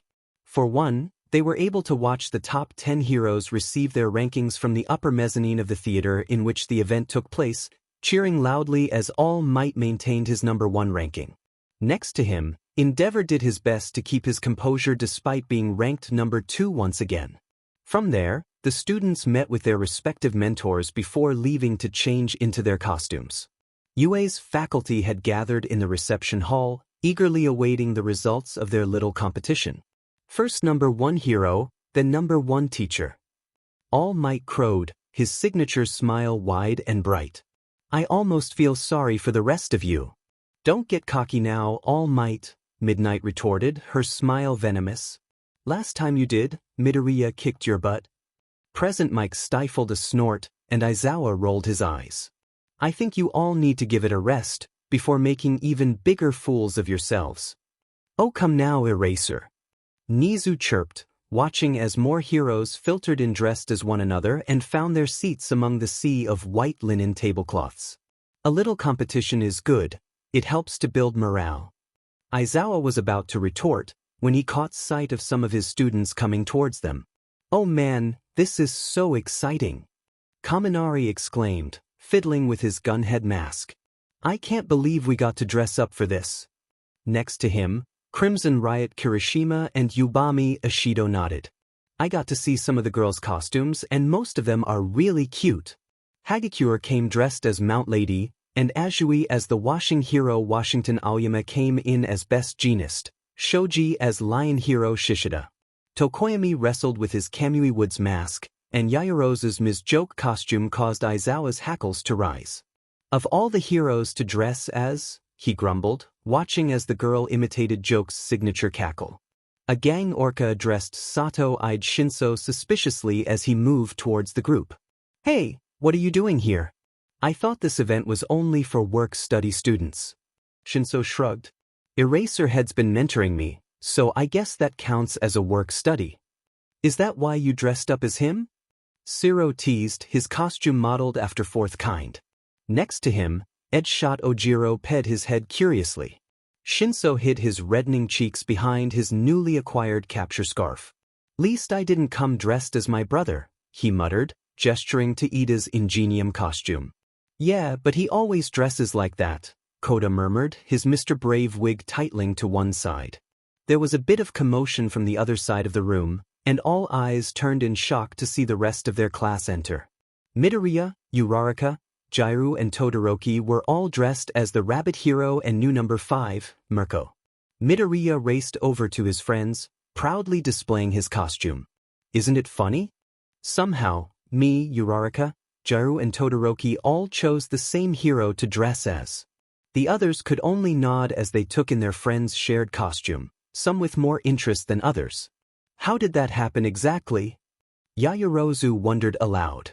For one, they were able to watch the top 10 heroes receive their rankings from the upper mezzanine of the theater in which the event took place, cheering loudly as All Might maintained his number 1 ranking. Next to him, Endeavor did his best to keep his composure despite being ranked number 2 once again. From there, the students met with their respective mentors before leaving to change into their costumes. UA's faculty had gathered in the reception hall, eagerly awaiting the results of their little competition. First number 1 hero, then number 1 teacher. All Might crowed, his signature smile wide and bright. I almost feel sorry for the rest of you. Don't get cocky now, All Might, Midnight retorted, her smile venomous. Last time you did, Midoriya kicked your butt. Present Mike stifled a snort, and Aizawa rolled his eyes. I think you all need to give it a rest, before making even bigger fools of yourselves. Oh come now, Eraser. Nizu chirped, watching as more heroes filtered in dressed as one another and found their seats among the sea of white linen tablecloths. A little competition is good, it helps to build morale. Aizawa was about to retort, when he caught sight of some of his students coming towards them. Oh man, this is so exciting! Kaminari exclaimed, fiddling with his gunhead mask. I can't believe we got to dress up for this. Next to him, Crimson Riot Kirishima and Yubami Ishido nodded. I got to see some of the girls' costumes and most of them are really cute. Hagakure came dressed as Mount Lady, and Azui as the washing hero. Washington Aoyama came in as best genist, Shoji as lion hero Shishida. Tokoyami wrestled with his Kamui Woods mask, and Yaoyorozu's Ms. Joke costume caused Aizawa's hackles to rise. Of all the heroes to dress as, he grumbled, watching as the girl imitated Joke's signature cackle. A gang orca addressed Sato eyed Shinso suspiciously as he moved towards the group. Hey, what are you doing here? I thought this event was only for work-study students. Shinso shrugged. Eraserhead's been mentoring me, so I guess that counts as a work-study. Is that why you dressed up as him? Siro teased, his costume modeled after Fourth Kind. Next to him, Edgeshot Ojiro ped his head curiously. Shinso hid his reddening cheeks behind his newly acquired capture scarf. Least I didn't come dressed as my brother, he muttered, gesturing to Ida's Ingenium costume. Yeah, but he always dresses like that, Koda murmured, his Mr. Brave wig tightening to one side. There was a bit of commotion from the other side of the room, and all eyes turned in shock to see the rest of their class enter. Midoriya, Uraraka, Jairu and Todoroki were all dressed as the rabbit hero and new number 5, Mirko. Midoriya raced over to his friends, proudly displaying his costume. Isn't it funny? Somehow, me, Uraraka, Jairu and Todoroki all chose the same hero to dress as. The others could only nod as they took in their friend's shared costume, some with more interest than others. How did that happen exactly? Yaoyorozu wondered aloud.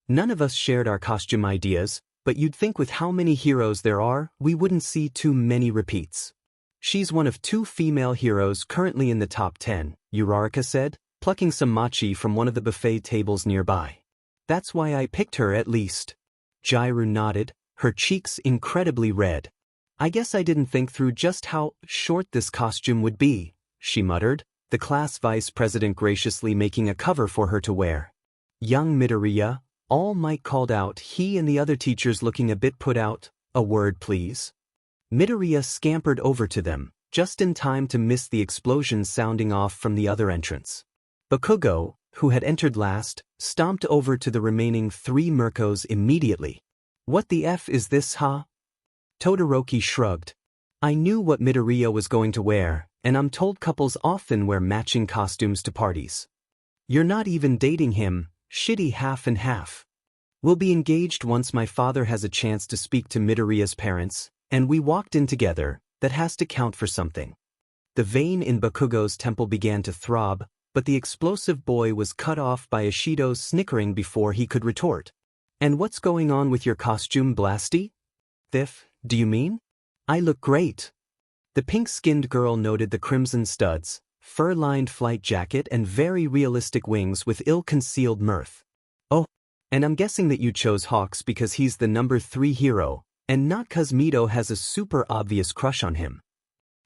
None of us shared our costume ideas, but you'd think with how many heroes there are, we wouldn't see too many repeats. She's one of 2 female heroes currently in the top 10, Uraraka said, plucking some mochi from one of the buffet tables nearby. That's why I picked her at least. Jairu nodded, her cheeks incredibly red. I guess I didn't think through just how short this costume would be, she muttered, the class vice president graciously making a cover for her to wear. Young Midoriya, All Might called out, he and the other teachers looking a bit put out. A word please. Midoriya scampered over to them, just in time to miss the explosion sounding off from the other entrance. Bakugo, who had entered last, stomped over to the remaining 3 Mirkos immediately. What the F is this, huh? Todoroki shrugged. I knew what Midoriya was going to wear, and I'm told couples often wear matching costumes to parties. You're not even dating him, shitty half and half. We'll be engaged once my father has a chance to speak to Midoriya's parents, and we walked in together, that has to count for something. The vein in Bakugo's temple began to throb, but the explosive boy was cut off by Ishido's snickering before he could retort. And what's going on with your costume, Blasty? Thiff, do you mean? I look great. The pink-skinned girl noted the crimson studs, fur-lined flight jacket and very realistic wings with ill-concealed mirth. Oh, and I'm guessing that you chose Hawks because he's the number 3 hero, and not 'cause Mito has a super obvious crush on him.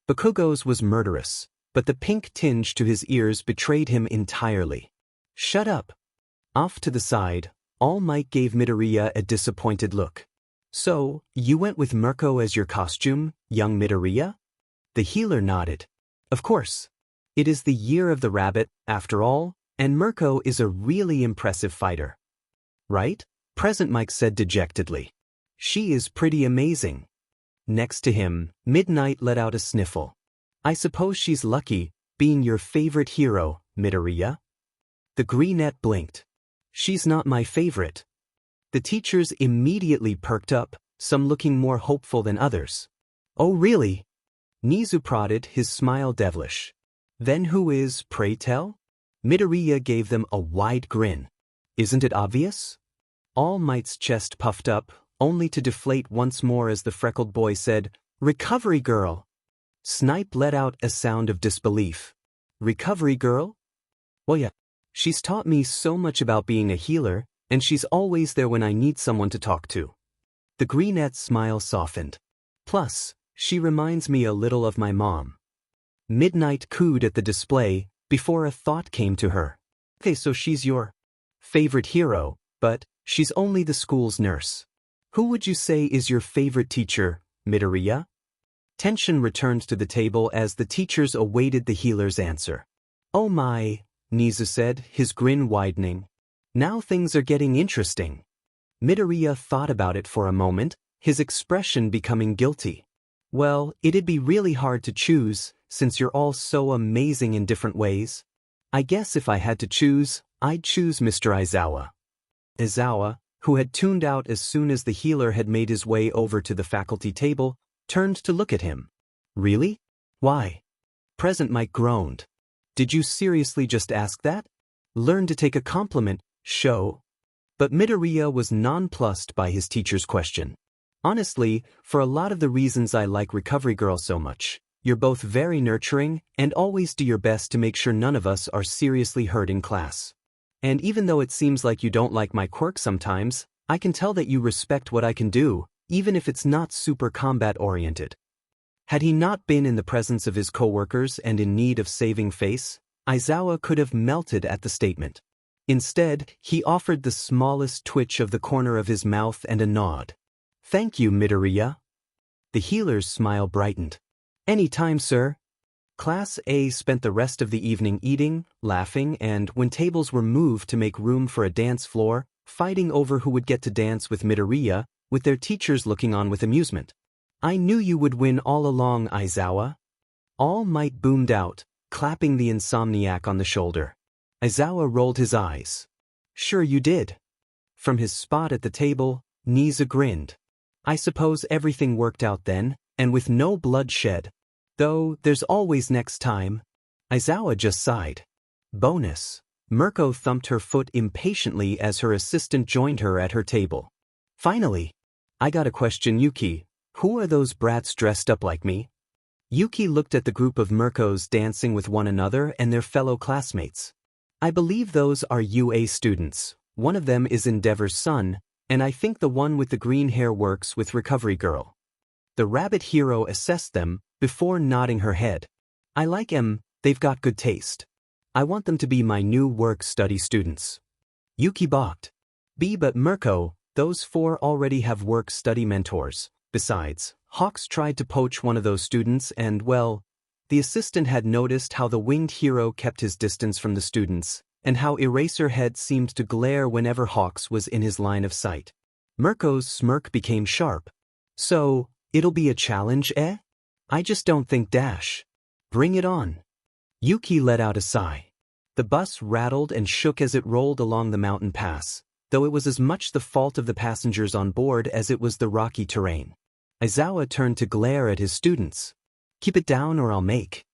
Bakugo's was murderous, but the pink tinge to his ears betrayed him entirely. Shut up. Off to the side, All Might gave Midoriya a disappointed look. So, you went with Mirko as your costume, young Midoriya? The healer nodded. Of course. It is the year of the rabbit, after all, and Mirko is a really impressive fighter. Right? Present Mike said dejectedly. She is pretty amazing. Next to him, Midnight let out a sniffle. I suppose she's lucky, being your favorite hero, Midoriya. The greenette blinked. She's not my favorite. The teachers immediately perked up, some looking more hopeful than others. Oh really? Nizu prodded, his smile devilish. Then who is, pray tell? Midoriya gave them a wide grin. Isn't it obvious? All Might's chest puffed up, only to deflate once more as the freckled boy said, Recovery Girl. Snipe let out a sound of disbelief. Recovery Girl? Well yeah, she's taught me so much about being a healer, and she's always there when I need someone to talk to. The greenette's smile softened. Plus, she reminds me a little of my mom. Midnight cooed at the display, before a thought came to her. Okay, so she's your favorite hero, but she's only the school's nurse. Who would you say is your favorite teacher, Midoriya? Tension returned to the table as the teachers awaited the healer's answer. Oh my, Nizu said, his grin widening. Now things are getting interesting. Midoriya thought about it for a moment, his expression becoming guilty. Well, it'd be really hard to choose, since you're all so amazing in different ways. I guess if I had to choose, I'd choose Mr. Aizawa. Aizawa, who had tuned out as soon as the healer had made his way over to the faculty table, turned to look at him. Really? Why? Present Mike groaned. Did you seriously just ask that? Learn to take a compliment, show. But Midoriya was nonplussed by his teacher's question. Honestly, for a lot of the reasons I like Recovery Girl so much, you're both very nurturing and always do your best to make sure none of us are seriously hurt in class. And even though it seems like you don't like my quirk sometimes, I can tell that you respect what I can do, even if it's not super combat-oriented. Had he not been in the presence of his coworkers and in need of saving face, Aizawa could have melted at the statement. Instead, he offered the smallest twitch of the corner of his mouth and a nod. Thank you, Midoriya. The healer's smile brightened. Any time, sir. Class A spent the rest of the evening eating, laughing, and, when tables were moved to make room for a dance floor, fighting over who would get to dance with Midoriya, with their teachers looking on with amusement. I knew you would win all along, Aizawa. All Might boomed out, clapping the insomniac on the shoulder. Aizawa rolled his eyes. Sure you did. From his spot at the table, Nizu grinned. I suppose everything worked out then, and with no bloodshed. Though, there's always next time. Aizawa just sighed. Bonus. Mirko thumped her foot impatiently as her assistant joined her at her table. Finally. I got a question, Yuki. Who are those brats dressed up like me? Yuki looked at the group of Mirkos dancing with one another and their fellow classmates. I believe those are UA students. One of them is Endeavor's son, and I think the one with the green hair works with Recovery Girl. The rabbit hero assessed them, before nodding her head. I like 'em, they've got good taste. I want them to be my new work-study students. Yuki balked. But Mirko, those 4 already have work-study mentors. Besides, Hawks tried to poach one of those students and, well, the assistant had noticed how the winged hero kept his distance from the students, and how Eraserhead seemed to glare whenever Hawks was in his line of sight. Mirko's smirk became sharp. So, it'll be a challenge, eh? I just don't think dash. Bring it on. Yuki let out a sigh. The bus rattled and shook as it rolled along the mountain pass, though it was as much the fault of the passengers on board as it was the rocky terrain. Aizawa turned to glare at his students. Keep it down or I'll make.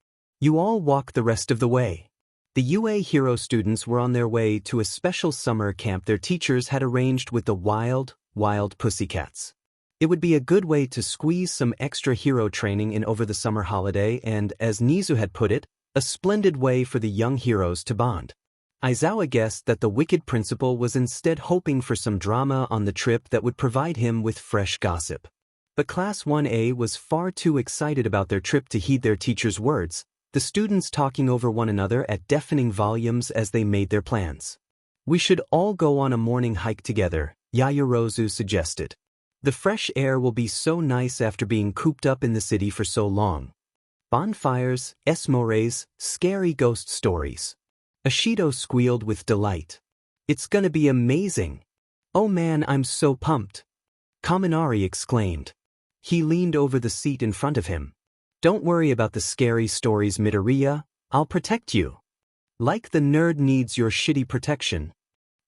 You all walk the rest of the way. The UA hero students were on their way to a special summer camp their teachers had arranged with the wild, wild pussycats. It would be a good way to squeeze some extra hero training in over the summer holiday and, as Nizu had put it, a splendid way for the young heroes to bond. Aizawa guessed that the wicked principal was instead hoping for some drama on the trip that would provide him with fresh gossip. But Class 1A was far too excited about their trip to heed their teacher's words, the students talking over one another at deafening volumes as they made their plans. "We should all go on a morning hike together," Yaoyorozu suggested. "The fresh air will be so nice after being cooped up in the city for so long. Bonfires, esmores, scary ghost stories." Ashido squealed with delight. "It's gonna be amazing. Oh man, I'm so pumped," Kaminari exclaimed. He leaned over the seat in front of him. "Don't worry about the scary stories, Midoriya. I'll protect you." "Like the nerd needs your shitty protection,"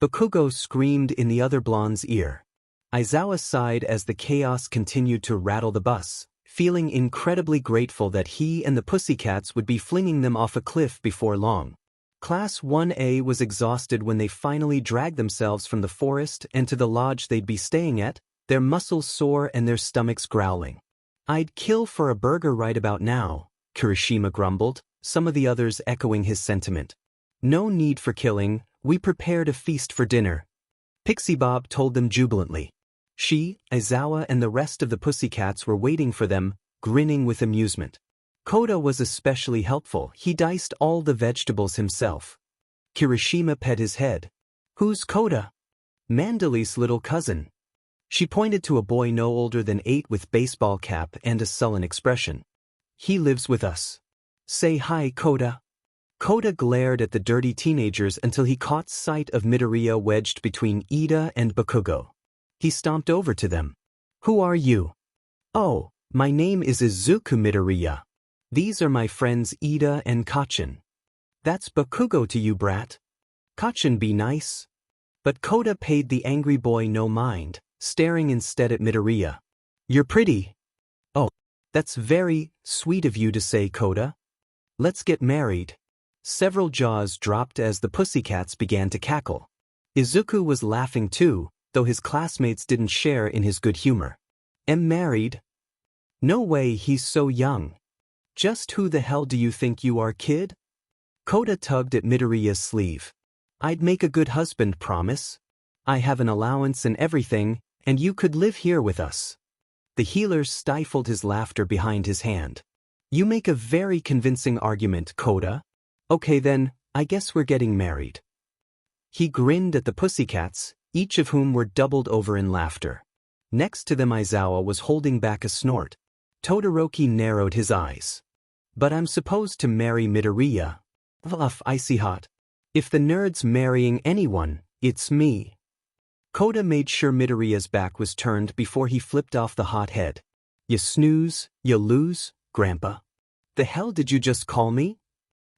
Bakugo screamed in the other blonde's ear. Aizawa sighed as the chaos continued to rattle the bus, feeling incredibly grateful that he and the pussycats would be flinging them off a cliff before long. Class 1A was exhausted when they finally dragged themselves from the forest and to the lodge they'd be staying at, their muscles sore and their stomachs growling. "I'd kill for a burger right about now," Kirishima grumbled, some of the others echoing his sentiment. "No need for killing, we prepared a feast for dinner," Pixie Bob told them jubilantly. She, Aizawa and the rest of the pussycats were waiting for them, grinning with amusement. Koda was especially helpful, he diced all the vegetables himself. Kirishima pet his head. "Who's Koda?" "Mandali's little cousin." She pointed to a boy no older than 8 with baseball cap and a sullen expression. "He lives with us. Say hi, Koda." Koda glared at the dirty teenagers until he caught sight of Midoriya wedged between Ida and Bakugo. He stomped over to them. "Who are you?" "Oh, my name is Izuku, Midoriya. These are my friends Ida and Kachin." "That's Bakugo to you, brat. Kachin be nice." But Koda paid the angry boy no mind, staring instead at Midoriya. "You're pretty." "Oh, that's very sweet of you to say, Koda. Let's get married." Several jaws dropped as the pussycats began to cackle. Izuku was laughing too, though his classmates didn't share in his good humor. "Am married? No way, he's so young. Just who the hell do you think you are, kid?" Koda tugged at Midoriya's sleeve. "I'd make a good husband, promise. I have an allowance and everything, and you could live here with us." The healer stifled his laughter behind his hand. "You make a very convincing argument, Koda. Okay then, I guess we're getting married." He grinned at the pussycats, each of whom were doubled over in laughter. Next to them Aizawa was holding back a snort. Todoroki narrowed his eyes. "But I'm supposed to marry Midoriya. Fluff, icy hot. If the nerd's marrying anyone, it's me." Koda made sure Midoriya's back was turned before he flipped off the hot head. "You snooze, you lose, Grandpa." "The hell did you just call me?"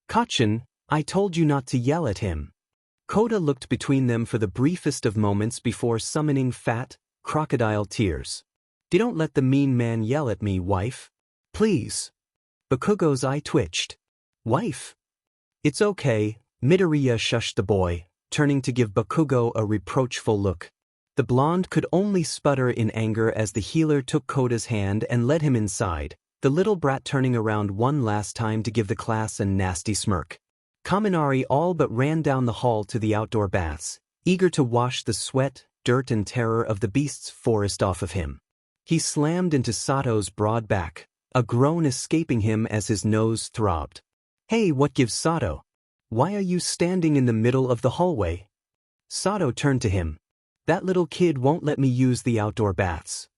"Kachin, I told you not to yell at him." Koda looked between them for the briefest of moments before summoning fat, crocodile tears. "Don't let the mean man yell at me, wife. Please." Bakugo's eye twitched. "Wife?" "It's okay," Midoriya shushed the boy, turning to give Bakugo a reproachful look. The blonde could only sputter in anger as the healer took Koda's hand and led him inside, the little brat turning around one last time to give the class a nasty smirk. Kaminari all but ran down the hall to the outdoor baths, eager to wash the sweat, dirt and terror of the beast's forest off of him. He slammed into Sato's broad back, a groan escaping him as his nose throbbed. "Hey, what gives, Sato? Why are you standing in the middle of the hallway?" Sato turned to him. "That little kid won't let me use the outdoor baths."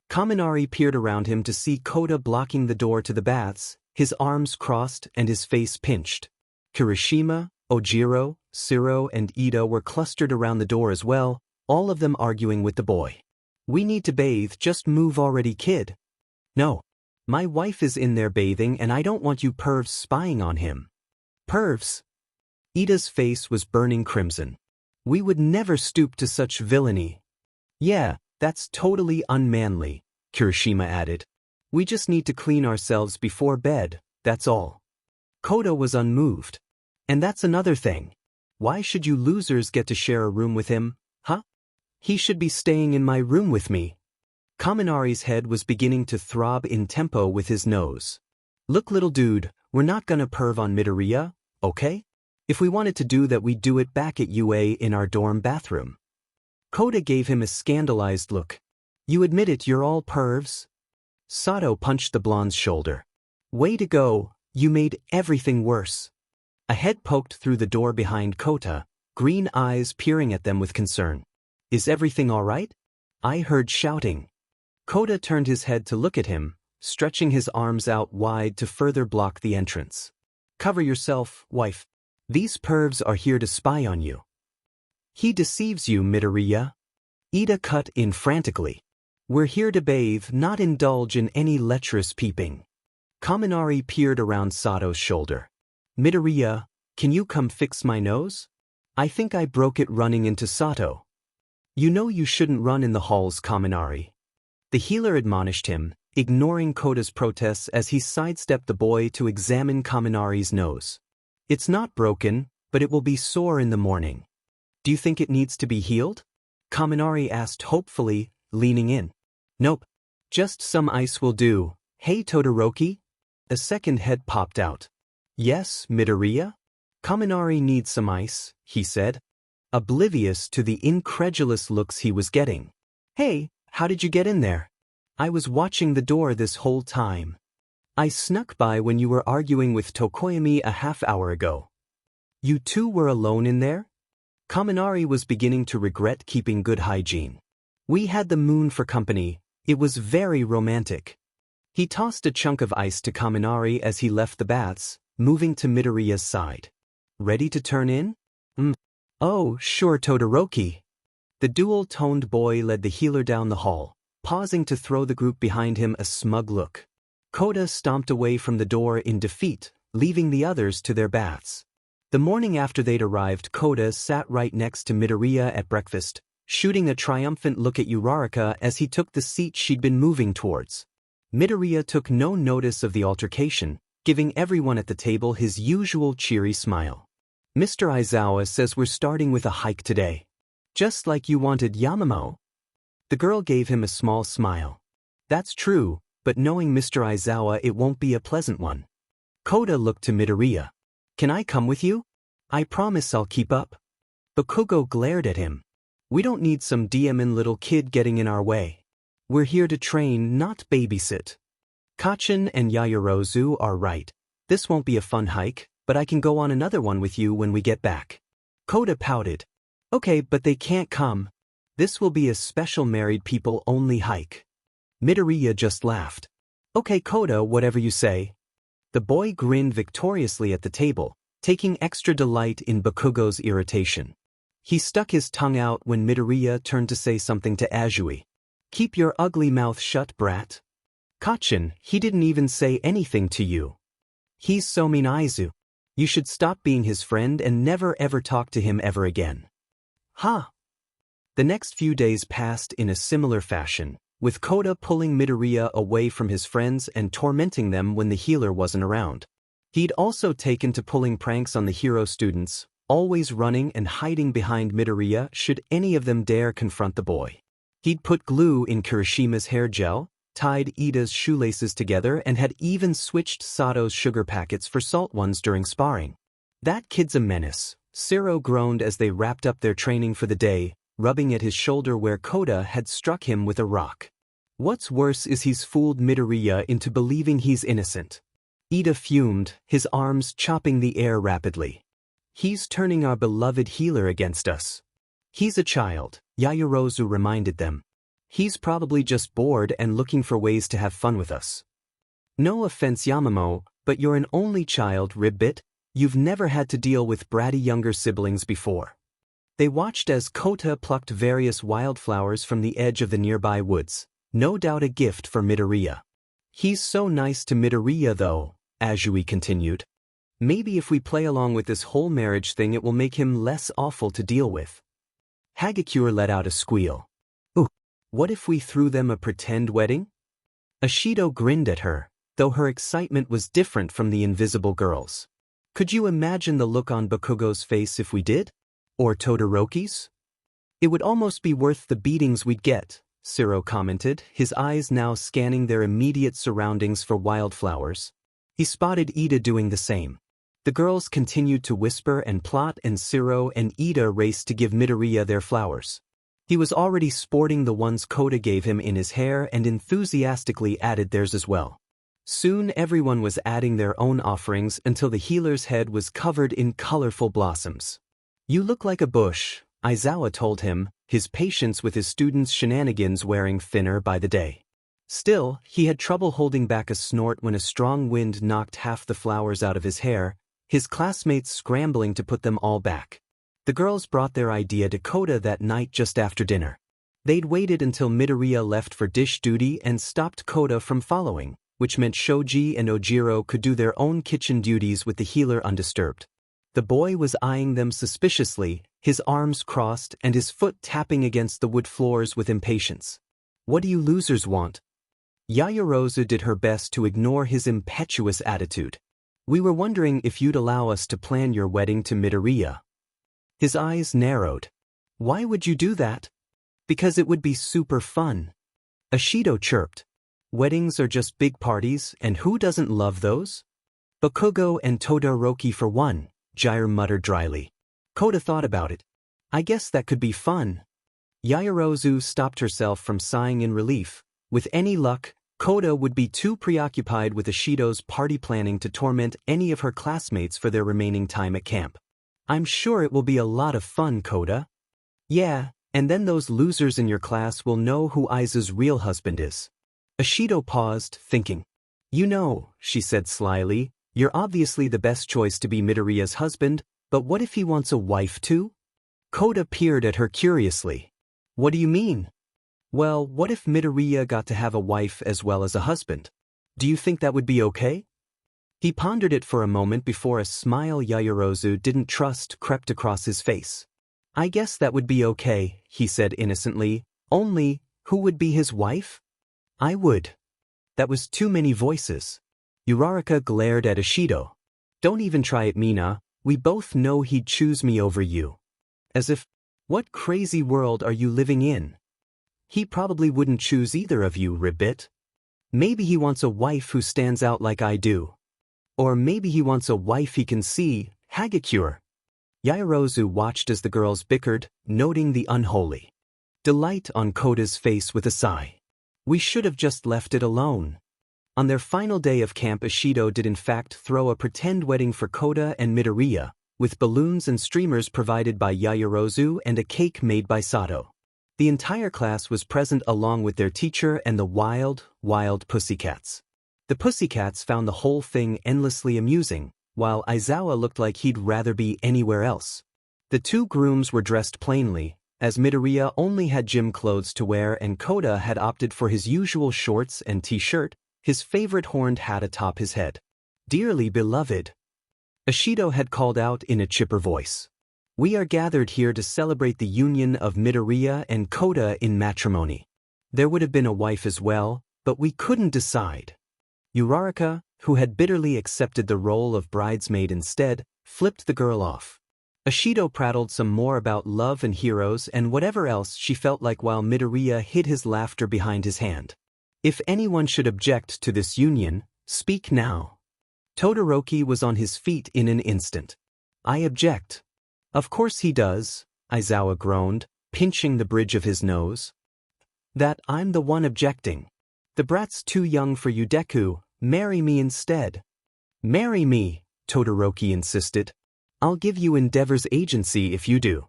Kaminari peered around him to see Koda blocking the door to the baths, his arms crossed and his face pinched. Kirishima, Ojiro, Siro and Ida were clustered around the door as well, all of them arguing with the boy. "We need to bathe, just move already, kid." "No. My wife is in there bathing and I don't want you pervs spying on him." "Pervs?" Ida's face was burning crimson. "We would never stoop to such villainy." "Yeah, that's totally unmanly," Kirishima added. "We just need to clean ourselves before bed, that's all." Koda was unmoved. "And that's another thing. Why should you losers get to share a room with him, huh? He should be staying in my room with me." Kaminari's head was beginning to throb in tempo with his nose. Look, little dude, we're not gonna perv on Midoriya, okay? If we wanted to do that, we'd do it back at UA in our dorm bathroom. Kota gave him a scandalized look. You admit it, you're all pervs? Sato punched the blonde's shoulder. Way to go, you made everything worse. A head poked through the door behind Kota, green eyes peering at them with concern. Is everything all right? I heard shouting. Kota turned his head to look at him, stretching his arms out wide to further block the entrance. Cover yourself, wife. These pervs are here to spy on you. He deceives you, Midoriya. Aide cut in frantically. We're here to bathe, not indulge in any lecherous peeping. Kaminari peered around Sato's shoulder. Midoriya, can you come fix my nose? I think I broke it running into Sato. You know you shouldn't run in the halls, Kaminari. The healer admonished him, ignoring Kota's protests as he sidestepped the boy to examine Kaminari's nose. It's not broken, but it will be sore in the morning. Do you think it needs to be healed? Kaminari asked hopefully, leaning in. Nope. Just some ice will do. Hey Todoroki? A second head popped out. Yes, Midoriya? Kaminari needs some ice, he said, oblivious to the incredulous looks he was getting. Hey, how did you get in there? I was watching the door this whole time. I snuck by when you were arguing with Tokoyami a half-hour ago. You two were alone in there? Kaminari was beginning to regret keeping good hygiene. We had the moon for company. It was very romantic. He tossed a chunk of ice to Kaminari as he left the baths, moving to Midoriya's side. Ready to turn in? Oh, sure, Todoroki. The dual-toned boy led the healer down the hall, pausing to throw the group behind him a smug look. Kota stomped away from the door in defeat, leaving the others to their baths. The morning after they'd arrived, Kota sat right next to Midoriya at breakfast, shooting a triumphant look at Uraraka as he took the seat she'd been moving towards. Midoriya took no notice of the altercation, giving everyone at the table his usual cheery smile. Mr. Aizawa says we're starting with a hike today. Just like you wanted, Yamamo. The girl gave him a small smile. That's true, but knowing Mr. Aizawa, it won't be a pleasant one. Kota looked to Midoriya. Can I come with you? I promise I'll keep up. Bakugo glared at him. We don't need some DMN little kid getting in our way. We're here to train, not babysit. Kacchan and Yaoyorozu are right. This won't be a fun hike, but I can go on another one with you when we get back. Kota pouted. Okay, but they can't come. This will be a special married people only hike. Midoriya just laughed. Okay, Kota, whatever you say. The boy grinned victoriously at the table, taking extra delight in Bakugo's irritation. He stuck his tongue out when Midoriya turned to say something to Azui. Keep your ugly mouth shut, brat. Kacchan, he didn't even say anything to you. He's so mean, Izu. You should stop being his friend and never ever talk to him ever again. Huh? The next few days passed in a similar fashion, with Kota pulling Midoriya away from his friends and tormenting them when the healer wasn't around. He'd also taken to pulling pranks on the hero students, always running and hiding behind Midoriya should any of them dare confront the boy. He'd put glue in Kirishima's hair gel, tied Ida's shoelaces together, and had even switched Sato's sugar packets for salt ones during sparring. That kid's a menace, Sero groaned as they wrapped up their training for the day, rubbing at his shoulder where Kota had struck him with a rock. What's worse is he's fooled Midoriya into believing he's innocent. Ida fumed, his arms chopping the air rapidly. He's turning our beloved healer against us. He's a child, Yaoyorozu reminded them. He's probably just bored and looking for ways to have fun with us. No offense, Yamamo, but you're an only child, Ribbit. You've never had to deal with bratty younger siblings before. They watched as Kota plucked various wildflowers from the edge of the nearby woods, no doubt a gift for Midoriya. He's so nice to Midoriya though, Azui continued. Maybe if we play along with this whole marriage thing it will make him less awful to deal with. Hagakure let out a squeal. Ooh, what if we threw them a pretend wedding? Ashido grinned at her, though her excitement was different from the invisible girl's. Could you imagine the look on Bakugo's face if we did? Or Todoroki's? It would almost be worth the beatings we'd get, Shiro commented, his eyes now scanning their immediate surroundings for wildflowers. He spotted Aide doing the same. The girls continued to whisper and plot, and Shiro and Aide raced to give Midoriya their flowers. He was already sporting the ones Koda gave him in his hair and enthusiastically added theirs as well. Soon everyone was adding their own offerings until the healer's head was covered in colorful blossoms. "You look like a bush," Izawa told him, his patience with his students' shenanigans wearing thinner by the day. Still, he had trouble holding back a snort when a strong wind knocked half the flowers out of his hair, his classmates scrambling to put them all back. The girls brought their idea to Koda that night just after dinner. They'd waited until Midoriya left for dish duty and stopped Koda from following, which meant Shoji and Ojiro could do their own kitchen duties with the healer undisturbed. The boy was eyeing them suspiciously, his arms crossed and his foot tapping against the wood floors with impatience. "What do you losers want?" Yaoyorozu did her best to ignore his impetuous attitude. "We were wondering if you'd allow us to plan your wedding to Midoriya." His eyes narrowed. "Why would you do that?" "Because it would be super fun." Ashido chirped. "Weddings are just big parties, and who doesn't love those?" "Bakugo and Todoroki for one," Jair muttered dryly. Koda thought about it. "I guess that could be fun." Yaoyorozu stopped herself from sighing in relief. With any luck, Koda would be too preoccupied with Ashido's party planning to torment any of her classmates for their remaining time at camp. "I'm sure it will be a lot of fun, Koda." "Yeah, and then those losers in your class will know who Aiza's real husband is." Ashido paused, thinking. "You know," she said slyly, "you're obviously the best choice to be Midoriya's husband, but what if he wants a wife too?" Koda peered at her curiously. "What do you mean?" "Well, what if Midoriya got to have a wife as well as a husband? Do you think that would be okay?" He pondered it for a moment before a smile Yaoyorozu didn't trust crept across his face. "I guess that would be okay," he said innocently. "Only, who would be his wife?" "I would." That was too many voices. Uraraka glared at Ashido. "Don't even try it, Mina. We both know he'd choose me over you." As if, what crazy world are you living in? "He probably wouldn't choose either of you, Ribbit. Maybe he wants a wife who stands out like I do. Or maybe he wants a wife he can see, Hagakure." Yaoyorozu watched as the girls bickered, noting the unholy delight on Koda's face with a sigh. "We should have just left it alone." On their final day of camp, Ashido did in fact throw a pretend wedding for Koda and Midoriya, with balloons and streamers provided by Yaoyorozu and a cake made by Sato. The entire class was present along with their teacher and the wild pussycats. The pussycats found the whole thing endlessly amusing, while Aizawa looked like he'd rather be anywhere else. The two grooms were dressed plainly, as Midoriya only had gym clothes to wear and Koda had opted for his usual shorts and t-shirt, his favorite horned hat atop his head. "Dearly beloved," Ashido had called out in a chipper voice. "We are gathered here to celebrate the union of Midoriya and Koda in matrimony. There would have been a wife as well, but we couldn't decide." Uraraka, who had bitterly accepted the role of bridesmaid instead, flipped the girl off. Ashido prattled some more about love and heroes and whatever else she felt like while Midoriya hid his laughter behind his hand. "If anyone should object to this union, speak now." Todoroki was on his feet in an instant. "I object." "Of course he does," Aizawa groaned, pinching the bridge of his nose. "That I'm the one objecting. The brat's too young for you, Deku. Marry me instead." "Marry me," Todoroki insisted. "I'll give you Endeavor's agency if you do."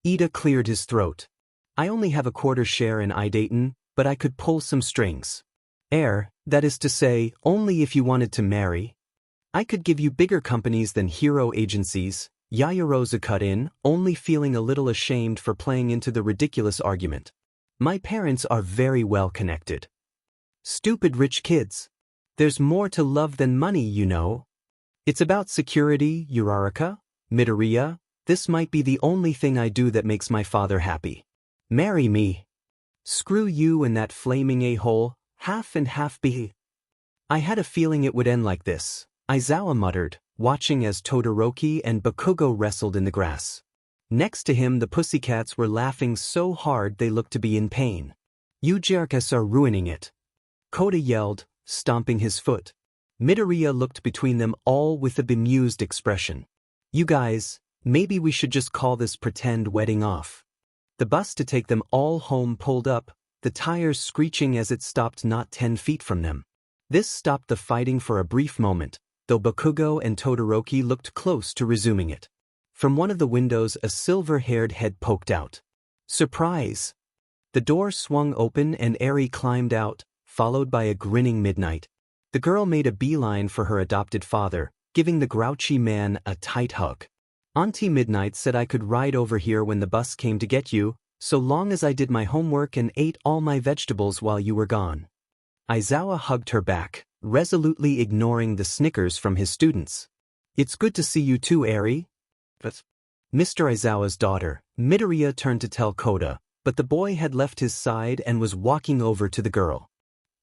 Ida cleared his throat. "I only have a quarter share in Idayton, but I could pull some strings. That is to say, only if you wanted to marry. I could give you bigger companies than hero agencies." Yaoyorozu cut in, only feeling a little ashamed for playing into the ridiculous argument. "My parents are very well connected." "Stupid rich kids. There's more to love than money, you know." "It's about security, Uraraka. Midoriya, this might be the only thing I do that makes my father happy. Marry me." "Screw you and that flaming a-hole, half and half be." "I had a feeling it would end like this," Aizawa muttered, watching as Todoroki and Bakugo wrestled in the grass. Next to him, the pussycats were laughing so hard they looked to be in pain. You jerks are ruining it. Koda yelled, stomping his foot. Midoriya looked between them all with a bemused expression. You guys, maybe we should just call this pretend wedding off. The bus to take them all home pulled up, the tires screeching as it stopped not 10 feet from them. This stopped the fighting for a brief moment, though Bakugo and Todoroki looked close to resuming it. From one of the windows a silver-haired head poked out. Surprise! The door swung open and Eri climbed out, followed by a grinning Midnight. The girl made a beeline for her adopted father, giving the grouchy man a tight hug. Auntie Midnight said I could ride over here when the bus came to get you, so long as I did my homework and ate all my vegetables while you were gone. Aizawa hugged her back, resolutely ignoring the snickers from his students. It's good to see you too, Eri. But Mr. Aizawa's daughter, Midoriya, turned to tell Koda, but the boy had left his side and was walking over to the girl.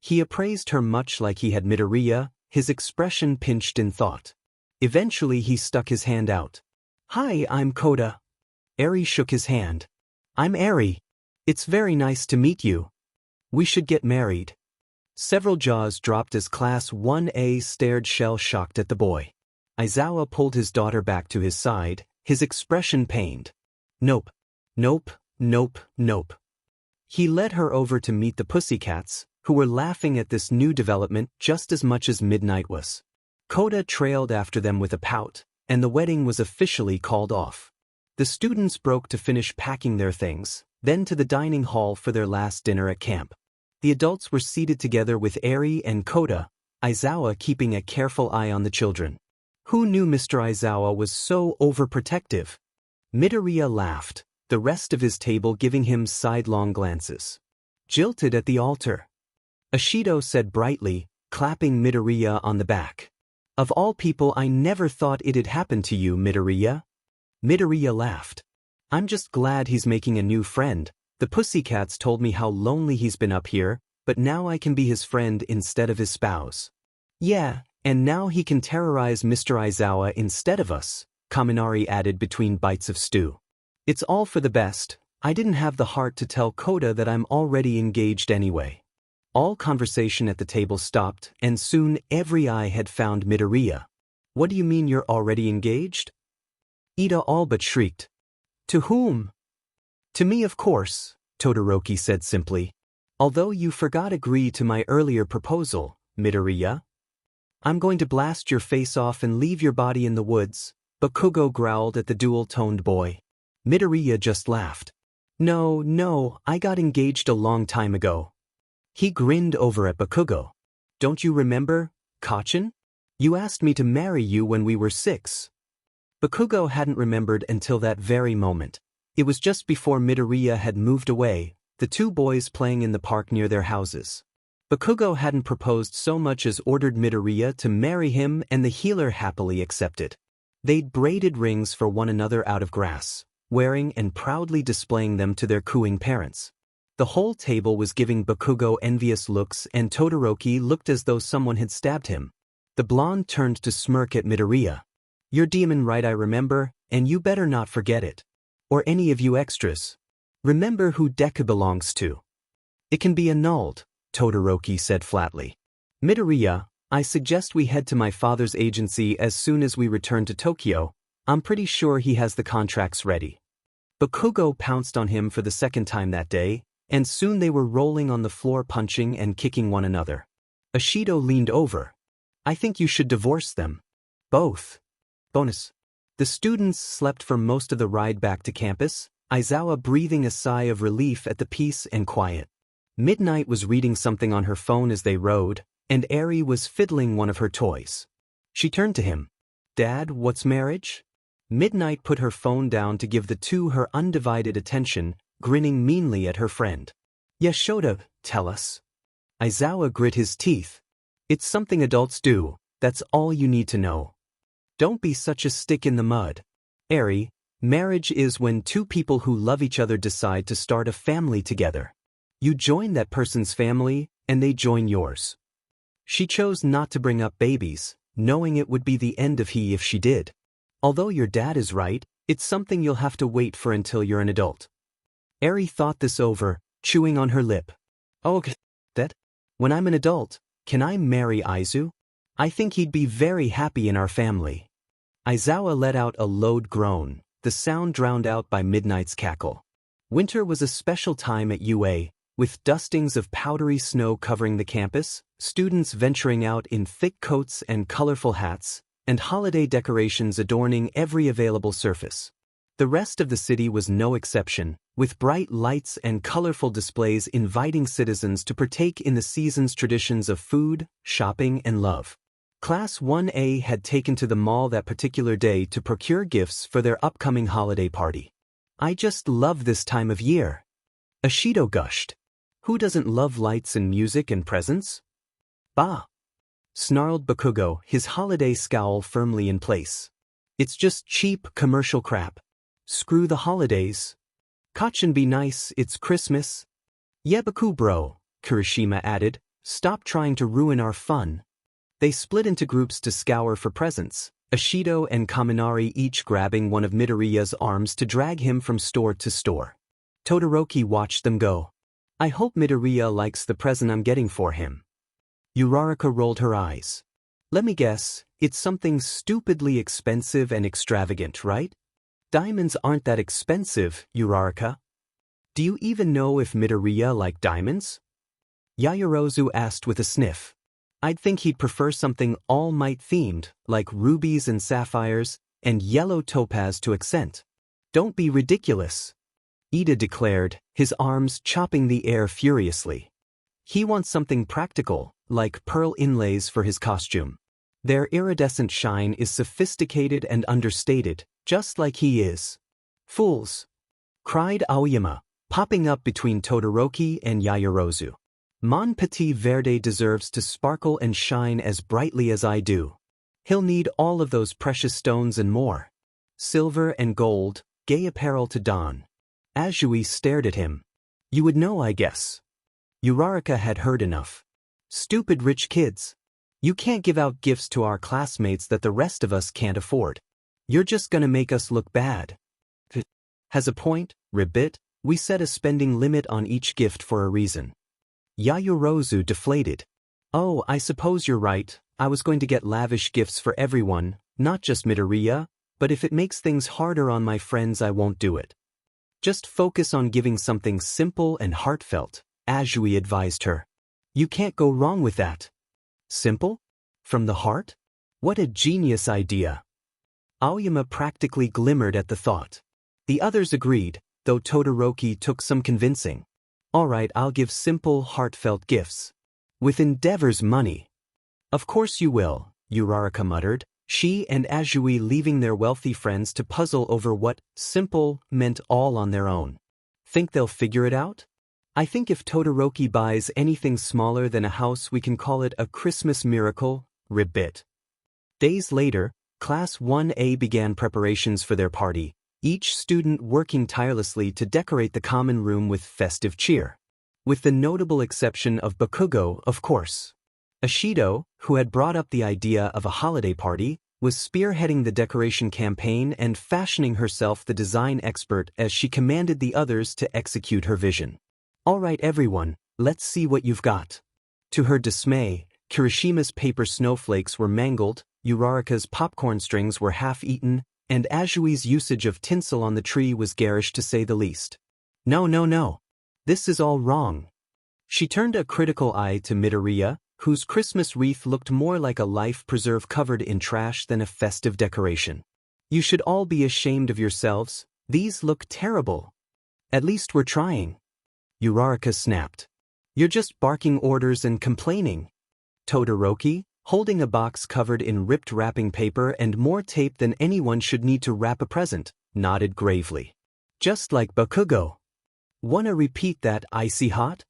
He appraised her much like he had Midoriya, his expression pinched in thought. Eventually he stuck his hand out. Hi, I'm Koda. Eri shook his hand. I'm Eri. It's very nice to meet you. We should get married. Several jaws dropped as Class 1A stared shell-shocked at the boy. Aizawa pulled his daughter back to his side, his expression pained. Nope. Nope, nope, nope. He led her over to meet the pussycats, who were laughing at this new development just as much as Midnight was. Koda trailed after them with a pout, and the wedding was officially called off. The students broke to finish packing their things, then to the dining hall for their last dinner at camp. The adults were seated together with Eri and Koda, Aizawa keeping a careful eye on the children. Who knew Mr. Aizawa was so overprotective? Midoriya laughed, the rest of his table giving him sidelong glances. Jilted at the altar. Ashido said brightly, clapping Midoriya on the back. Of all people, I never thought it'd happen to you, Midoriya. Midoriya laughed. I'm just glad he's making a new friend. The pussycats told me how lonely he's been up here, but now I can be his friend instead of his spouse. Yeah, and now he can terrorize Mr. Aizawa instead of us, Kaminari added between bites of stew. It's all for the best. I didn't have the heart to tell Koda that I'm already engaged anyway. All conversation at the table stopped, and soon every eye had found Midoriya. What do you mean you're already engaged? Ida all but shrieked. To whom? To me, of course, Todoroki said simply. Although you forgot agree to my earlier proposal, Midoriya. I'm going to blast your face off and leave your body in the woods, Bakugo growled at the dual-toned boy. Midoriya just laughed. No, I got engaged a long time ago. He grinned over at Bakugo. Don't you remember, Kachin? You asked me to marry you when we were 6. Bakugo hadn't remembered until that very moment. It was just before Midoriya had moved away, the two boys playing in the park near their houses. Bakugo hadn't proposed so much as ordered Midoriya to marry him, and the healer happily accepted. They'd braided rings for one another out of grass, wearing and proudly displaying them to their cooing parents. The whole table was giving Bakugo envious looks, and Todoroki looked as though someone had stabbed him. The blonde turned to smirk at Midoriya. You're demon right, I remember, and you better not forget it. Or any of you extras. Remember who Deku belongs to. It can be annulled, Todoroki said flatly. Midoriya, I suggest we head to my father's agency as soon as we return to Tokyo. I'm pretty sure he has the contracts ready. Bakugo pounced on him for the second time that day, and soon they were rolling on the floor punching and kicking one another. Ashido leaned over. I think you should divorce them. Both. Bonus. The students slept for most of the ride back to campus, Aizawa breathing a sigh of relief at the peace and quiet. Midnight was reading something on her phone as they rode, and Eri was fiddling one of her toys. She turned to him. Dad, what's marriage? Midnight put her phone down to give the two her undivided attention, grinning meanly at her friend. Yashoda, tell us. Aizawa grit his teeth. It's something adults do, that's all you need to know. Don't be such a stick in the mud. Eri, marriage is when two people who love each other decide to start a family together. You join that person's family, and they join yours. She chose not to bring up babies, knowing it would be the end of he if she did. Although your dad is right, it's something you'll have to wait for until you're an adult. Eri thought this over, chewing on her lip. Oh, that? When I'm an adult, can I marry Izu? I think he'd be very happy in our family. Aizawa let out a low groan, the sound drowned out by Midnight's cackle. Winter was a special time at UA, with dustings of powdery snow covering the campus, students venturing out in thick coats and colorful hats, and holiday decorations adorning every available surface. The rest of the city was no exception, with bright lights and colorful displays inviting citizens to partake in the season's traditions of food, shopping, and love. Class 1A had taken to the mall that particular day to procure gifts for their upcoming holiday party. I just love this time of year. Ashido gushed. Who doesn't love lights and music and presents? Bah! Snarled Bakugo, his holiday scowl firmly in place. It's just cheap commercial crap. Screw the holidays. Kachin be nice, it's Christmas. Yebaku bro, Kirishima added, stop trying to ruin our fun. They split into groups to scour for presents, Ashido and Kaminari each grabbing one of Midoriya's arms to drag him from store to store. Todoroki watched them go. I hope Midoriya likes the present I'm getting for him. Uraraka rolled her eyes. Let me guess, it's something stupidly expensive and extravagant, right? Diamonds aren't that expensive, Uraraka. Do you even know if Midoriya liked diamonds? Yaoyorozu asked with a sniff. I'd think he'd prefer something All Might themed, like rubies and sapphires, and yellow topaz to accent. Don't be ridiculous, Aide declared, his arms chopping the air furiously. He wants something practical, like pearl inlays for his costume. Their iridescent shine is sophisticated and understated, just like he is. Fools! Cried Aoyama, popping up between Todoroki and Yaoyorozu. Mon Petit Verde deserves to sparkle and shine as brightly as I do. He'll need all of those precious stones and more. Silver and gold, gay apparel to don. Azui stared at him. You would know, I guess. Uraraka had heard enough. Stupid rich kids. You can't give out gifts to our classmates that the rest of us can't afford. You're just gonna make us look bad. Has a point, Ribbit. We set a spending limit on each gift for a reason. Yaoyorozu deflated. Oh, I suppose you're right. I was going to get lavish gifts for everyone, not just Midoriya, but if it makes things harder on my friends I won't do it. Just focus on giving something simple and heartfelt, Azui advised her. You can't go wrong with that. Simple? From the heart? What a genius idea. Aoyama practically glimmered at the thought. The others agreed, though Todoroki took some convincing. All right, I'll give simple, heartfelt gifts. With Endeavor's money. Of course you will, Uraraka muttered, she and Azui leaving their wealthy friends to puzzle over what simple meant all on their own. Think they'll figure it out? I think if Todoroki buys anything smaller than a house we can call it a Christmas miracle, Ribbit. Days later, Class 1A began preparations for their party, each student working tirelessly to decorate the common room with festive cheer. With the notable exception of Bakugo, of course. Ashido, who had brought up the idea of a holiday party, was spearheading the decoration campaign and fashioning herself the design expert as she commanded the others to execute her vision. All right everyone, let's see what you've got. To her dismay, Kirishima's paper snowflakes were mangled, Uraraka's popcorn strings were half-eaten, and Azui's usage of tinsel on the tree was garish to say the least. No. This is all wrong. She turned a critical eye to Midoriya, whose Christmas wreath looked more like a life preserve covered in trash than a festive decoration. You should all be ashamed of yourselves, these look terrible. At least we're trying. Uraraka snapped. You're just barking orders and complaining. Todoroki, holding a box covered in ripped wrapping paper and more tape than anyone should need to wrap a present, nodded gravely. Just like Bakugo. Wanna repeat that icy hot?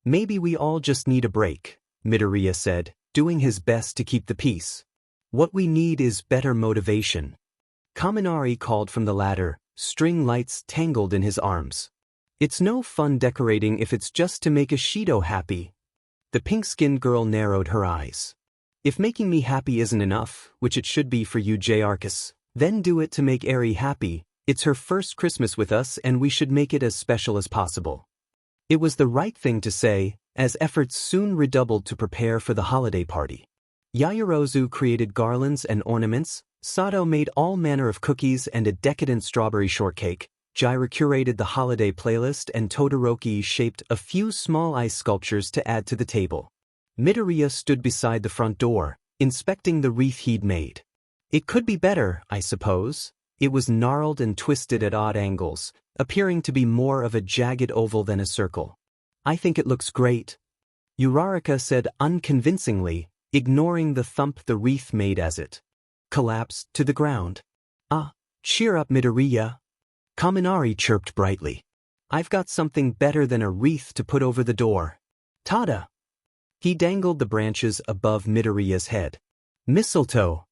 Maybe we all just need a break, Midoriya said, doing his best to keep the peace. What we need is better motivation. Kaminari called from the ladder, string lights tangled in his arms. It's no fun decorating if it's just to make Ashido happy. The pink-skinned girl narrowed her eyes. If making me happy isn't enough, which it should be for you J-Arcus, then do it to make Eri happy. It's her first Christmas with us and we should make it as special as possible. It was the right thing to say, as efforts soon redoubled to prepare for the holiday party. Yaoyorozu created garlands and ornaments, Sato made all manner of cookies and a decadent strawberry shortcake, Jiraiya curated the holiday playlist, and Todoroki shaped a few small ice sculptures to add to the table. Midoriya stood beside the front door, inspecting the wreath he'd made. It could be better, I suppose. It was gnarled and twisted at odd angles, appearing to be more of a jagged oval than a circle. I think it looks great, Uraraka said unconvincingly, ignoring the thump the wreath made as it collapsed to the ground. Ah, cheer up, Midoriya. Kaminari chirped brightly. I've got something better than a wreath to put over the door. Tada! He dangled the branches above Midoriya's head. Mistletoe.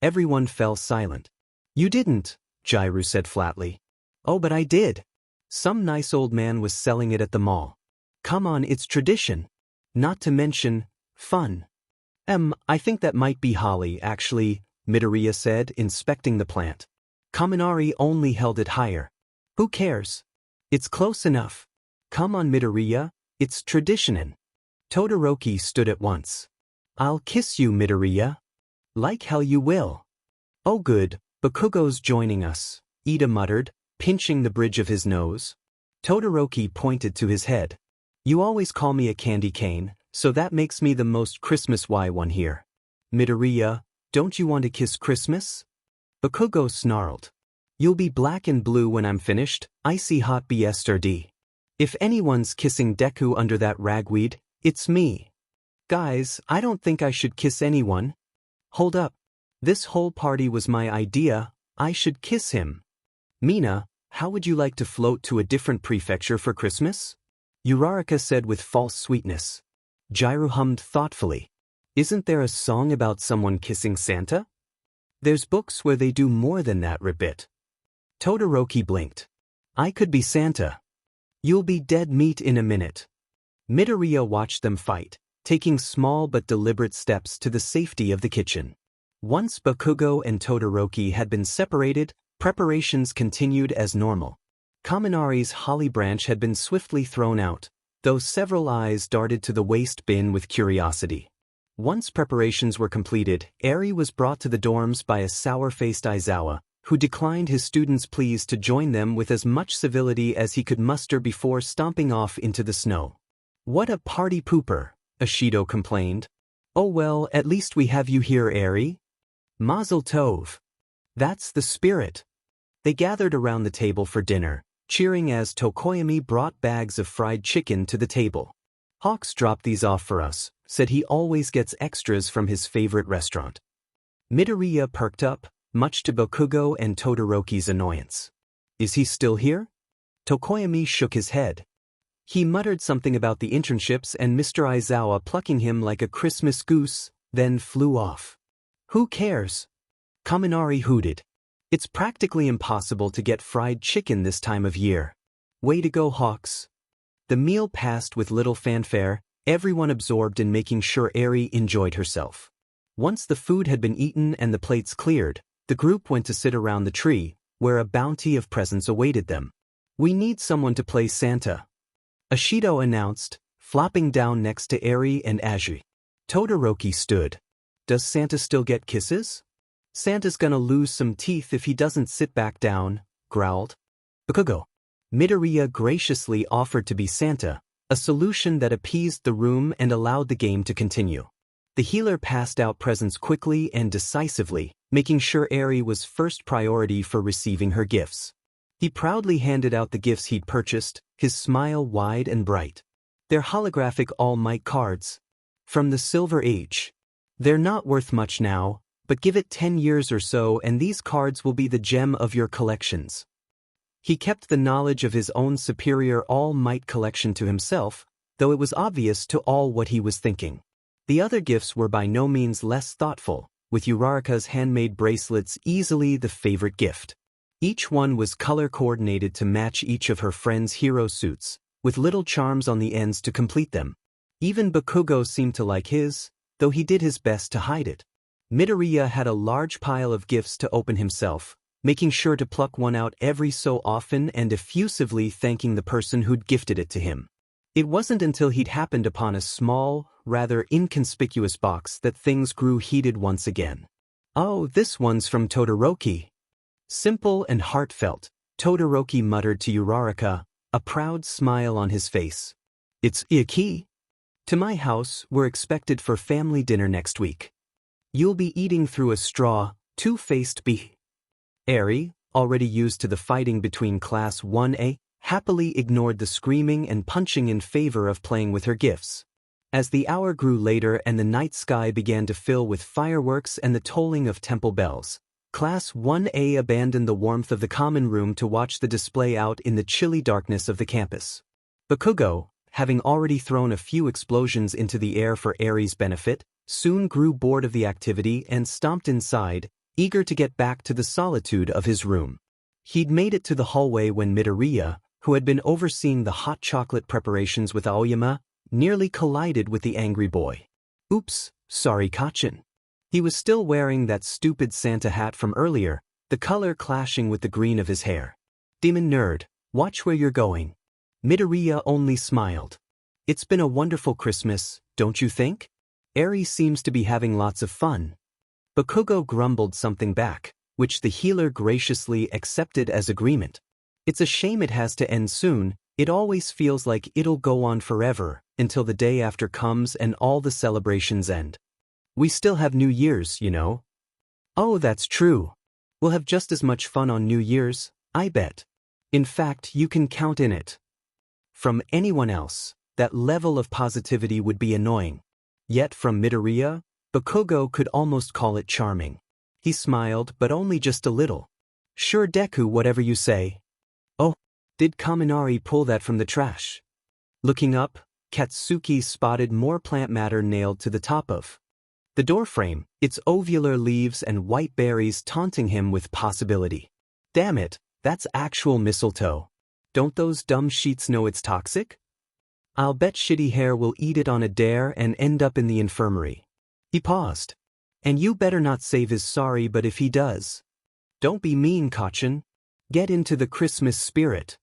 Everyone fell silent. You didn't, Jiraiya said flatly. Oh, but I did. Some nice old man was selling it at the mall. Come on, it's tradition. Not to mention, fun. I think that might be holly, actually, Midoriya said, inspecting the plant. Kaminari only held it higher. Who cares? It's close enough. Come on, Midoriya, it's tradition. Todoroki stood at once. I'll kiss you, Midoriya. Like hell you will. Oh good, Bakugo's joining us, Ida muttered, pinching the bridge of his nose. Todoroki pointed to his head. You always call me a candy cane, so that makes me the most Christmas-y one here. Midoriya, don't you want to kiss Christmas? Bakugo snarled. You'll be black and blue when I'm finished, icy hot BSRD. If anyone's kissing Deku under that ragweed, it's me. Guys, I don't think I should kiss anyone. Hold up. This whole party was my idea, I should kiss him. Mina, how would you like to float to a different prefecture for Christmas? Uraraka said with false sweetness. Jiraiya hummed thoughtfully. Isn't there a song about someone kissing Santa? There's books where they do more than that, ribbit. Todoroki blinked. I could be Santa. You'll be dead meat in a minute. Midoriya watched them fight, taking small but deliberate steps to the safety of the kitchen. Once Bakugo and Todoroki had been separated, preparations continued as normal. Kaminari's holly branch had been swiftly thrown out, though several eyes darted to the waste bin with curiosity. Once preparations were completed, Eri was brought to the dorms by a sour-faced Aizawa, who declined his students' pleas to join them with as much civility as he could muster before stomping off into the snow. What a party pooper, Ashido complained. Oh well, at least we have you here, Eri. Mazel tov. That's the spirit. They gathered around the table for dinner, cheering as Tokoyami brought bags of fried chicken to the table. Hawks dropped these off for us, said he always gets extras from his favorite restaurant. Midoriya perked up, much to Bakugo and Todoroki's annoyance. Is he still here? Tokoyami shook his head. He muttered something about the internships and Mr. Aizawa plucking him like a Christmas goose, then flew off. Who cares? Kaminari hooted. It's practically impossible to get fried chicken this time of year. Way to go, Hawks. The meal passed with little fanfare, everyone absorbed in making sure Eri enjoyed herself. Once the food had been eaten and the plates cleared, the group went to sit around the tree, where a bounty of presents awaited them. We need someone to play Santa, Ashido announced, flopping down next to Eri and Aji. Todoroki stood. Does Santa still get kisses? Santa's gonna lose some teeth if he doesn't sit back down, growled Bakugo. Midoriya graciously offered to be Santa, a solution that appeased the room and allowed the game to continue. The healer passed out presents quickly and decisively, making sure Eri was first priority for receiving her gifts. He proudly handed out the gifts he'd purchased, his smile wide and bright. They're holographic All Might cards. From the Silver Age. They're not worth much now, but give it 10 years or so and these cards will be the gem of your collections. He kept the knowledge of his own superior All Might collection to himself, though it was obvious to all what he was thinking. The other gifts were by no means less thoughtful, with Uraraka's handmade bracelets easily the favorite gift. Each one was color-coordinated to match each of her friends' hero suits, with little charms on the ends to complete them. Even Bakugo seemed to like his, though he did his best to hide it. Midoriya had a large pile of gifts to open himself, making sure to pluck one out every so often and effusively thanking the person who'd gifted it to him. It wasn't until he'd happened upon a small, rather inconspicuous box that things grew heated once again. "Oh, this one's from Todoroki." Simple and heartfelt, Todoroki muttered to Uraraka, a proud smile on his face. "It's a key. To my house, we're expected for family dinner next week. You'll be eating through a straw, two-faced Eri, already used to the fighting between Class 1A, happily ignored the screaming and punching in favor of playing with her gifts. As the hour grew later and the night sky began to fill with fireworks and the tolling of temple bells, Class 1A abandoned the warmth of the common room to watch the display out in the chilly darkness of the campus. Bakugo, having already thrown a few explosions into the air for Eri's benefit, soon grew bored of the activity and stomped inside, eager to get back to the solitude of his room. He'd made it to the hallway when Midoriya, who had been overseeing the hot chocolate preparations with Aoyama, nearly collided with the angry boy. "Oops, sorry Kachin." He was still wearing that stupid Santa hat from earlier, the color clashing with the green of his hair. "Demon nerd, watch where you're going." Midoriya only smiled. "It's been a wonderful Christmas, don't you think? Eri seems to be having lots of fun." Bakugo grumbled something back, which the healer graciously accepted as agreement. "It's a shame it has to end soon. It always feels like it'll go on forever, until the day after comes and all the celebrations end. We still have New Year's, you know." "Oh, that's true. We'll have just as much fun on New Year's, I bet. In fact, you can count in it." From anyone else, that level of positivity would be annoying. Yet from Midoriya, Bakugo could almost call it charming. He smiled, but only just a little. "Sure Deku, whatever you say." "Oh, did Kaminari pull that from the trash?" Looking up, Katsuki spotted more plant matter nailed to the top of the doorframe, its ovular leaves and white berries taunting him with possibility. "Damn it, that's actual mistletoe. Don't those dumb sheets know it's toxic? I'll bet Shitty Hair will eat it on a dare and end up in the infirmary." He paused. "And you better not save his sorry, but if he does. Don't be mean, Kachin. Get into the Christmas spirit."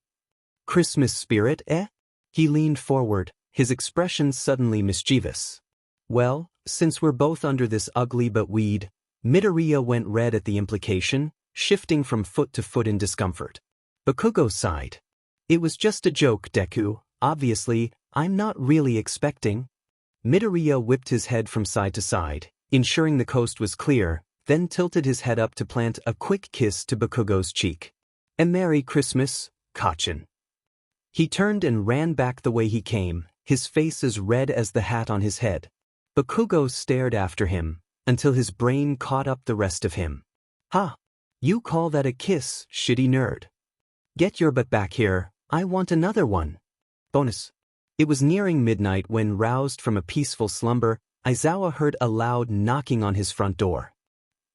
"Christmas spirit, eh?" He leaned forward, his expression suddenly mischievous. "Well, since we're both under this ugly but weed," Midoriya went red at the implication, shifting from foot to foot in discomfort. Bakugo sighed. "It was just a joke, Deku. Obviously, I'm not really expecting." Midoriya whipped his head from side to side, ensuring the coast was clear, then tilted his head up to plant a quick kiss to Bakugo's cheek. "And Merry Christmas, Kachin." He turned and ran back the way he came, his face as red as the hat on his head. Bakugo stared after him, until his brain caught up the rest of him. "Ha! You call that a kiss, shitty nerd? Get your butt back here, I want another one." Bonus. It was nearing midnight when, roused from a peaceful slumber, Aizawa heard a loud knocking on his front door.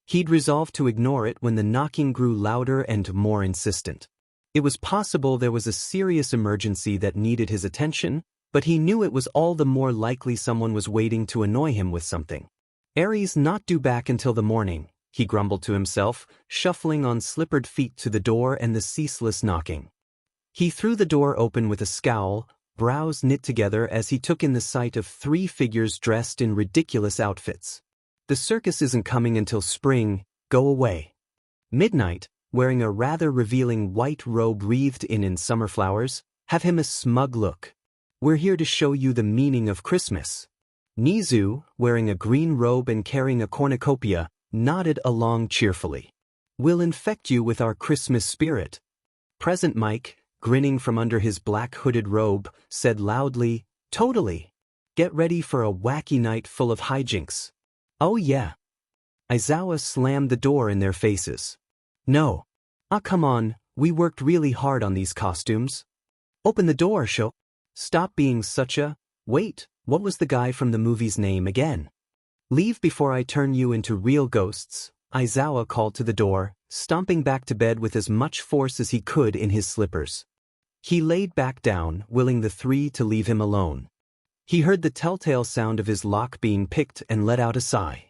He'd resolved to ignore it when the knocking grew louder and more insistent. It was possible there was a serious emergency that needed his attention, but he knew it was all the more likely someone was waiting to annoy him with something. "Eri's not due back until the morning," he grumbled to himself, shuffling on slippered feet to the door and the ceaseless knocking. He threw the door open with a scowl, brows knit together as he took in the sight of 3 figures dressed in ridiculous outfits. "The circus isn't coming until spring, go away." Midnight, wearing a rather revealing white robe wreathed in summer flowers, have him a smug look. "We're here to show you the meaning of Christmas." Nizu, wearing a green robe and carrying a cornucopia, nodded along cheerfully. "We'll infect you with our Christmas spirit." Present Mike, grinning from under his black hooded robe, said loudly, "Totally. Get ready for a wacky night full of hijinks." "Oh yeah." Aizawa slammed the door in their faces. "No. Ah, come on, we worked really hard on these costumes. Open the door, Sho." "Stop being such a—" "Wait, what was the guy from the movie's name again?" "Leave before I turn you into real ghosts," Aizawa called to the door, stomping back to bed with as much force as he could in his slippers. He laid back down, willing the 3 to leave him alone. He heard the telltale sound of his lock being picked and let out a sigh.